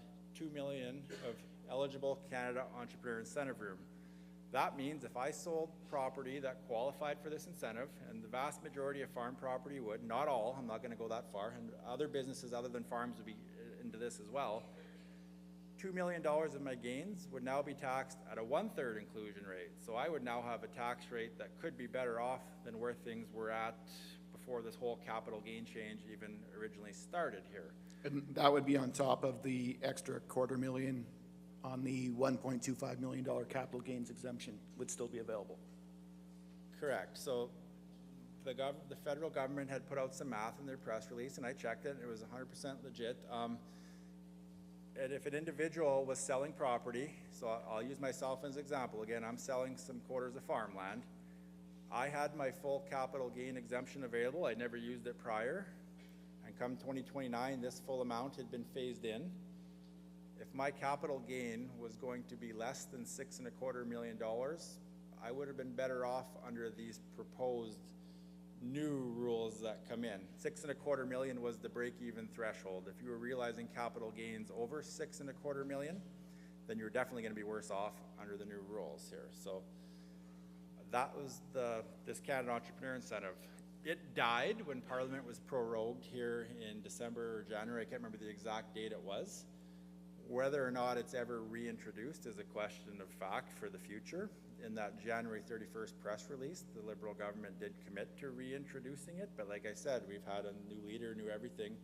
$2 million of eligible Canada Entrepreneur Incentive room. That means if I sold property that qualified for this incentive, and the vast majority of farm property would, not all, I'm not going to go that far, and other businesses other than farms would be into this as well, $2 million of my gains would now be taxed at a 1/3 inclusion rate. So I would now have a tax rate that could be better off than where things were at before this whole capital gain change even originally started here. And that would be on top of the extra $250,000 on the $1.25 million capital gains exemption would still be available. Correct. So the federal government had put out some math in their press release, and I checked it, and it was 100% legit. And if an individual was selling property, so I'll use myself as an example. Again, I'm selling some quarters of farmland. I had my full capital gain exemption available. I never used it prior. And come 2029, this full amount had been phased in. If my capital gain was going to be less than $6.25 million, I would have been better off under these proposed new rules that come in. $6.25 million was the break-even threshold. If you were realizing capital gains over $6.25 million, then you're definitely going to be worse off under the new rules here. So that was this Canada Entrepreneur Incentive. It died when Parliament was prorogued here in December or January. I can't remember the exact date it was. Whether or not it's ever reintroduced is a question of fact for the future. In that January 31st press release, the Liberal government did commit to reintroducing it, but like I said, we've had a new leader, new everything.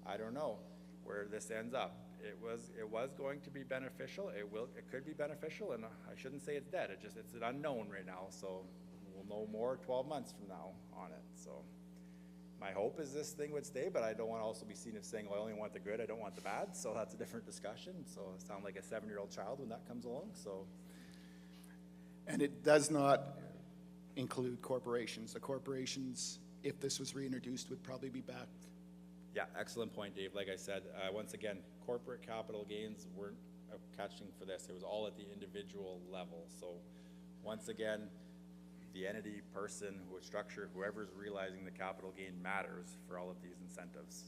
I don't know where this ends up. It was going to be beneficial. It could be beneficial, and I shouldn't say it's dead. It's an unknown right now, so we'll know more 12 months from now on it. So my hope is this thing would stay, but I don't want to also be seen as saying, well, I only want the good, I don't want the bad, so that's a different discussion. So I sound like a 7-year-old child when that comes along. So. And it does not include corporations. The corporations, if this was reintroduced, would probably be back. Yeah, excellent point, Dave. Like I said, once again, corporate capital gains weren't catching for this. It was all at the individual level. So once again, the entity, person, structure, whoever's realizing the capital gain matters for all of these incentives.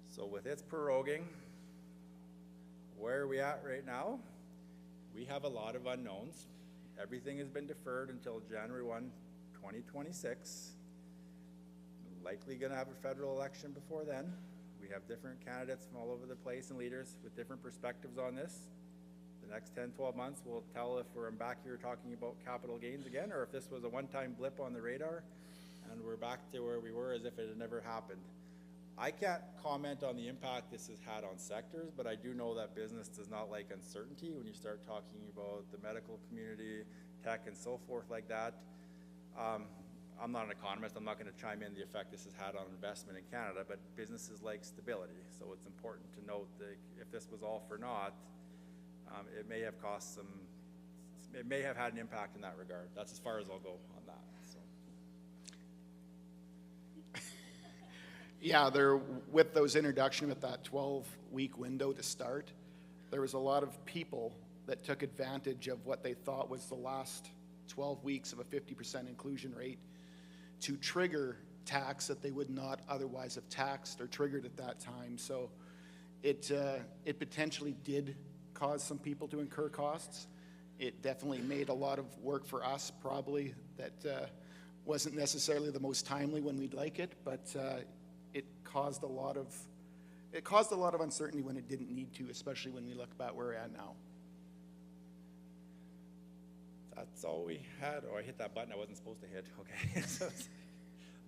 So with its proroguing, where are we at right now? We have a lot of unknowns. Everything has been deferred until January 1, 2026. Likely gonna have a federal election before then. We have different candidates from all over the place and leaders with different perspectives on this. The next 10, 12 months will tell if we're back here talking about capital gains again, or if this was a one-time blip on the radar and we're back to where we were as if it had never happened. I can't comment on the impact this has had on sectors, but I do know that business does not like uncertainty. When you start talking about the medical community, tech and so forth like that, I'm not an economist. I'm not going to chime in the effect this has had on investment in Canada, but businesses like stability. So it's important to note that if this was all for naught, it may have cost some, it may have had an impact in that regard. That's as far as I'll go on that. So. Yeah, with those introduction, with that 12-week window to start, there was a lot of people that took advantage of what they thought was the last 12 weeks of a 50% inclusion rate to trigger tax that they would not otherwise have taxed or triggered at that time. So it potentially did cause some people to incur costs. It definitely made a lot of work for us, probably, that wasn't necessarily the most timely when we'd like it, but it caused a lot of uncertainty when it didn't need to, especially when we look back where we're at now. That's all we had. Oh, I hit that button I wasn't supposed to hit. Okay.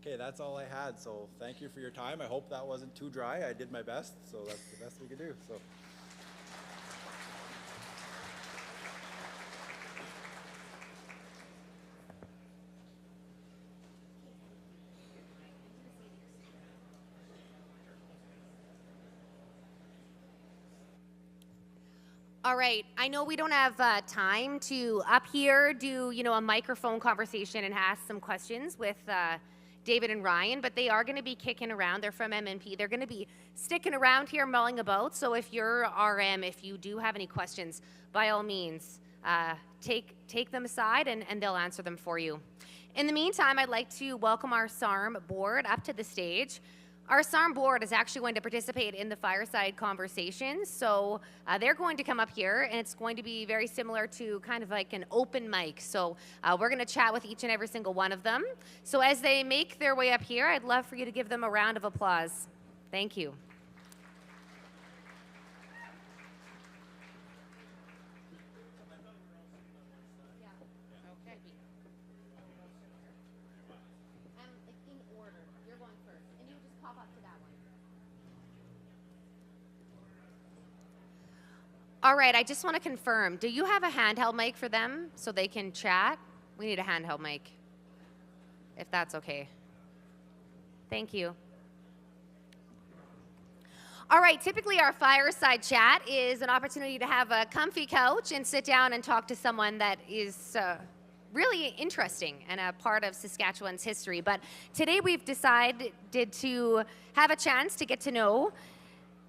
Okay, that's all I had. So thank you for your time. I hope that wasn't too dry. I did my best, so that's the best we could do. So. All right, I know we don't have time to up here do, a microphone conversation and ask some questions with David and Ryan, but they are going to be kicking around. They're from MNP. They're going to be sticking around here mulling about. So if you're RM, if you do have any questions, by all means, take them aside and they'll answer them for you. In the meantime, I'd like to welcome our SARM board up to the stage. Our SARM board is actually going to participate in the fireside conversation. So they're going to come up here, and it's going to be very similar to kind of like an open mic. So we're going to chat with each and every single one of them. So as they make their way up here, I'd love for you to give them a round of applause. Thank you. All right, I just want to confirm, do you have a handheld mic for them so they can chat? We need a handheld mic, if that's okay. Thank you. All right, typically our fireside chat is an opportunity to have a comfy couch and sit down and talk to someone that is really interesting and a part of Saskatchewan's history. But today we've decided to have a chance to get to know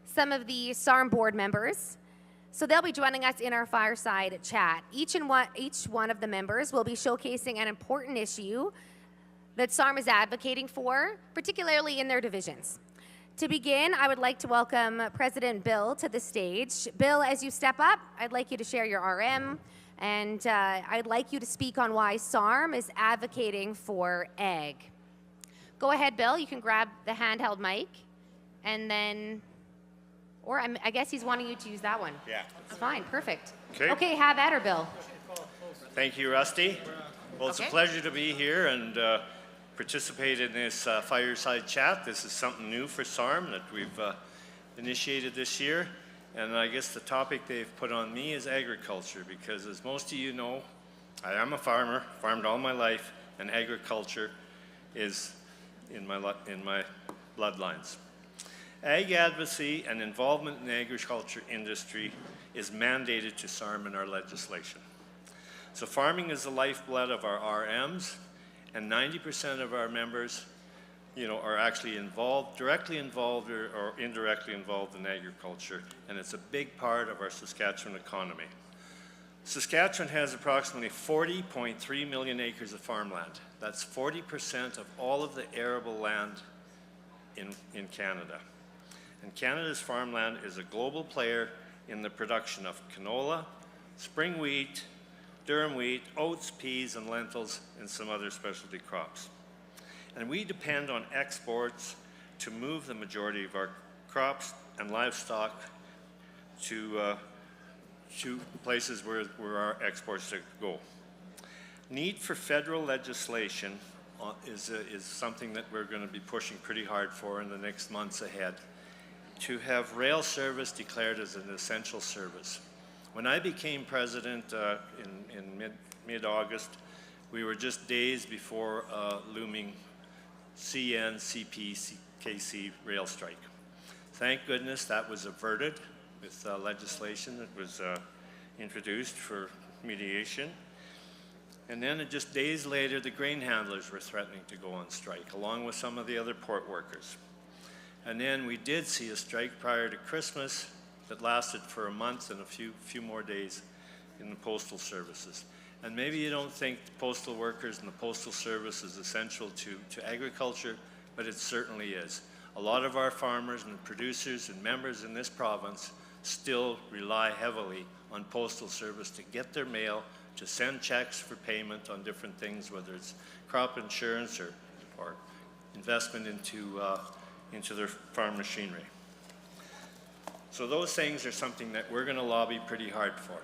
some of the SARM board members. So they'll be joining us in our fireside chat. Each one of the members will be showcasing an important issue that SARM is advocating for, particularly in their divisions. To begin, I would like to welcome President Bill to the stage. Bill, as you step up, I'd like you to share your RM, and I'd like you to speak on why SARM is advocating for ag. Go ahead, Bill. You can grab the handheld mic, and then... Or I guess he's wanting you to use that one. Yeah. It's fine, perfect. Okay. Okay, have at her, Bill. Thank you, Rusty. Well, it's Okay. a pleasure to be here and participate in this fireside chat. This is something new for SARM that we've initiated this year. And I guess the topic they've put on me is agriculture, because as most of you know, I am a farmer, farmed all my life, and agriculture is in my bloodlines. Ag advocacy and involvement in the agriculture industry is mandated to SARM in our legislation. So farming is the lifeblood of our RMs, and 90% of our members, are actually involved, directly involved or indirectly involved in agriculture, and it's a big part of our Saskatchewan economy. Saskatchewan has approximately 40.3 million acres of farmland. That's 40% of all of the arable land in Canada. And Canada's farmland is a global player in the production of canola, spring wheat, durum wheat, oats, peas, and lentils, and some other specialty crops. And we depend on exports to move the majority of our crops and livestock to places where our exports go. Need for federal legislation is something that we're going to be pushing pretty hard for in the next months ahead, to have rail service declared as an essential service. When I became president in mid-August, we were just days before looming CN, CP, KC rail strike. Thank goodness that was averted with legislation that was introduced for mediation. And then just days later, the grain handlers were threatening to go on strike, along with some of the other port workers. And then we did see a strike prior to Christmas that lasted for a month and a few more days in the postal services. And maybe you don't think the postal workers and the postal service is essential to agriculture, but it certainly is. A lot of our farmers and producers and members in this province still rely heavily on postal service to get their mail, to send checks for payment on different things, whether it's crop insurance or investment into their farm machinery. So those things are something that we're going to lobby pretty hard for.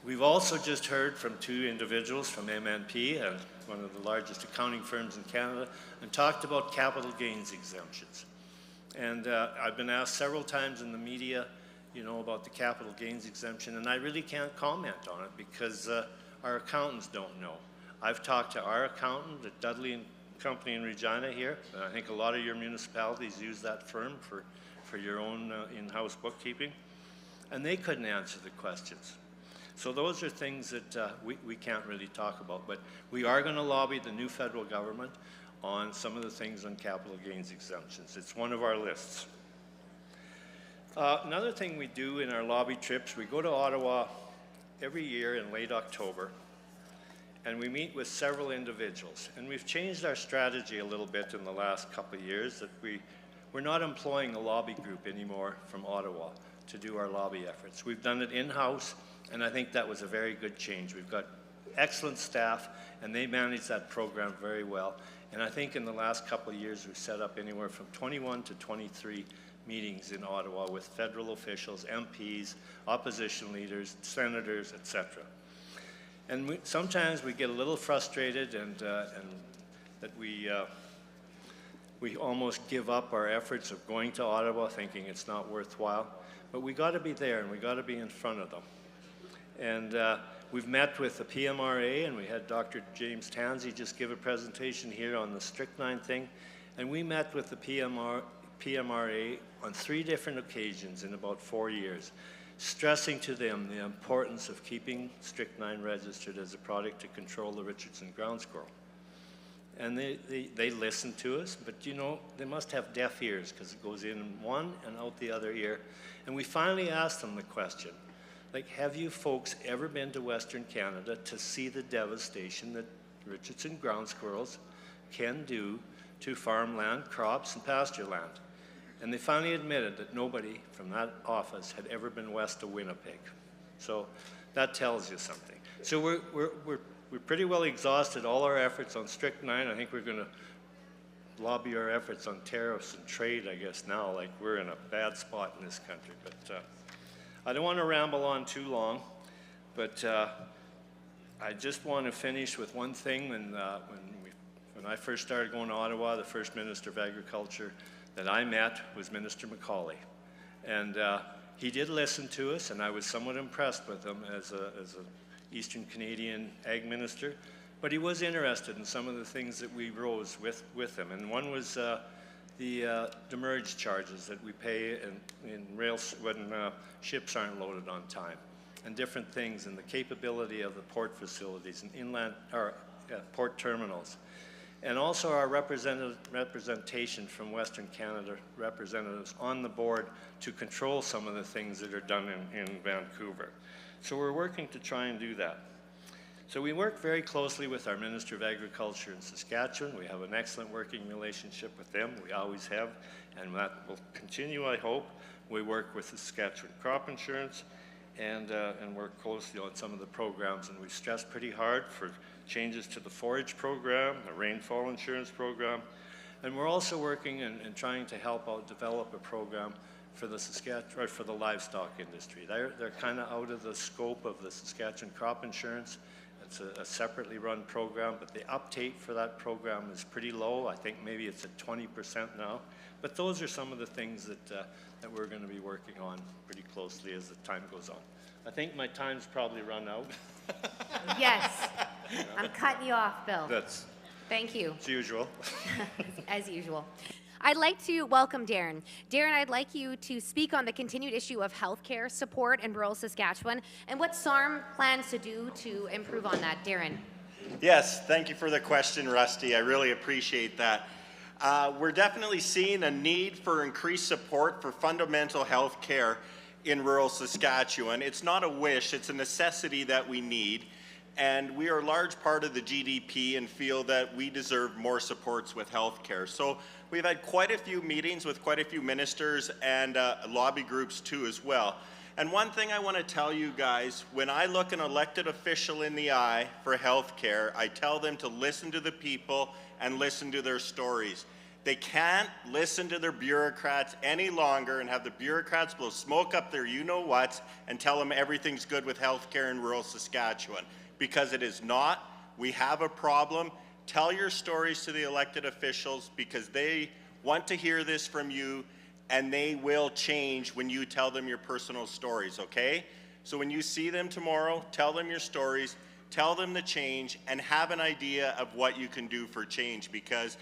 We've also just heard from two individuals from MNP, and one of the largest accounting firms in Canada, and talked about capital gains exemptions. And I've been asked several times in the media, about the capital gains exemption, and I really can't comment on it because our accountants don't know. I've talked to our accountant at Dudley and Company in Regina here, and I think a lot of your municipalities use that firm for your own in-house bookkeeping, and they couldn't answer the questions. So those are things that we can't really talk about, but we are going to lobby the new federal government on some of the things on capital gains exemptions. It's one of our lists. Another thing we do in our lobby trips, we go to Ottawa every year in late October, and we meet with several individuals. And we've changed our strategy a little bit in the last couple of years, that we're not employing a lobby group anymore from Ottawa to do our lobby efforts. We've done it in-house, and I think that was a very good change. We've got excellent staff, and they manage that program very well. And I think in the last couple of years, we've set up anywhere from 21 to 23 meetings in Ottawa with federal officials, MPs, opposition leaders, senators, etc. And sometimes we get a little frustrated and that we almost give up our efforts of going to Ottawa thinking it's not worthwhile. But we got to be there, and we got to be in front of them. And we've met with the PMRA, and we had Dr. James Tansey just give a presentation here on the strychnine thing. And we met with the PMRA on 3 different occasions in about 4 years, stressing to them the importance of keeping strychnine registered as a product to control the Richardson ground squirrel. And they listened to us, but they must have deaf ears because it goes in one and out the other ear. And we finally asked them the question, like, have you folks ever been to Western Canada to see the devastation that Richardson ground squirrels can do to farmland, crops, and pasture land? And they finally admitted that nobody from that office had ever been west of Winnipeg. So that tells you something. So we're pretty well exhausted all our efforts on strychnine. I think we're going to lobby our efforts on tariffs and trade, I guess, now. Like, we're in a bad spot in this country. But I don't want to ramble on too long, but I just want to finish with one thing. When I first started going to Ottawa, the first Minister of Agriculture that I met was Minister McCauley. And he did listen to us, and I was somewhat impressed with him as an Eastern Canadian ag minister. But he was interested in some of the things that we rose with him. And one was the demurrage charges that we pay in rails when ships aren't loaded on time. and different things, and the capability of the port facilities and inland or port terminals. And also our representation from Western Canada representatives on the board to control some of the things that are done in Vancouver. So we're working to try and do that. So we work very closely with our Minister of Agriculture in Saskatchewan. We have an excellent working relationship with them. We always have, and that will continue, I hope. We work with the Saskatchewan Crop Insurance and work closely on some of the programs, and we stress pretty hard for changes to the forage program, the rainfall insurance program, and we're also working and trying to help out develop a program for the Saskatchewan, for the livestock industry. They're kind of out of the scope of the Saskatchewan Crop Insurance. It's a separately run program, but the uptake for that program is pretty low. I think maybe it's at 20% now. But those are some of the things that we're going to be working on pretty closely as the time goes on. I think my time's probably run out. Yes. I'm cutting you off, Bill. Thank you. As usual. As usual. I'd like to welcome Darren. Darren, I'd like you to speak on the continued issue of healthcare support in rural Saskatchewan and what SARM plans to do to improve on that. Darren. Yes, thank you for the question, Rusty. I really appreciate that. We're definitely seeing a need for increased support for fundamental health care in rural Saskatchewan. It's not a wish, it's a necessity that we need. And we are a large part of the GDP and feel that we deserve more supports with health care. So we've had quite a few meetings with quite a few ministers and lobby groups too as well. And one thing I want to tell you guys, when I look an elected official in the eye for health care, I tell them to listen to the people and listen to their stories. They can't listen to their bureaucrats any longer and have the bureaucrats blow smoke up their you-know-whats and tell them everything's good with health care in rural Saskatchewan. Because it is not. We have a problem. Tell your stories to the elected officials because they want to hear this from you, and they will change when you tell them your personal stories, okay? So when you see them tomorrow, tell them your stories, tell them the change, and have an idea of what you can do for change, because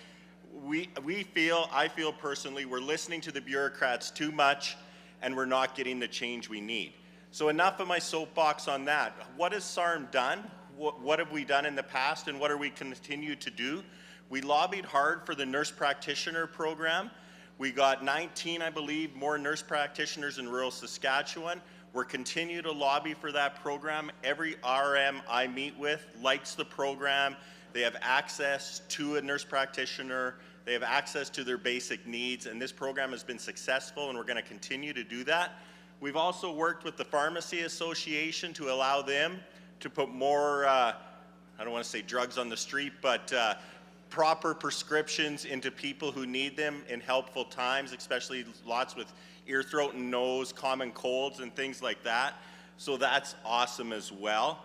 I feel personally, we're listening to the bureaucrats too much, and we're not getting the change we need. So enough of my soapbox on that. What has SARM done? What have we done in the past, and what are we continue to do? We lobbied hard for the nurse practitioner program. We got 19, I believe, more nurse practitioners in rural Saskatchewan. We're continue to lobby for that program. Every RM I meet with likes the program. They have access to a nurse practitioner. They have access to their basic needs, and this program has been successful, and we're going to continue to do that. We've also worked with the Pharmacy Association to allow them to put more, I don't want to say drugs on the street, but proper prescriptions into people who need them in helpful times, especially lots with ear, throat, and nose, common colds, and things like that. So that's awesome as well.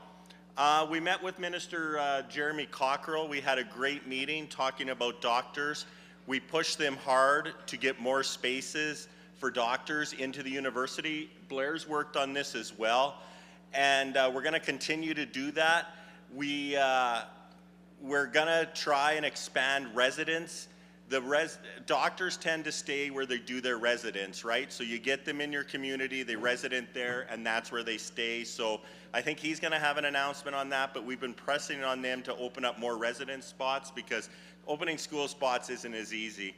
We met with Minister Jeremy Cockrell. We had a great meeting talking about doctors. We pushed them hard to get more spaces for doctors into the university. Blair's worked on this as well, and we're going to continue to do that. We're going to try and expand residence. Doctors tend to stay where they do their residence, right? So you get them in your community, they resident there, and that's where they stay. So I think he's going to have an announcement on that, but we've been pressing on them to open up more residence spots because opening school spots isn't as easy.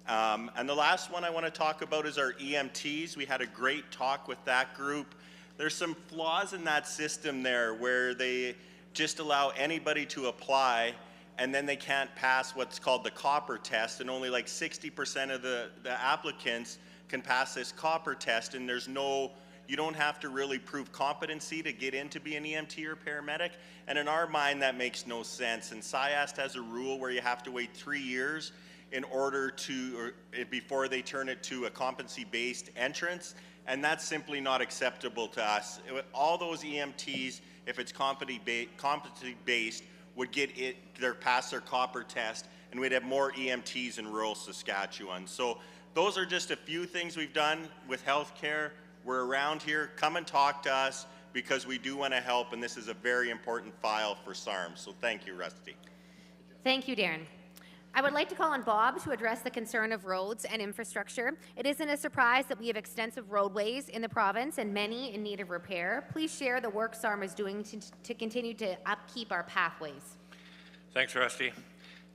And the last one I want to talk about is our EMTs. We had a great talk with that group. There's some flaws in that system there where they just allow anybody to apply and then they can't pass what's called the copper test, and only like 60% of the applicants can pass this copper test, and you don't have to really prove competency to get in to be an EMT or paramedic, and in our mind that makes no sense. And SIAST has a rule where you have to wait 3 years in order before they turn it to a competency-based entrance, and that's simply not acceptable to us. All those EMTs, if it's competency-based, would pass their copper test, and we'd have more EMTs in rural Saskatchewan. So those are just a few things we've done with healthcare. We're around here. Come and talk to us because we do want to help, and this is a very important file for SARM. So thank you, Rusty. Thank you, Darren. I would like to call on Bob to address the concern of roads and infrastructure. It isn't a surprise that we have extensive roadways in the province and many in need of repair. Please share the work SARM is doing to continue to upkeep our pathways. Thanks, Rusty.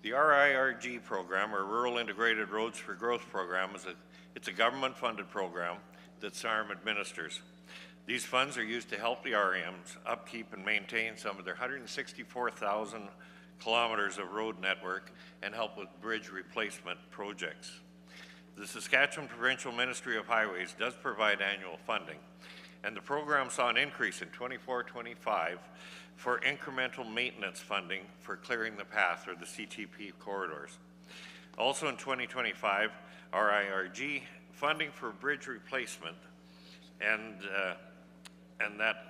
The RIRG program, or Rural Integrated Roads for Growth program, it's a government-funded program that SARM administers. These funds are used to help the REMs upkeep and maintain some of their 164,000 kilometers of road network and help with bridge replacement projects. The Saskatchewan Provincial Ministry of Highways does provide annual funding, and the program saw an increase in 24-25 for incremental maintenance funding for clearing the path, or the CTP corridors. Also in 2025, RIRG funding for bridge replacement and that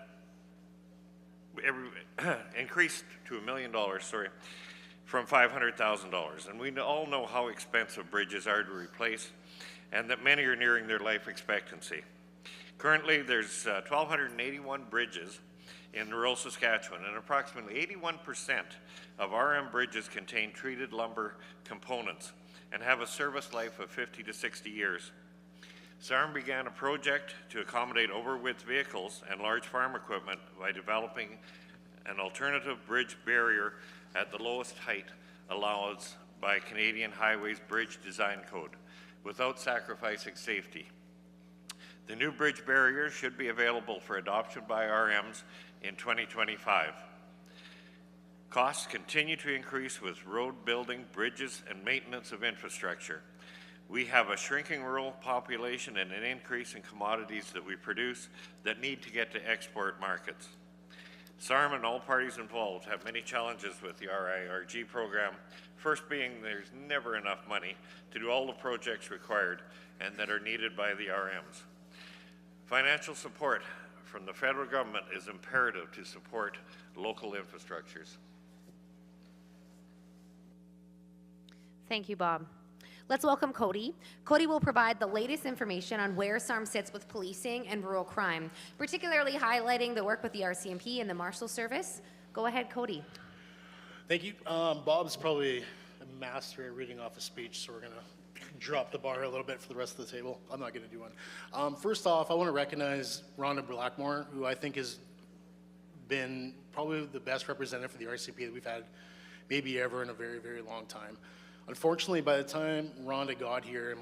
increased to $1 million, from $500,000. And we all know how expensive bridges are to replace, and that many are nearing their life expectancy. Currently, there's 1,281 bridges in rural Saskatchewan, and approximately 81% of RM bridges contain treated lumber components and have a service life of 50 to 60 years. SARM began a project to accommodate overwidth vehicles and large farm equipment by developing an alternative bridge barrier at the lowest height allowed by Canadian Highways Bridge Design Code, without sacrificing safety. The new bridge barrier should be available for adoption by RMs in 2025. Costs continue to increase with road building, bridges, and maintenance of infrastructure. We have a shrinking rural population and an increase in commodities that we produce that need to get to export markets. SARM and all parties involved have many challenges with the RIRG program, first being there's never enough money to do all the projects required and that are needed by the RMs. Financial support from the federal government is imperative to support local infrastructures. Thank you, Bob. Let's welcome Cody. Cody will provide the latest information on where SARM sits with policing and rural crime, particularly highlighting the work with the RCMP and the Marshal Service. Go ahead, Cody. Thank you. Bob's probably a master at reading off a speech, so we're going to drop the bar a little bit for the rest of the table. I'm not going to do one. First off, I want to recognize Rhonda Blackmore, who I think has been probably the best representative for the RCMP that we've had maybe ever in a very, very long time. Unfortunately, by the time Rhonda got here,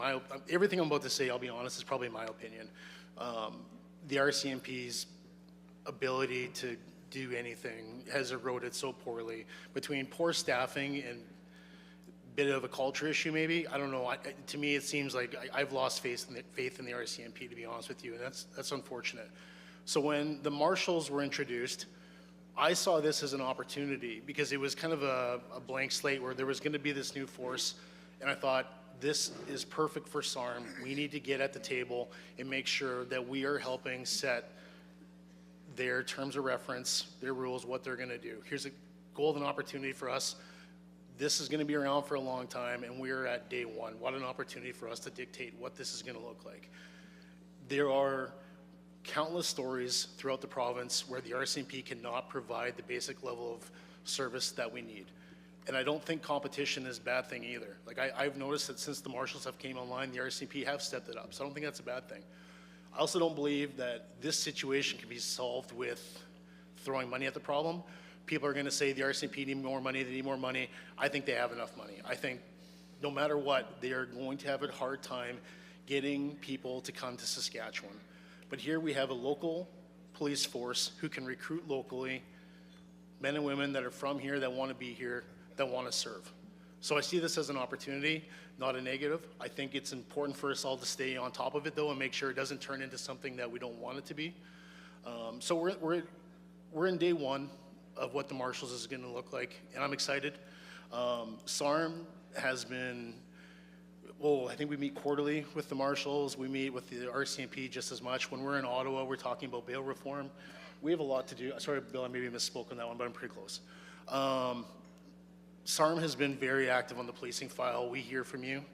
everything I'm about to say, I'll be honest, is probably my opinion. The RCMP's ability to do anything has eroded so poorly between poor staffing and a bit of a culture issue, maybe. I don't know. To me, it seems like I've lost faith in the RCMP, to be honest with you, and that's unfortunate. So when the marshals were introduced, I saw this as an opportunity because it was kind of a blank slate where there was going to be this new force, and I thought, this is perfect for SARM. We need to get at the table and make sure that we are helping set their terms of reference, their rules, what they're going to do. Here's a golden opportunity for us. This is going to be around for a long time, and we're at day one. What an opportunity for us to dictate what this is going to look like. There are countless stories throughout the province where the RCMP cannot provide the basic level of service that we need. And I don't think competition is a bad thing either. Like I've noticed that since the marshals have came online, the RCMP have stepped it up. So I don't think that's a bad thing. I also don't believe that this situation can be solved with throwing money at the problem. People are going to say the RCMP need more money, they need more money. I think they have enough money. I think no matter what, they are going to have a hard time getting people to come to Saskatchewan. But here we have a local police force who can recruit locally, men and women that are from here, that want to be here, that want to serve. So I see this as an opportunity, not a negative. I think it's important for us all to stay on top of it, though, and make sure it doesn't turn into something that we don't want it to be. So we're in day one of what the marshals is going to look like, and I'm excited. SARM has been, well, I think we meet quarterly with the marshals. We meet with the RCMP just as much. When we're in Ottawa, we're talking about bail reform. We have a lot to do. Sorry, Bill, I maybe misspoke on that one, but I'm pretty close. SARM has been very active on the policing file. We hear from you.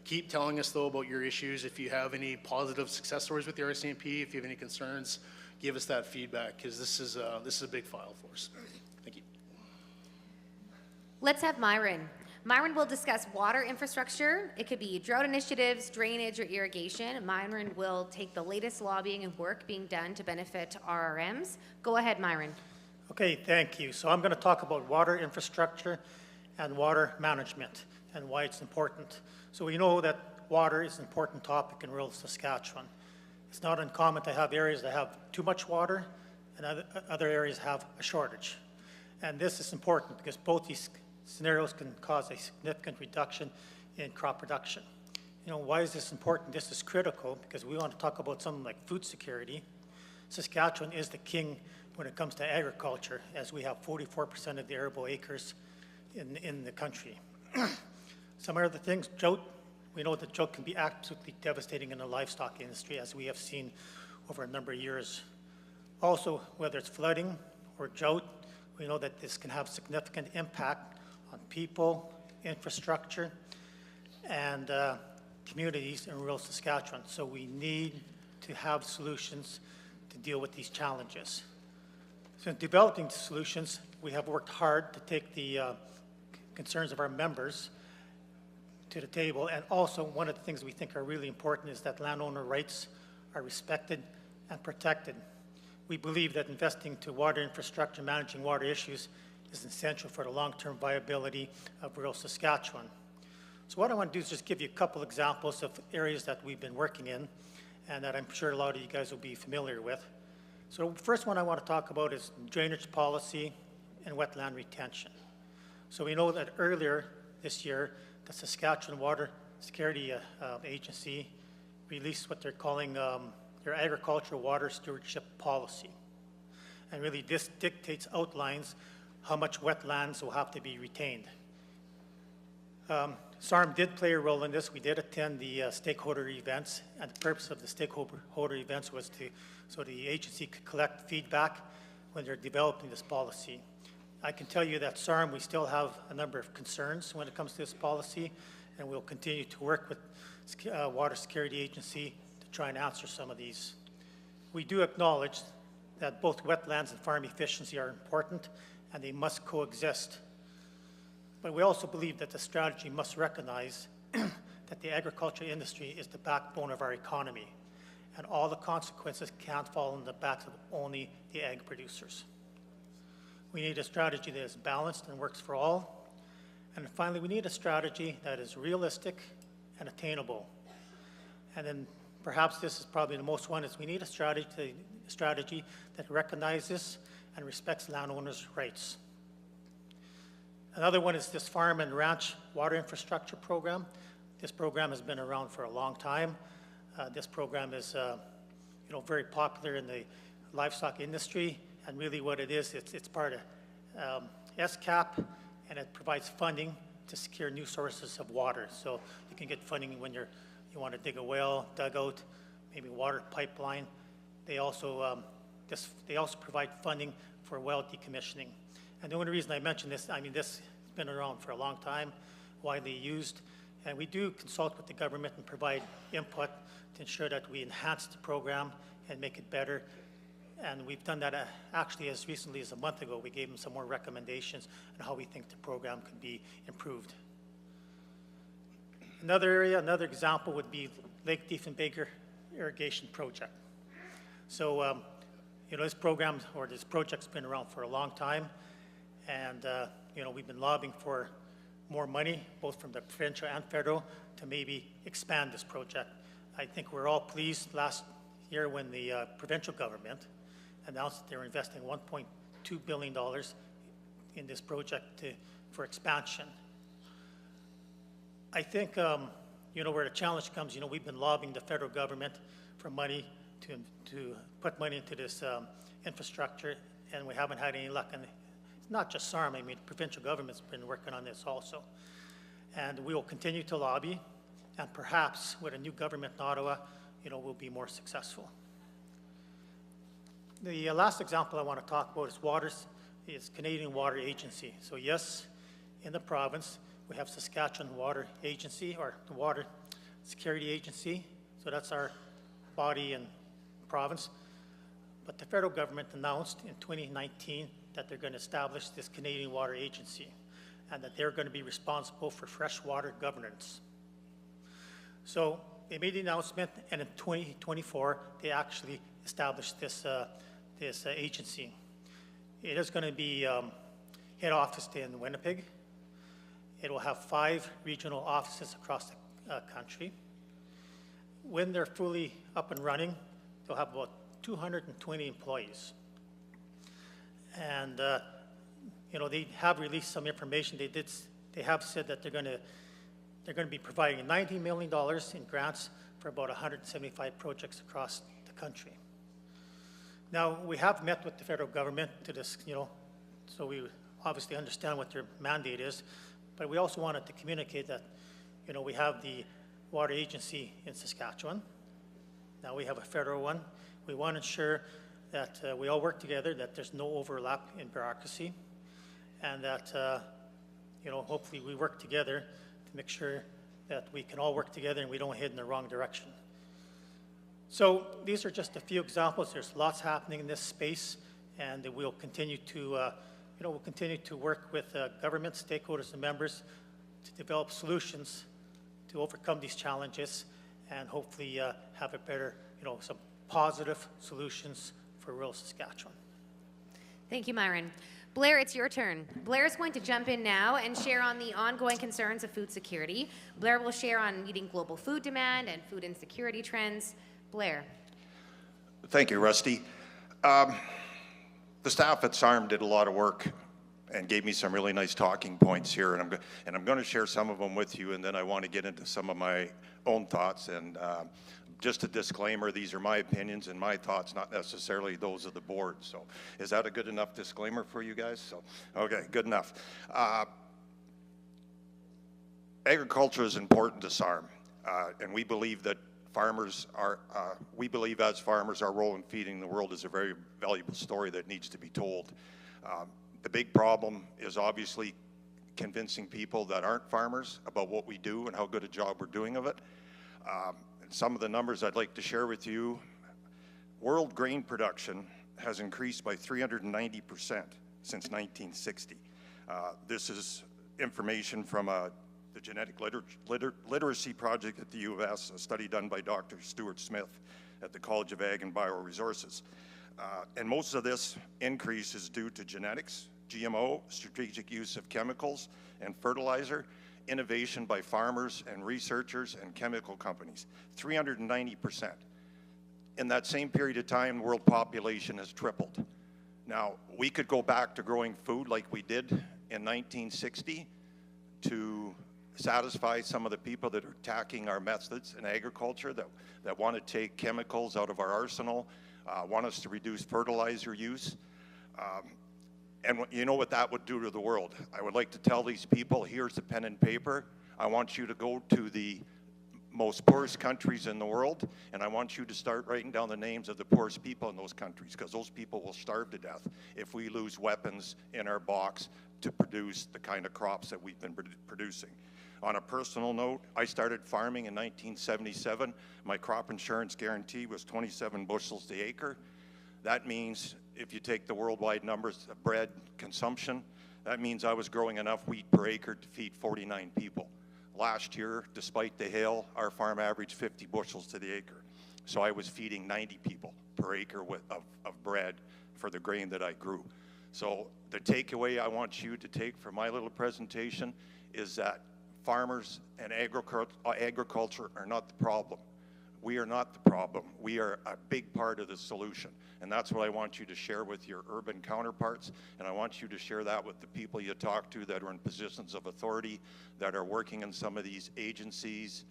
Keep telling us, though, about your issues. If you have any positive success stories with the RCMP, if you have any concerns, give us that feedback, because this is a big file for us. Thank you. Let's have Myron. Myron will discuss water infrastructure. It could be drought initiatives, drainage, or irrigation. Myron will take the latest lobbying and work being done to benefit RRMs. Go ahead, Myron. Okay, thank you. So I'm going to talk about water infrastructure and water management and why it's important. So we know that water is an important topic in rural Saskatchewan. It's not uncommon to have areas that have too much water and other areas have a shortage. And this is important because both these scenarios can cause a significant reduction in crop production. You know, why is this important? This is critical because we want to talk about something like food security. Saskatchewan is the king when it comes to agriculture, as we have 44% of the arable acres in the country. Some other things, drought. We know that drought can be absolutely devastating in the livestock industry, as we have seen over a number of years. Also, whether it's flooding or drought, we know that this can have significant impact on people, infrastructure, and communities in rural Saskatchewan. So we need to have solutions to deal with these challenges. So in developing solutions, we have worked hard to take the concerns of our members to the table. And also, one of the things we think are really important is that landowner rights are respected and protected. We believe that investing to water infrastructure, managing water issues, is essential for the long-term viability of rural Saskatchewan. So what I want to do is just give you a couple examples of areas that we've been working in and that I'm sure a lot of you guys will be familiar with. So the first one I want to talk about is drainage policy and wetland retention. So we know that earlier this year, the Saskatchewan Water Security Agency released what they're calling their agricultural water stewardship policy. And really this outlines how much wetlands will have to be retained. SARM did play a role in this. We did attend the stakeholder events, and the purpose of the stakeholder events was so the agency could collect feedback when they're developing this policy. I can tell you that SARM, we still have a number of concerns when it comes to this policy, and we'll continue to work with Water Security Agency to try and answer some of these. We do acknowledge that both wetlands and farm efficiency are important, and they must coexist. But we also believe that the strategy must recognize that the agriculture industry is the backbone of our economy, and all the consequences can't fall on the backs of only the ag producers. We need a strategy that is balanced and works for all. And finally, we need a strategy that is realistic and attainable. And then perhaps this is probably the most one, is we need a strategy that recognizes and respects landowners' rights. Another one is this farm and ranch water infrastructure program. This program has been around for a long time. This program is very popular in the livestock industry, and really what it is, it's part of SCAP, and it provides funding to secure new sources of water. So you can get funding when you want to dig a well, dugout, maybe water pipeline. They also provide funding for well decommissioning. And the only reason I mention this, this has been around for a long time, widely used, and we do consult with the government and provide input to ensure that we enhance the program and make it better. And we've done that actually as recently as a month ago. We gave them some more recommendations on how we think the program could be improved. Another example would be Lake Diefenbaker Irrigation Project. So, this program or this project's been around for a long time, and we've been lobbying for more money, both from the provincial and federal, to maybe expand this project. I think we're all pleased last year when the provincial government announced that they were investing $1.2 billion in this project for expansion. I think, where the challenge comes, we've been lobbying the federal government for money to put money into this infrastructure, and we haven't had any luck. And it's not just SARM, the provincial government's been working on this also. And we will continue to lobby, and perhaps with a new government in Ottawa, we'll be more successful. The last example I want to talk about is Canadian Water Agency. So yes, in the province, we have Saskatchewan Water Agency, or the Water Security Agency. So that's our body in province. But the federal government announced in 2019 that they're going to establish this Canadian Water Agency. and that they're going to be responsible for freshwater governance. So they made the announcement, and in 2024, they actually established this agency. It is going to be head office in Winnipeg. It will have 5 regional offices across the country. When they're fully up and running, they'll have about 220 employees. And you know, they have released some information. They have said that they're going to be providing $90 million in grants for about 175 projects across the country. Now, we have met with the federal government to this, you know, so we obviously understand what their mandate is, but we also wanted to communicate that, you know, we have the water agency in Saskatchewan. Now we have a federal one. We want to ensure that we all work together, that there's no overlap in bureaucracy, and that, you know, hopefully we work together to make sure that we can all work together and we don't head in the wrong direction. So these are just a few examples. There's lots happening in this space, and we'll continue to, you know, we'll continue to work with government stakeholders and members to develop solutions to overcome these challenges and hopefully have a better, you know, some positive solutions for rural Saskatchewan. Thank you, Myron. Blair, it's your turn. Blair is going to jump in now and share on the ongoing concerns of food security. Blair will share on meeting global food demand and food insecurity trends. Blair. Thank you, Rusty. The staff at SARM did a lot of work and gave me some really nice talking points here, and I'm going to share some of them with you, and then I want to get into some of my own thoughts. And just a disclaimer, these are my opinions and my thoughts, not necessarily those of the board. So is that a good enough disclaimer for you guys? So, okay, good enough. Agriculture is important to SARM, and we believe that farmers are, we believe as farmers, our role in feeding the world is a very valuable story that needs to be told. The big problem is obviously convincing people that aren't farmers about what we do and how good a job we're doing of it. Some of the numbers I'd like to share with you: world grain production has increased by 390% since 1960. This is information from the Genetic Literacy Project at the U of S, a study done by Dr. Stuart Smith at the College of Ag and Bioresources. And most of this increase is due to genetics, GMO, strategic use of chemicals and fertilizer, innovation by farmers and researchers and chemical companies, 390%. In that same period of time, the world population has tripled. Now, we could go back to growing food like we did in 1960 to satisfy some of the people that are attacking our methods in agriculture, that want to take chemicals out of our arsenal, want us to reduce fertilizer use. And you know what that would do to the world. I would like to tell these people, here's a pen and paper. I want you to go to the most poorest countries in the world, and I want you to start writing down the names of the poorest people in those countries, because those people will starve to death if we lose weapons in our box to produce the kind of crops that we've been producing. On a personal note, I started farming in 1977. My crop insurance guarantee was 27 bushels the acre. That means if you take the worldwide numbers of bread consumption, that means I was growing enough wheat per acre to feed 49 people. Last year, despite the hail, our farm averaged 50 bushels to the acre. So I was feeding 90 people per acre of bread for the grain that I grew. So the takeaway I want you to take from my little presentation is that farmers and agriculture are not the problem. We are not the problem. We are a big part of the solution. And that's what I want you to share with your urban counterparts. And I want you to share that with the people you talk to that are in positions of authority, that are working in some of these agencies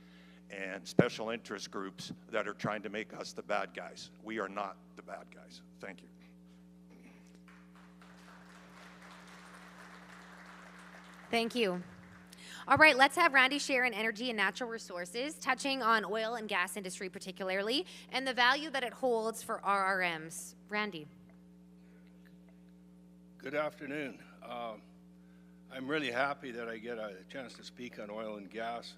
and special interest groups that are trying to make us the bad guys. We are not the bad guys. Thank you. Thank you. All right, let's have Randy share in energy and natural resources, touching on oil and gas industry particularly, and the value that it holds for RRMs. Randy. Good afternoon. I'm really happy that I get a chance to speak on oil and gas,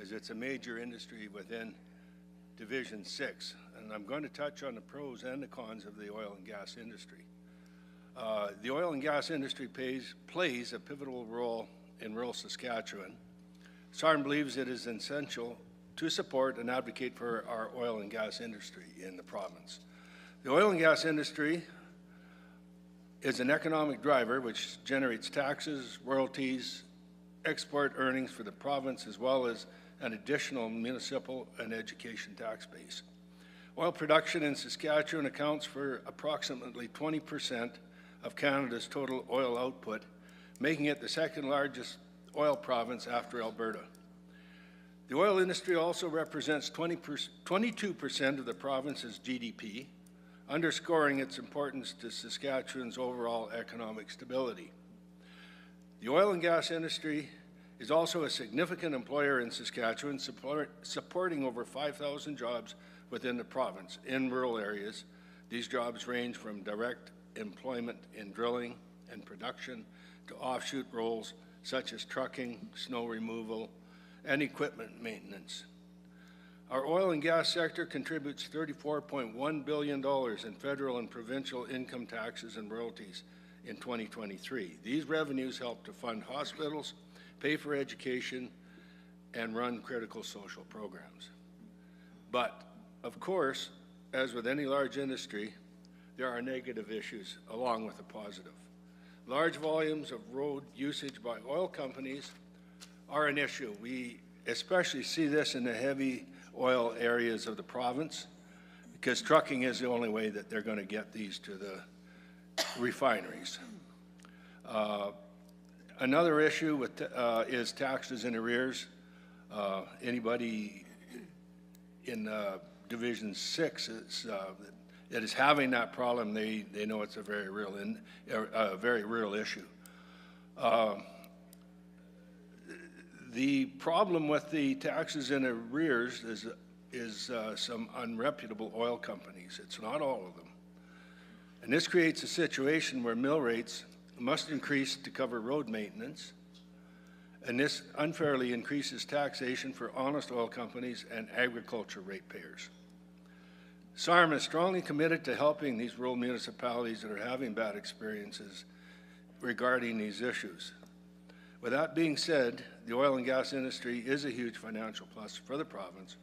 as it's a major industry within Division 6. And I'm going to touch on the pros and the cons of the oil and gas industry. The oil and gas industry plays a pivotal role in rural Saskatchewan, SARM believes it is essential to support and advocate for our oil and gas industry in the province. The oil and gas industry is an economic driver which generates taxes, royalties, export earnings for the province, as well as an additional municipal and education tax base. Oil production in Saskatchewan accounts for approximately 20% of Canada's total oil output, making it the second largest oil province after Alberta. The oil industry also represents 22% of the province's GDP, underscoring its importance to Saskatchewan's overall economic stability. The oil and gas industry is also a significant employer in Saskatchewan, supporting over 5,000 jobs within the province. In rural areas, these jobs range from direct employment in drilling and production to offshoot roles such as trucking, snow removal, and equipment maintenance. Our oil and gas sector contributes $34.1 billion in federal and provincial income taxes and royalties in 2023. These revenues help to fund hospitals, pay for education, and run critical social programs. But, of course, as with any large industry, there are negative issues along with the positive. Large volumes of road usage by oil companies are an issue. We especially see this in the heavy oil areas of the province because trucking is the only way that they're going to get these to the refineries. Another issue with, is taxes in arrears. Anybody in Division 6 that is having that problem, they know it's a very real issue. The problem with the taxes in arrears is some unreputable oil companies. It's not all of them. And this creates a situation where mill rates must increase to cover road maintenance, and this unfairly increases taxation for honest oil companies and agriculture ratepayers. SARM is strongly committed to helping these rural municipalities that are having bad experiences regarding these issues. With that being said, the oil and gas industry is a huge financial plus for the province,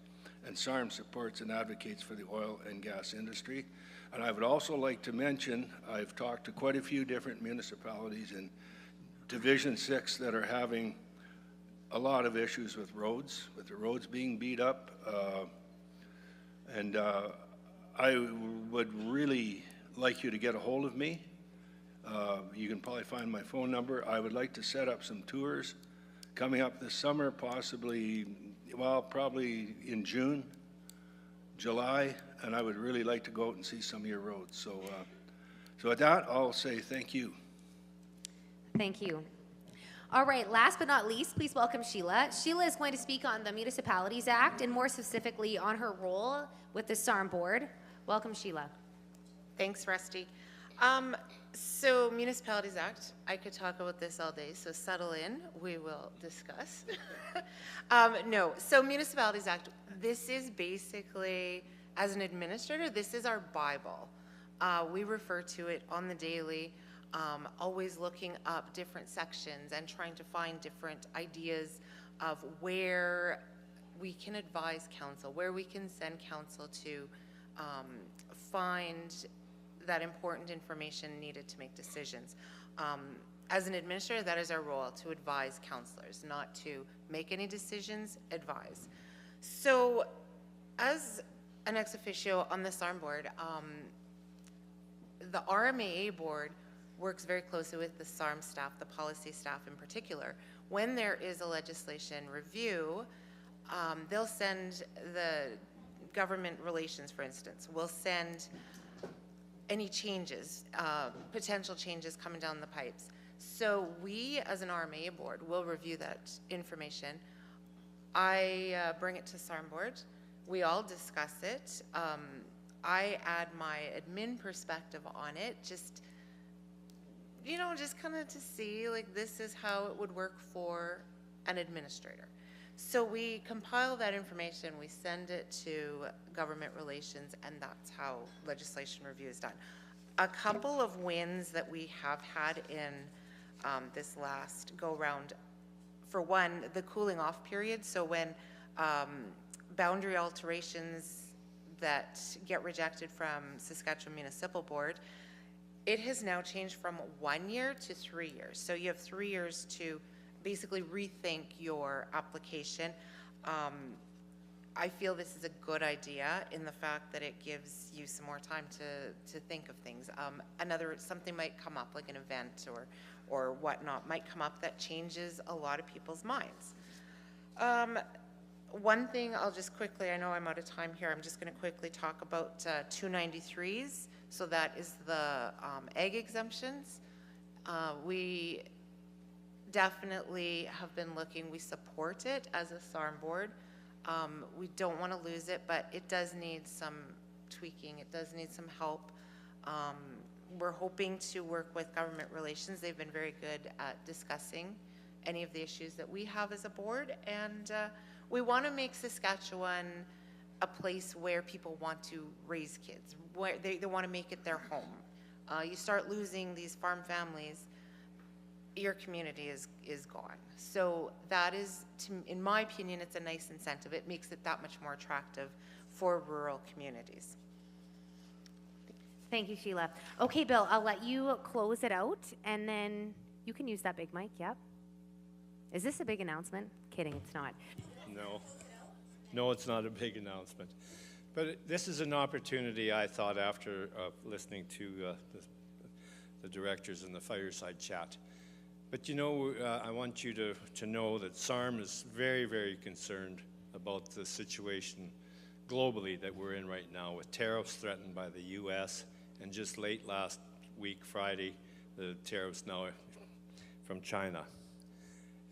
and SARM supports and advocates for the oil and gas industry. And I would also like to mention, I've talked to quite a few different municipalities in Division 6 that are having a lot of issues with the roads being beat up. I would really like you to get a hold of me. You can probably find my phone number. I would like to set up some tours coming up this summer, possibly, well, probably in June, July, and I would really like to go out and see some of your roads. So with that, I'll say thank you. Thank you. All right, last but not least, please welcome Sheila. Sheila is going to speak on the Municipalities Act and more specifically on her role with the SARM board. Welcome, Sheila. Thanks, Rusty. So Municipalities Act, I could talk about this all day, so settle in, we will discuss. No, so Municipalities Act, this is basically, as an administrator, this is our Bible. We refer to it on the daily, always looking up different sections and trying to find different ideas of where we can advise council, where we can send council to find that important information needed to make decisions. As an administrator, that is our role, to advise councillors, not to make any decisions, advise. So as an ex officio on the SARM board, the RMAA board works very closely with the SARM staff, the policy staff in particular. When there is a legislation review, they'll send the government relations, for instance, will send any changes, potential changes coming down the pipes. So we, as an RMA board, will review that information. I bring it to SARM board. We all discuss it. I add my admin perspective on it, just, you know, just kind of to see, like, this is how it would work for an administrator. So we compile that information, we send it to government relations, and that's how legislation review is done. A couple of wins that we have had in this last go-round for one, the cooling off period. So when boundary alterations that get rejected from Saskatchewan Municipal Board, it has now changed from 1 year to 3 years. So you have 3 years to basically rethink your application. I feel this is a good idea in the fact that it gives you some more time to think of things. Something might come up, like an event or whatnot, might come up that changes a lot of people's minds. One thing I'll just quickly, I know I'm out of time here, I'm just going to quickly talk about 293s. So that is the egg exemptions. We definitely have been looking, we support it as a SARM board. We don't want to lose it, but it does need some tweaking. It does need some help. We're hoping to work with government relations. They've been very good at discussing any of the issues that we have as a board, and we want to make Saskatchewan a place where people want to raise kids, where they want to make it their home. You start losing these farm families, your community is gone. So that is, in my opinion, it's a nice incentive. It makes it that much more attractive for rural communities. Thank you, Sheila. Okay, Bill, I'll let you close it out, and then you can use that big mic. Yep. Is this a big announcement? Kidding, it's not. No, it's not a big announcement. But this is an opportunity, I thought, after listening to the directors in the fireside chat. But you know, I want you to know that SARM is very, very concerned about the situation globally that we're in right now, with tariffs threatened by the U.S. and just late last week, Friday, the tariffs now from China.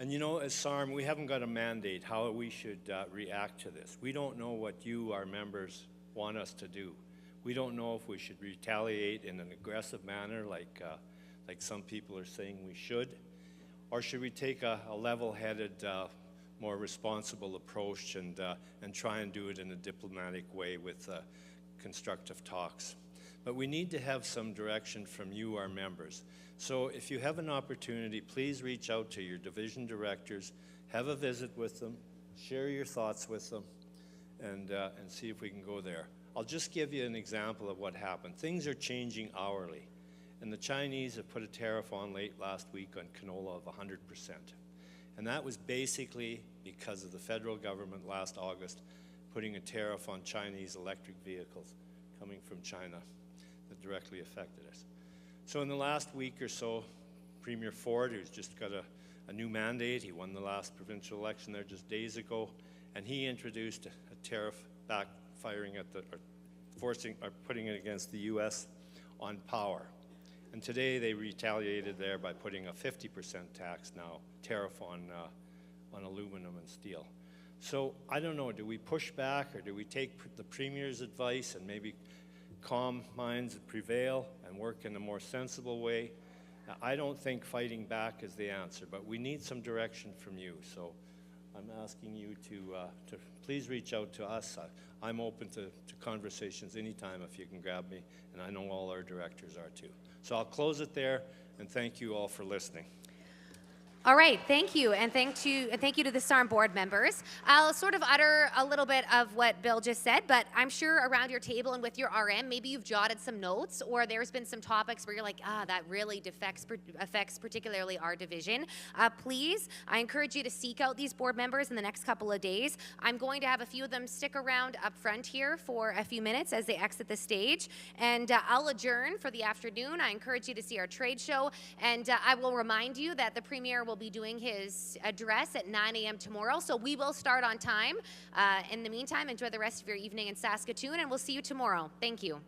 And you know, as SARM, we haven't got a mandate how we should react to this. We don't know what you, our members, want us to do. We don't know if we should retaliate in an aggressive manner like some people are saying we should, or should we take a level-headed, more responsible approach and try and do it in a diplomatic way with constructive talks. But we need to have some direction from you, our members. So if you have an opportunity, please reach out to your division directors, have a visit with them, share your thoughts with them, and see if we can go there. I'll just give you an example of what happened. Things are changing hourly, and the Chinese have put a tariff on late last week on canola of 100%. And that was basically because of the federal government last August putting a tariff on Chinese electric vehicles coming from China that directly affected us. So in the last week or so, Premier Ford, who's just got a new mandate, he won the last provincial election there just days ago, and he introduced a tariff backfiring at putting it against the U.S. on power. And today they retaliated there by putting a 50% tariff on aluminum and steel. So I don't know, do we push back or do we take the Premier's advice and maybe calm minds prevail and work in a more sensible way? I don't think fighting back is the answer, but we need some direction from you. So I'm asking you to please reach out to us. I'm open to conversations anytime if you can grab me, and I know all our directors are too. So I'll close it there, and thank you all for listening. All right, thank you, and thank you to the SARM board members. I'll sort of utter a little bit of what Bill just said, but I'm sure around your table and with your RM, maybe you've jotted some notes, or there's been some topics where you're like, that really affects particularly our division. Please, I encourage you to seek out these board members in the next couple of days. I'm going to have a few of them stick around up front here for a few minutes as they exit the stage, and I'll adjourn for the afternoon. I encourage you to see our trade show, and I will remind you that the Premier will be doing his address at 9 a.m. tomorrow, so we will start on time. In the meantime, enjoy the rest of your evening in Saskatoon, and we'll see you tomorrow. Thank you.